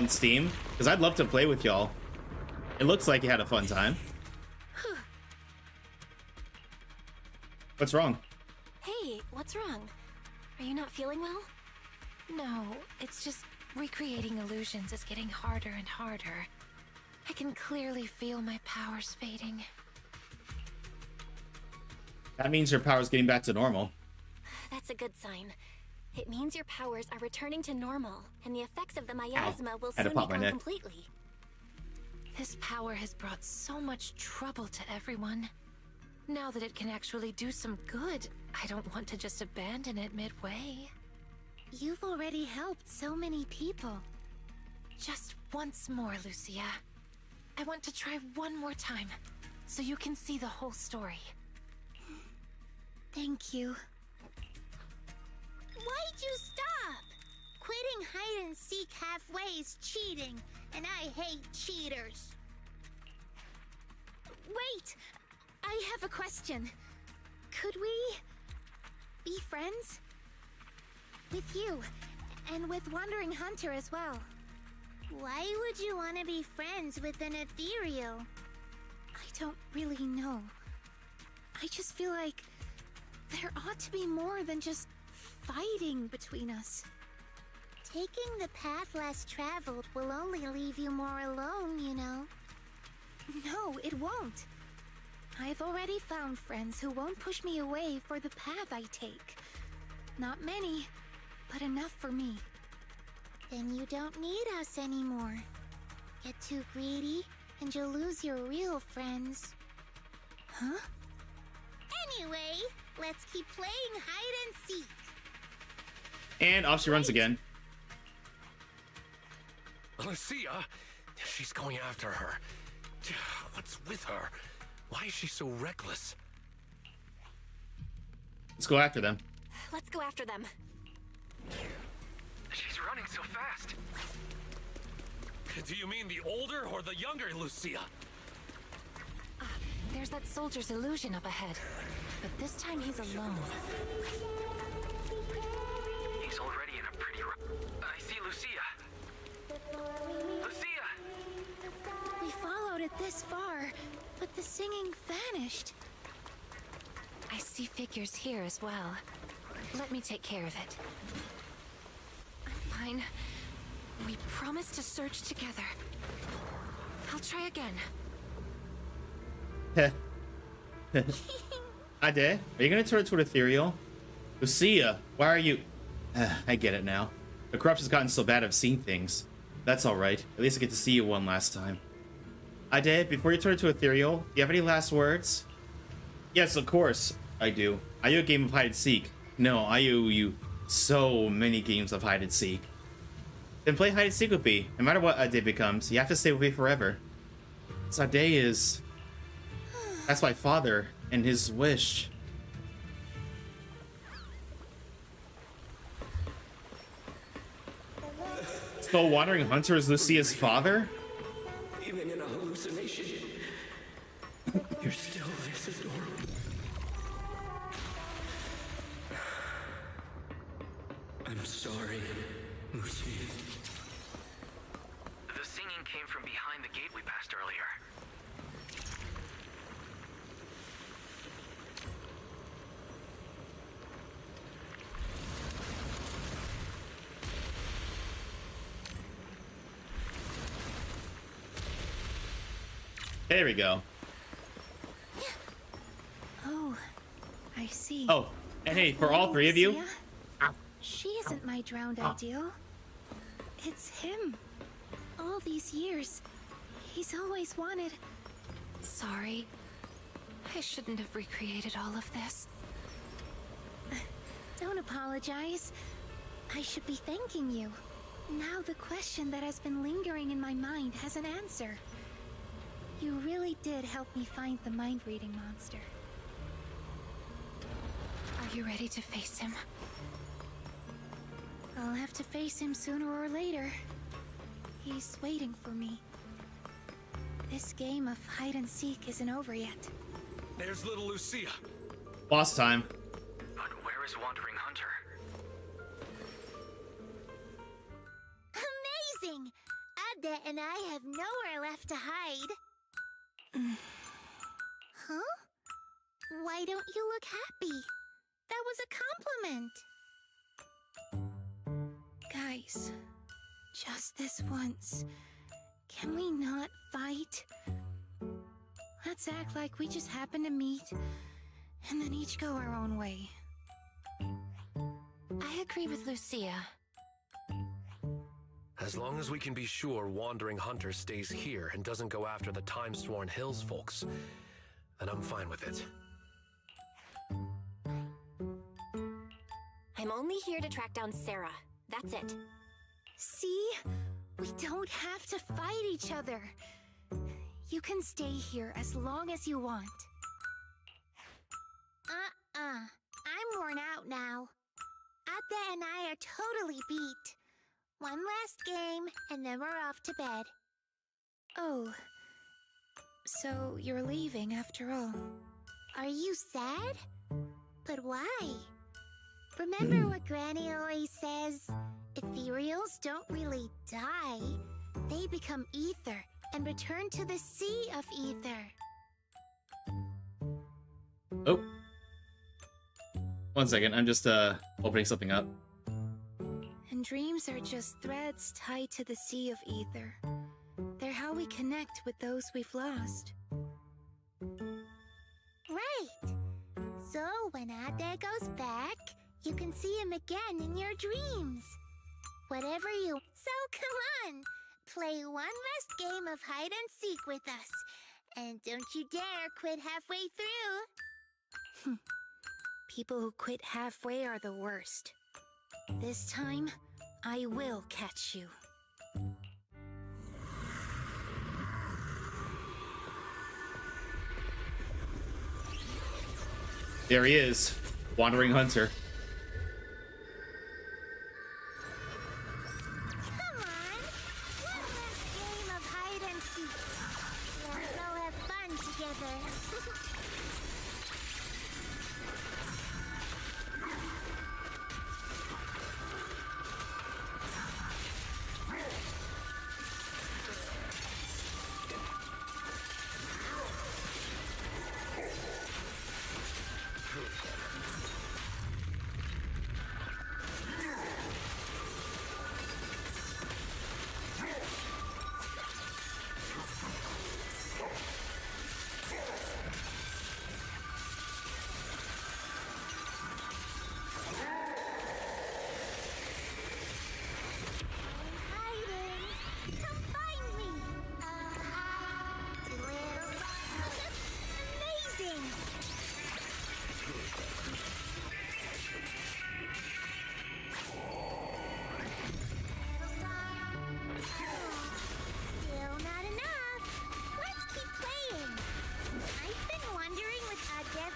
S1: Steam, because I'd love to play with y'all. It looks like you had a fun time. What's wrong?
S22: Hey, what's wrong? Are you not feeling well?
S5: No, it's just recreating illusions is getting harder and harder. I can clearly feel my powers fading.
S1: That means your power's getting back to normal.
S22: That's a good sign. It means your powers are returning to normal, and the effects of the miasma will soon be gone completely.
S5: This power has brought so much trouble to everyone. Now that it can actually do some good, I don't want to just abandon it midway.
S20: You've already helped so many people.
S5: Just once more, Lucia. I want to try one more time, so you can see the whole story.
S20: Thank you. Why'd you stop? Quitting hide and seek halfway is cheating, and I hate cheaters. Wait! I have a question. Could we be friends? With you, and with Wandering Hunter as well. Why would you want to be friends with an ethereal? I don't really know. I just feel like there ought to be more than just fighting between us. Taking the path less traveled will only leave you more alone, you know. No, it won't. I've already found friends who won't push me away for the path I take. Not many, but enough for me. Then you don't need us anymore. get too greedy, and you'll lose your real friends. Huh? Anyway, let's keep playing hide and seek.
S1: And off she runs again.
S14: Lucia, she's going after her. What's with her? Why is she so reckless?
S1: Let's go after them.
S22: Let's go after them.
S13: She's running so fast.
S14: Do you mean the older or the younger Lucia?
S5: There's that soldier's illusion up ahead. But this time he's alone.
S13: He's already in a pretty I see Lucia. Lucia!
S20: We followed it this far, but the singing vanished.
S5: I see figures here as well. Let me take care of it. I'm fine. We promised to search together. I'll try again.
S1: I did. Are you gonna turn into an ethereal? Lucia, why are you... I get it now. The corruption's gotten so bad I've seen things. That's alright. At least I get to see you one last time. I did. Before you turn into ethereal, do you have any last words? Yes, of course I do. I owe you a game of hide and seek. No, I owe you so many games of hide and seek. Then play hide and seek with me. No matter what Ade becomes, you have to stay with me forever. Ade is... That's my father and his wish. So Wandering Hunter is Lucia's father?
S6: Even in a hallucination, you're still this adorable. I'm sorry, Lucia.
S13: The singing came from behind the gate we passed earlier.
S1: There we go.
S20: Oh, I see.
S1: Oh, and hey, for all three of you...
S20: She isn't my drowned ideal. It's him. All these years, he's always wanted...
S5: Sorry. I shouldn't have recreated all of this.
S20: Don't apologize. I should be thanking you. Now the question that has been lingering in my mind has an answer. You really did help me find the mind-reading monster.
S5: Are you ready to face him?
S20: I'll have to face him sooner or later. He's waiting for me. This game of hide and seek isn't over yet.
S14: There's little Lucia.
S1: Boss time.
S13: But where is Wandering Hunter?
S20: Amazing! Ade and I have nowhere left to hide. Huh? Why don't you look happy? That was a compliment. Guys, just this once. Can we not fight? Let's act like we just happened to meet, and then each go our own way.
S5: I agree with Lucia.
S17: As long as we can be sure Wandering Hunter stays here and doesn't go after the Time-Sworn Hills folks, then I'm fine with it.
S22: I'm only here to track down Sarah. That's it.
S20: See? We don't have to fight each other. You can stay here as long as you want. I'm worn out now. Ate and I are totally beat. One last game, and then we're off to bed. Oh. So you're leaving after all. Are you sad? But why? Remember what Granny always says? Ethereals don't really die. They become ether and return to the sea of ether.
S1: Oh. One second, I'm just opening something up.
S20: And dreams are just threads tied to the sea of ether. They're how we connect with those we've lost. Right. So when Ade goes back, you can see him again in your dreams. Whatever you... So come on!
S11: Play one last game of hide and seek with us. And don't you dare quit halfway through.
S20: People who quit halfway are the worst. This time, I will catch you.
S1: There he is, Wandering Hunter.
S11: Come on, one last game of hide and seek. Let's all have fun together.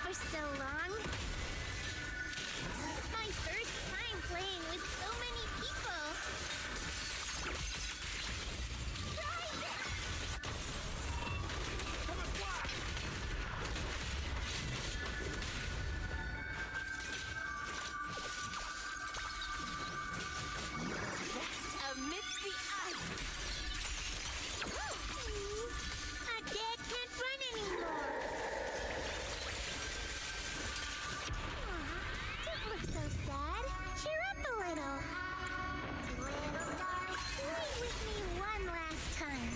S11: For so long. It's my first time playing with so many people.
S5: Amidst the ice.
S11: Our dad can't run anymore. Don't look so sad. Cheer up a little. Little star, play with me one last time.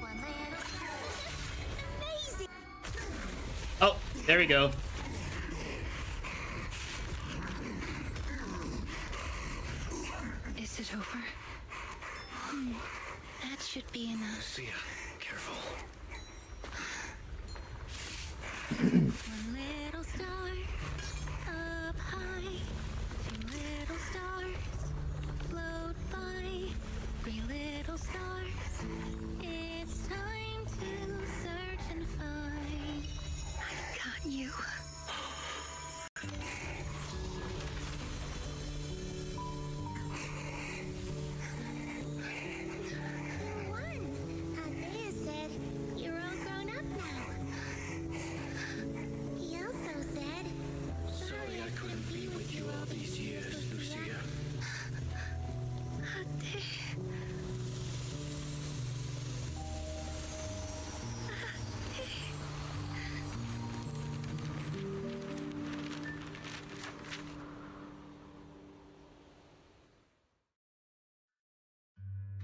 S11: One little star. Amazing.
S1: Oh, there we go.
S20: Is it over? That should be enough.
S6: Lucia, careful.
S11: One little star up high, two little stars float by, three little stars. It's time to search and find.
S20: I got you.
S11: Isaiah said you're all grown up now. He also said,
S6: Sorry I couldn't be with you all these years, Lucia.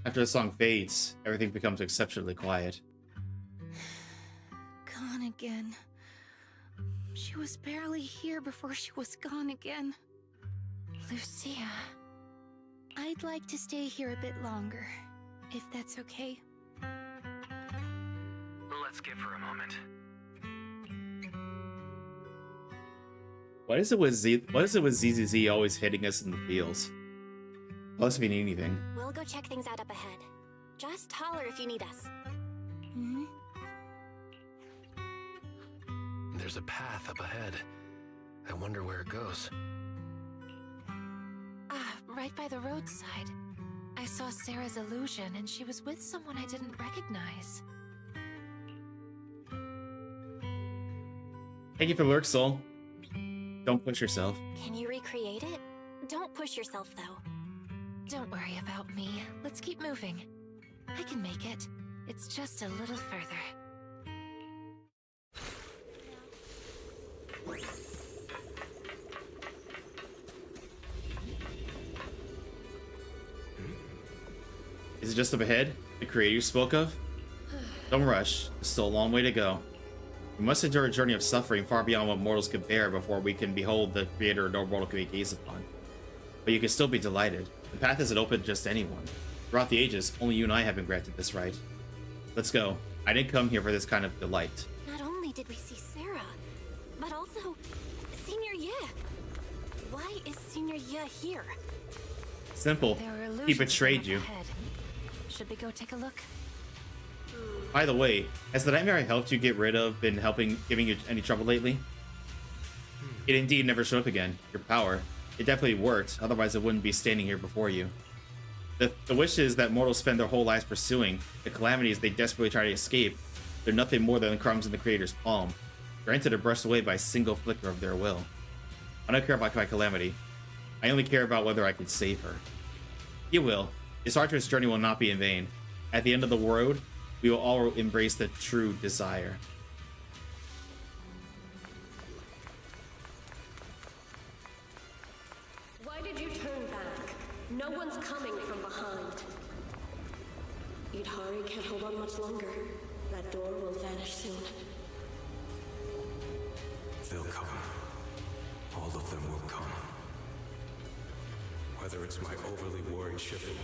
S1: After the song fades, everything becomes exceptionally quiet.
S20: Gone again. She was barely here before she was gone again.
S5: Lucia.
S20: I'd like to stay here a bit longer, if that's okay.
S13: Let's give her a moment.
S1: What is it with ZZZ always hitting us in the fields? Unless we need anything.
S22: We'll go check things out up ahead. Just holler if you need us.
S17: There's a path up ahead. I wonder where it goes.
S5: Right by the roadside. I saw Sarah's illusion, and she was with someone I didn't recognize.
S1: Thank you for Lurk Soul. Don't push yourself.
S22: Can you recreate it? Don't push yourself, though.
S5: Don't worry about me. Let's keep moving. I can make it. It's just a little further.
S1: Is it just up ahead? The creator you spoke of? Don't rush. There's still a long way to go. We must endure a journey of suffering far beyond what mortals could bear before we can behold the creator no mortal can be gazed upon. But you can still be delighted. The path isn't open to just anyone. Throughout the ages, only you and I have been granted this right. Let's go. I didn't come here for this kind of delight.
S22: Not only did we see Sarah, but also Senior Ye. Why is Senior Ye here?
S1: Simple. He betrayed you.
S5: Should we go take a look?
S1: By the way, has the nightmare I helped you get rid of been giving you any trouble lately? It indeed never showed up again. Your power. It definitely worked, otherwise it wouldn't be standing here before you. The wishes that mortals spend their whole lives pursuing, the calamities they desperately try to escape, they're nothing more than the crumbs in the Creator's palm, granted or brushed away by a single flicker of their will. I don't care about my calamity. I only care about whether I can save her. You will. This arduous journey will not be in vain. At the end of the road, we will all embrace the true desire.
S18: Why did you turn back? No one's coming from behind. Yidhari can't hold on much longer. That door will vanish soon.
S6: They'll come. All of them will come. Whether it's my overly worried shipping,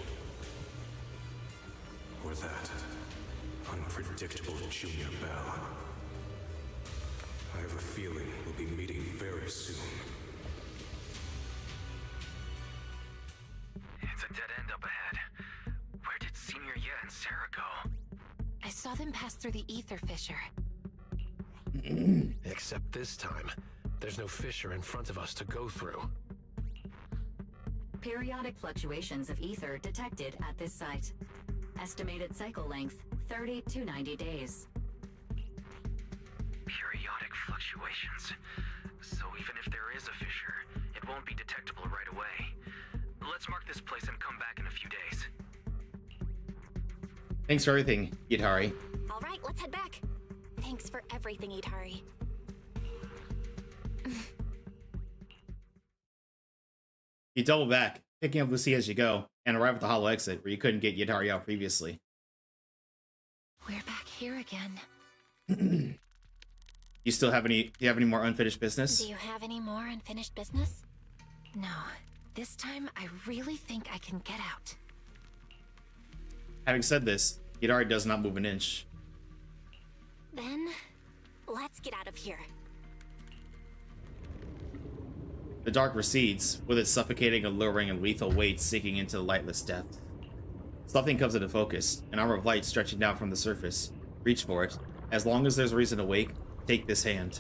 S6: or that unpredictable Junior Bell. I have a feeling we'll be meeting very soon.
S13: It's a dead end up ahead. Where did Senior Ye and Sarah go?
S5: I saw them pass through the ether fissure.
S6: Except this time, there's no fissure in front of us to go through.
S19: Periodic fluctuations of ether detected at this site. Estimated cycle length, 30 to 90 days.
S13: Periodic fluctuations. So even if there is a fissure, it won't be detectable right away. Let's mark this place and come back in a few days.
S1: Thanks for everything, Yidhari.
S22: All right, let's head back. Thanks for everything, Yidhari.
S1: You double back, picking up Lucy as you go, and arrive at the hollow exit where you couldn't get Yidhari out previously.
S5: We're back here again.
S1: Do you have any more unfinished business?
S22: Do you have any more unfinished business?
S5: No. This time, I really think I can get out.
S1: Having said this, Yidhari does not move an inch.
S22: Then, let's get out of here.
S1: The dark recedes, with its suffocating, alluring, and lethal weight sinking into the lightless depth. Something comes into focus, an arm of light stretching down from the surface. Reach for it. As long as there's a reason to wake, take this hand.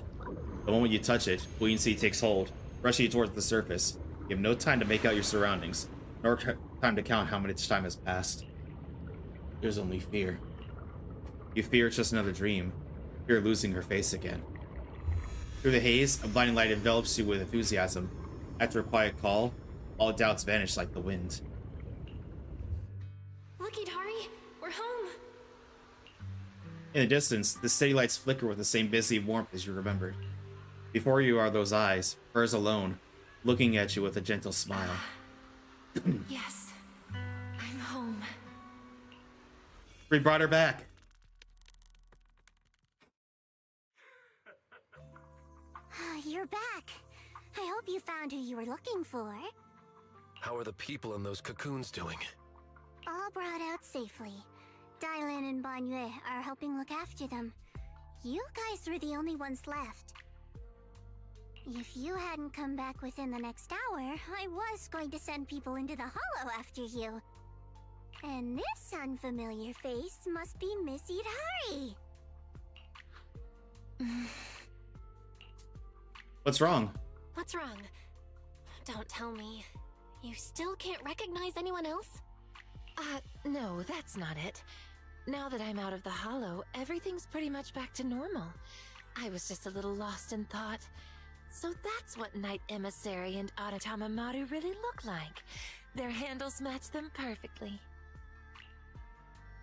S1: The moment you touch it, buoyancy takes hold, rushing you towards the surface. You have no time to make out your surroundings, nor time to count how much time has passed. There's only fear. You fear it's just another dream. Fear losing her face again. Through the haze, a blinding light envelops you with enthusiasm. After a quiet call, all doubts vanish like the wind.
S22: Look, Yidhari, we're home.
S1: In the distance, the city lights flicker with the same busy warmth as you remembered. Before you are those eyes, hers alone, looking at you with a gentle smile.
S5: Yes, I'm home.
S1: We brought her back.
S11: You're back. I hope you found who you were looking for.
S17: How are the people in those cocoons doing?
S11: All brought out safely. Dylan and Banyue are helping look after them. You guys were the only ones left. If you hadn't come back within the next hour, I was going to send people into the hollow after you. And this unfamiliar face must be Miss Yidhari.
S1: What's wrong?
S22: What's wrong? Don't tell me. You still can't recognize anyone else?
S5: No, that's not it. Now that I'm out of the hollow, everything's pretty much back to normal. I was just a little lost in thought. So that's what Knight Emissary and Aratama Maru really look like. Their handles match them perfectly.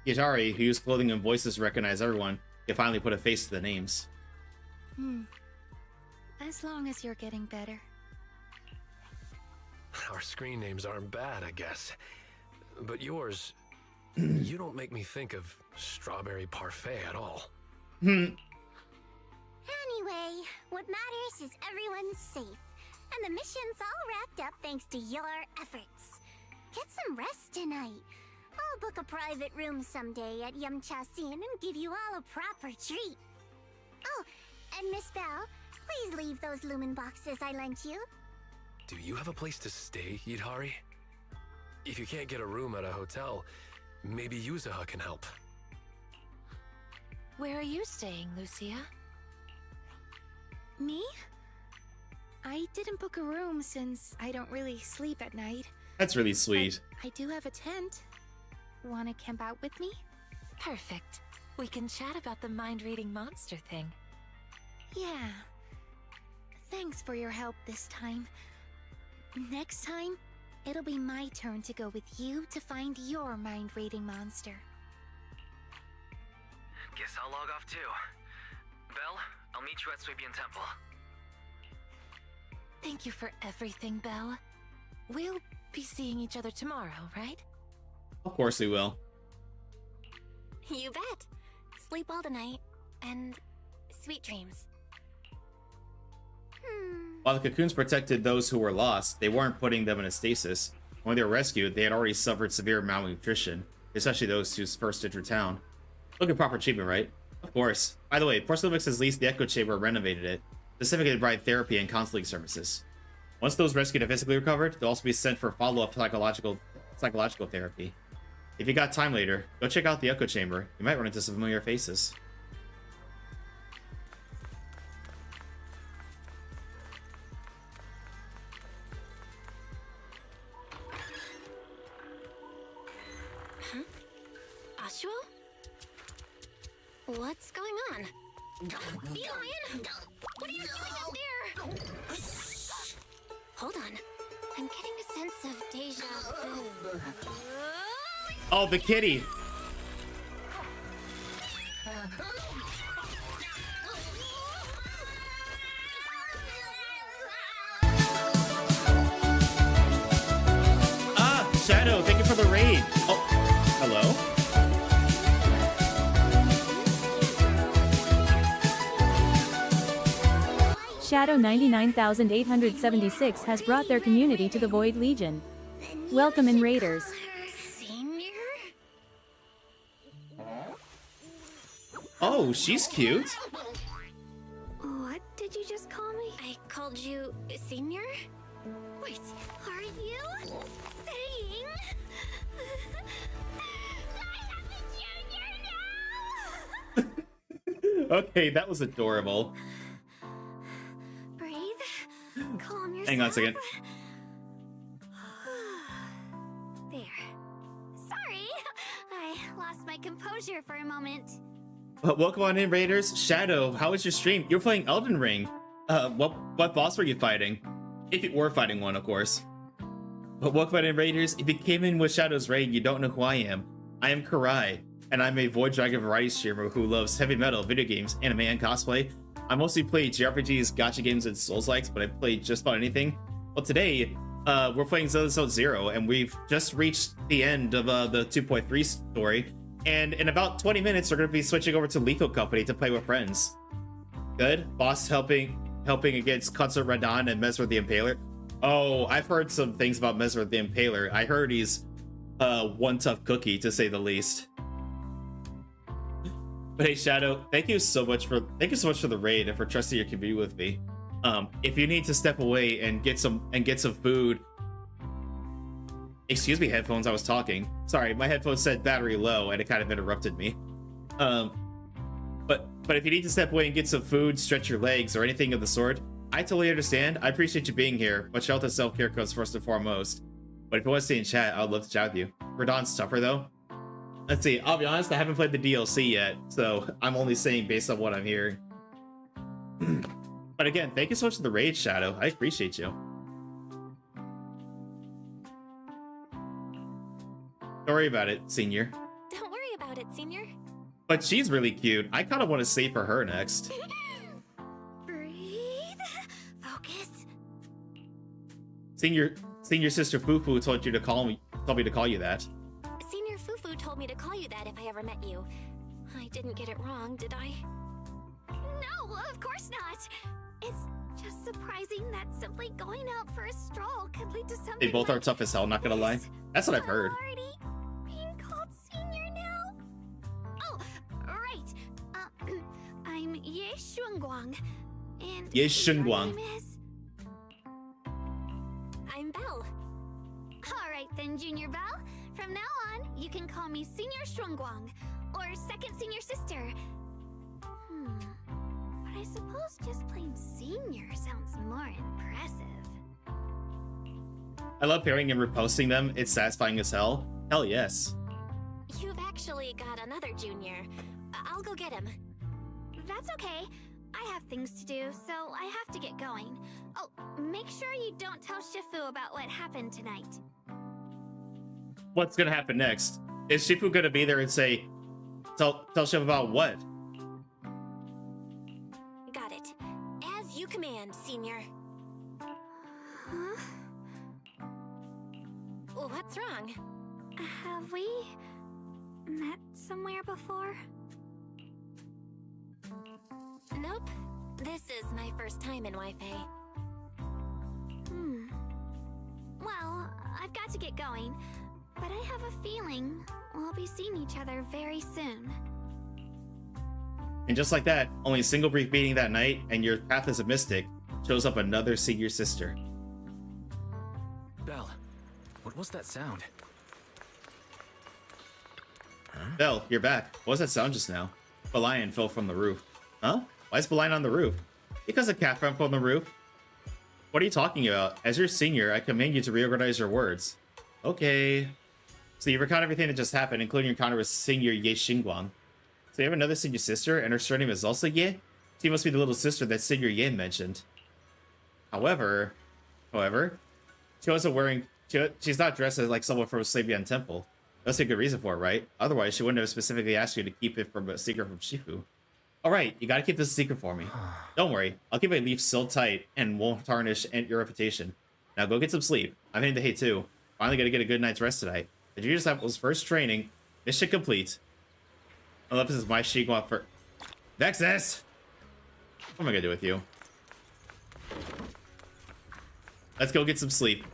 S1: Yidhari, who used clothing and voices to recognize everyone, can finally put a face to the names.
S20: As long as you're getting better.
S6: Our screen names aren't bad, I guess. But yours, you don't make me think of strawberry parfait at all.
S22: Hey,
S11: What matters is everyone's safe, and the mission's all wrapped up thanks to your efforts. Get some rest tonight. I'll book a private room someday at Yamchasin and give you all a proper treat. Oh, and Miss Belle, please leave those lumen boxes I lent you.
S9: Do you have a place to stay, Yidhari? If you can't get a room at a hotel, maybe Yuzaha can help.
S5: Where are you staying, Lucia?
S20: Me? I didn't book a room since I don't really sleep at night.
S1: That's really sweet.
S20: But I do have a tent. Wanna camp out with me?
S5: Perfect. We can chat about the mind-reading monster thing.
S20: Yeah. Thanks for your help this time. Next time, it'll be my turn to go with you to find your mind-reading monster.
S13: Guess I'll log off too. Belle, I'll meet you at Suibian Temple.
S5: Thank you for everything, Belle. We'll be seeing each other tomorrow, right?
S1: Of course we will.
S22: You bet. Sleep well tonight, and sweet dreams.
S1: While the cocoons protected those who were lost, they weren't putting them in a stasis. When they were rescued, they had already suffered severe malnutrition, especially those who first entered town. Look at proper treatment, right? Of course. By the way, Porcelain Mix has leased the Echo Chamber and renovated it, specifically to provide therapy and counseling services. Once those rescued have physically recovered, they'll also be sent for follow-up psychological therapy. If you got time later, go check out the Echo Chamber. You might run into some familiar faces.
S22: Huh? Ashua? What's going on? Lion! What are you doing up there? Hold on. I'm getting a sense of deja vu.
S1: Oh, the kitty! Ah, Shadow, thank you for the raid. Oh, hello?
S3: Shadow 99,876 has brought their community to the Void Legion. Welcome in, Raiders.
S1: Oh, she's cute.
S22: What did you just call me? I called you Senior? Wait, are you saying I am the Junior now?
S1: Okay, that was adorable.
S22: Breathe. Calm yourself.
S1: Hang on a second.
S11: There. Sorry, I lost my composure for a moment.
S1: Welcome on in, Raiders. Shadow, how was your stream? You're playing Elden Ring. What boss were you fighting? If you were fighting one, of course. But welcome on in, Raiders. If you came in with Shadow's raid, you don't know who I am. I am Karai, and I'm a Void Dragon variety streamer who loves heavy metal, video games, anime, and cosplay. I mostly play JRPGs, gacha games, and Souls-likes, but I play just about anything. Well, today, we're playing Zenless 0, and we've just reached the end of the 2.3 story. And in about 20 minutes, we're going to be switching over to Lethal Company to play with friends. Good. Boss helping against Concert Radan and Mesmer the Impaler. Oh, I've heard some things about Mesmer the Impaler. I heard he's one tough cookie, to say the least. But hey, Shadow, thank you so much for the raid and for trusting your community with me. If you need to step away and get some food. Excuse me, headphones, I was talking. Sorry, my headphones said battery low and it kind of interrupted me. But if you need to step away and get some food, stretch your legs, or anything of the sort, I totally understand. I appreciate you being here, but health and self-care comes first and foremost. But if you want to stay in chat, I would love to chat with you. Radon's tougher though. Let's see, I'll be honest, I haven't played the DLC yet, so I'm only saying based on what I'm hearing. But again, thank you so much for the raid, Shadow. I appreciate you. Don't worry about it, Senior.
S22: Don't worry about it, Senior.
S1: But she's really cute. I kind of want to save for her next.
S22: Breathe. Focus.
S1: Senior sister Fufu told me to call you that.
S22: Senior Fufu told me to call you that if I ever met you. I didn't get it wrong, did I? No, of course not.
S11: It's just surprising that simply going out for a stroll could lead to something.
S1: They both
S11: like
S1: are tough as hell, not gonna lie. That's what I've heard.
S11: already being called senior now. Oh, right. I'm Ye Shunguang, and
S1: Ye
S11: your
S1: Shunguang.
S11: name is? I'm Belle. All right then, Junior Belle. From now on, you can call me Senior Shunguang, or Second Senior Sister. But I suppose just plain senior sounds more impressive.
S1: I love pairing and reposting them. It's satisfying as hell. Hell yes.
S22: You've actually got another junior. I'll go get him.
S11: That's okay. I have things to do, so I have to get going. Oh, make sure you don't tell Shifu about what happened tonight.
S1: What's gonna happen next? Is Shifu gonna be there and say, tell Shifu about what?
S22: Got it. As you command, senior.
S11: Huh?
S22: What's wrong?
S11: Have we met somewhere before?
S22: Nope. This is my first time in Wi-Fi.
S11: Well, I've got to get going, but I have a feeling we'll be seeing each other very soon.
S1: And just like that, only a single brief meeting that night, and your path as a mystic shows up another senior sister.
S2: Belle, what was that sound?
S1: Belle, you're back. What was that sound just now? Belian fell from the roof. Huh? Why is Belian on the roof? Because a cat fell from the roof. What are you talking about? As your senior, I command you to reorganize your words. Okay. So you recount everything that just happened, including your encounter with Senior Ye Xingguang. So you have another senior sister, and her surname is also Ye? She must be the little sister that Senior Ye mentioned. However, she wasn't wearing... She's not dressed as like someone from Slavian Temple. That's a good reason for it, right? Otherwise, she wouldn't have specifically asked you to keep it from a secret from Shifu. Alright, you gotta keep this a secret for me. Don't worry, I'll keep my leaf so tight and won't tarnish your reputation. Now go get some sleep. I'm heading to Hay too. Finally gonna get a good night's rest tonight. The Junior Disciple's first training. Mission complete. I love this is my Shigwa for... Vexus! What am I gonna do with you? Let's go get some sleep.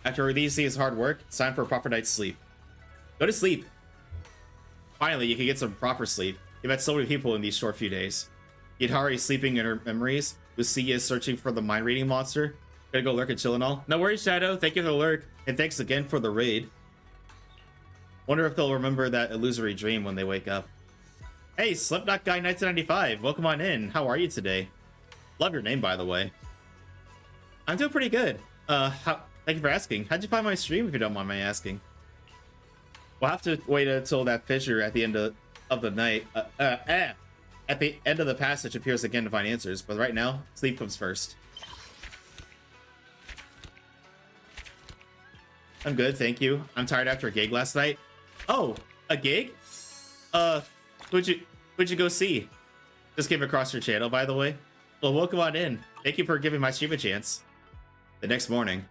S1: After these days hard work, it's time for a proper night's sleep. Go to sleep. Finally, you can get some proper sleep. You've met so many people in these short few days. Yidhari is sleeping in her memories. Lucia is searching for the mind-reading monster. Gonna go lurk and chill and all. No worries, Shadow. Thank you for the lurk. And thanks again for the raid. Wonder if they'll remember that illusory dream when they wake up. Hey, Slipknot Guy 1995. Welcome on in. How are you today? Love your name, by the way. I'm doing pretty good. Thank you for asking. How'd you find my stream, if you don't mind my asking? We'll have to wait until that fissure at the end of the night. At the end of the passage appears again to find answers, but right now, sleep comes first. I'm good, thank you. I'm tired after a gig last night. Oh, a gig? Who'd you go see? Just came across your channel, by the way. Well, welcome on in. Thank you for giving my stream a chance. The next morning.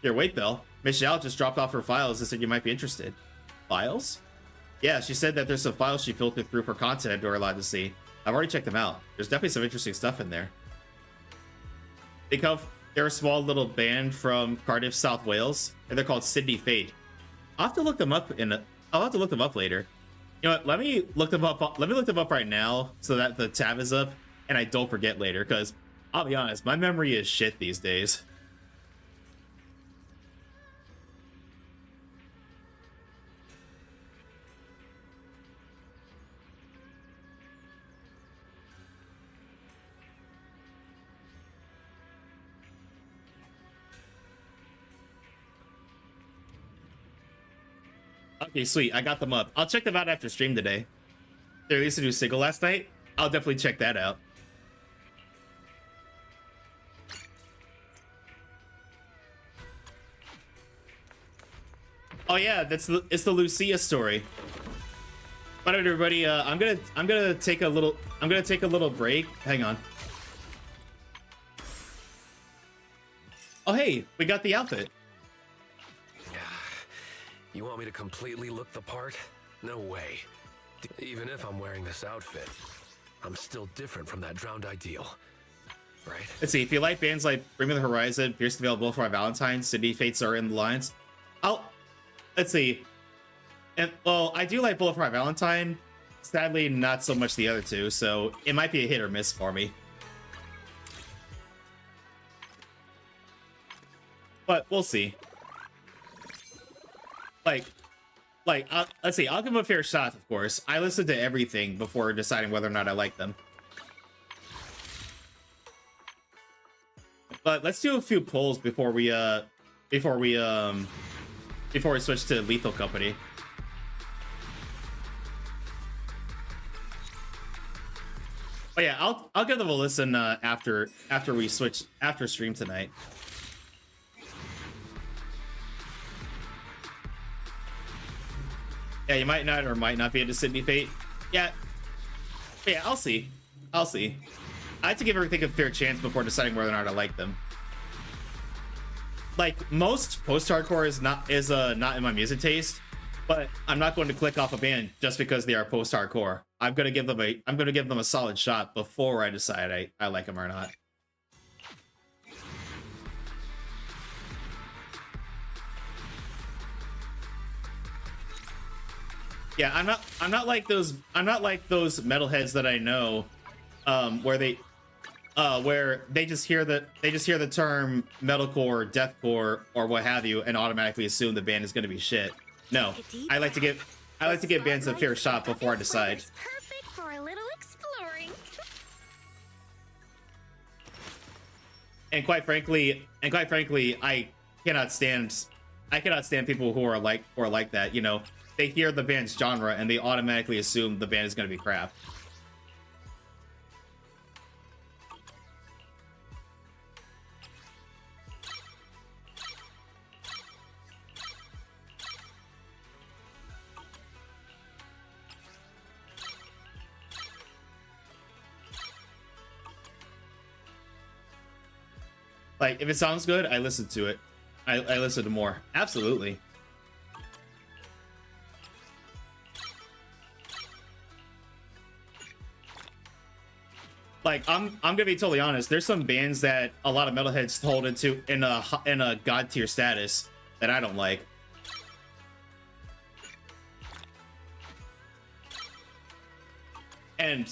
S1: Here, wait, Belle. Michelle just dropped off her files and said you might be interested. Files? Yeah, she said that there's some files she filtered through for content we're allowed to see. I've already checked them out. There's definitely some interesting stuff in there. They're a small little band from Cardiff, South Wales, and they're called Sydney Fate. I'll have to look them up I'll have to look them up later. You know what? Let me look them up right now so that the tab is up and I don't forget later, because I'll be honest, my memory is shit these days. Okay, sweet. I got them up. I'll check them out after stream today. They released a new single last night. I'll definitely check that out. Oh yeah, it's the Lucia story. All right, everybody. I'm gonna take a little break. Hang on. Oh hey, we got the outfit.
S9: You want me to completely look the part? No way. Even if I'm wearing this outfit, I'm still different from that drowned ideal, right?
S1: Let's see. If you like bands like Bring Me the Horizon, Pierce the Veil, Bullet for My Valentine, City Fates are in the lines. Let's see. And well, I do like Bullet for My Valentine. Sadly, not so much the other two, so it might be a hit or miss for me. But we'll see. Let's see. I'll give them a fair shot, of course. I listen to everything before deciding whether or not I like them. But let's do a few polls before we switch to Lethal Company. Oh yeah, I'll give them a listen after we switch after stream tonight. Yeah, you might not or might not be into Sydney Fate. Yeah, I'll see. I have to give everything a fair chance before deciding whether or not I like them. Like most post-hardcore is not in my music taste, but I'm not going to click off a band just because they are post-hardcore. I'm gonna give them a solid shot before I decide I like them or not. Yeah, I'm not like those metalheads that I know, where they just hear the term metalcore, deathcore, or what have you, and automatically assume the band is going to be shit. No, I like to give bands a fair shot before I decide.
S11: Perfect for a little exploring.
S1: And quite frankly, I cannot stand people who are like that. You know, they hear the band's genre and they automatically assume the band is going to be crap. Like, if it sounds good, I listen to it. I listen to more. Absolutely. Like, I'm gonna be totally honest. There's some bands that a lot of metalheads hold into in a god tier status that I don't like. And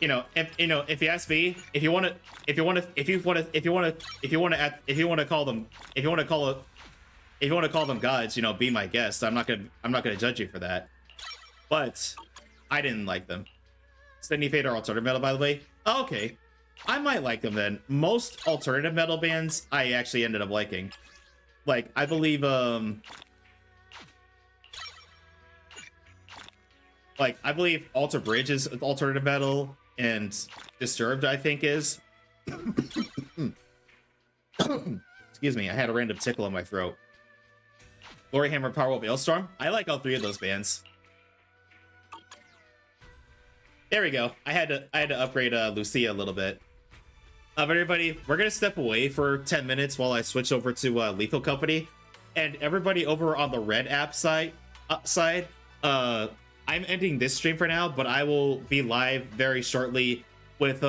S1: if you ask me, if you want to call them gods, you know, be my guest. I'm not gonna judge you for that. But I didn't like them. Sydney Fate are alternative metal, by the way. Oh, okay, I might like them then. Most alternative metal bands I actually ended up liking. Like, I believe Alter Bridge is alternative metal, and Disturbed, I think, is. Excuse me, I had a random tickle in my throat. Glory Hammer, Powerwolf, Ailstorm. I like all three of those bands. There we go. I had to upgrade Lucia a little bit. But everybody, we're gonna step away for 10 minutes while I switch over to Lethal Company, and everybody over on the Red app side, I'm ending this stream for now, but I will be live very shortly with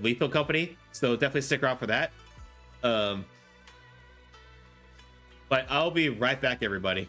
S1: Lethal Company, so definitely stick around for that. But I'll be right back, everybody.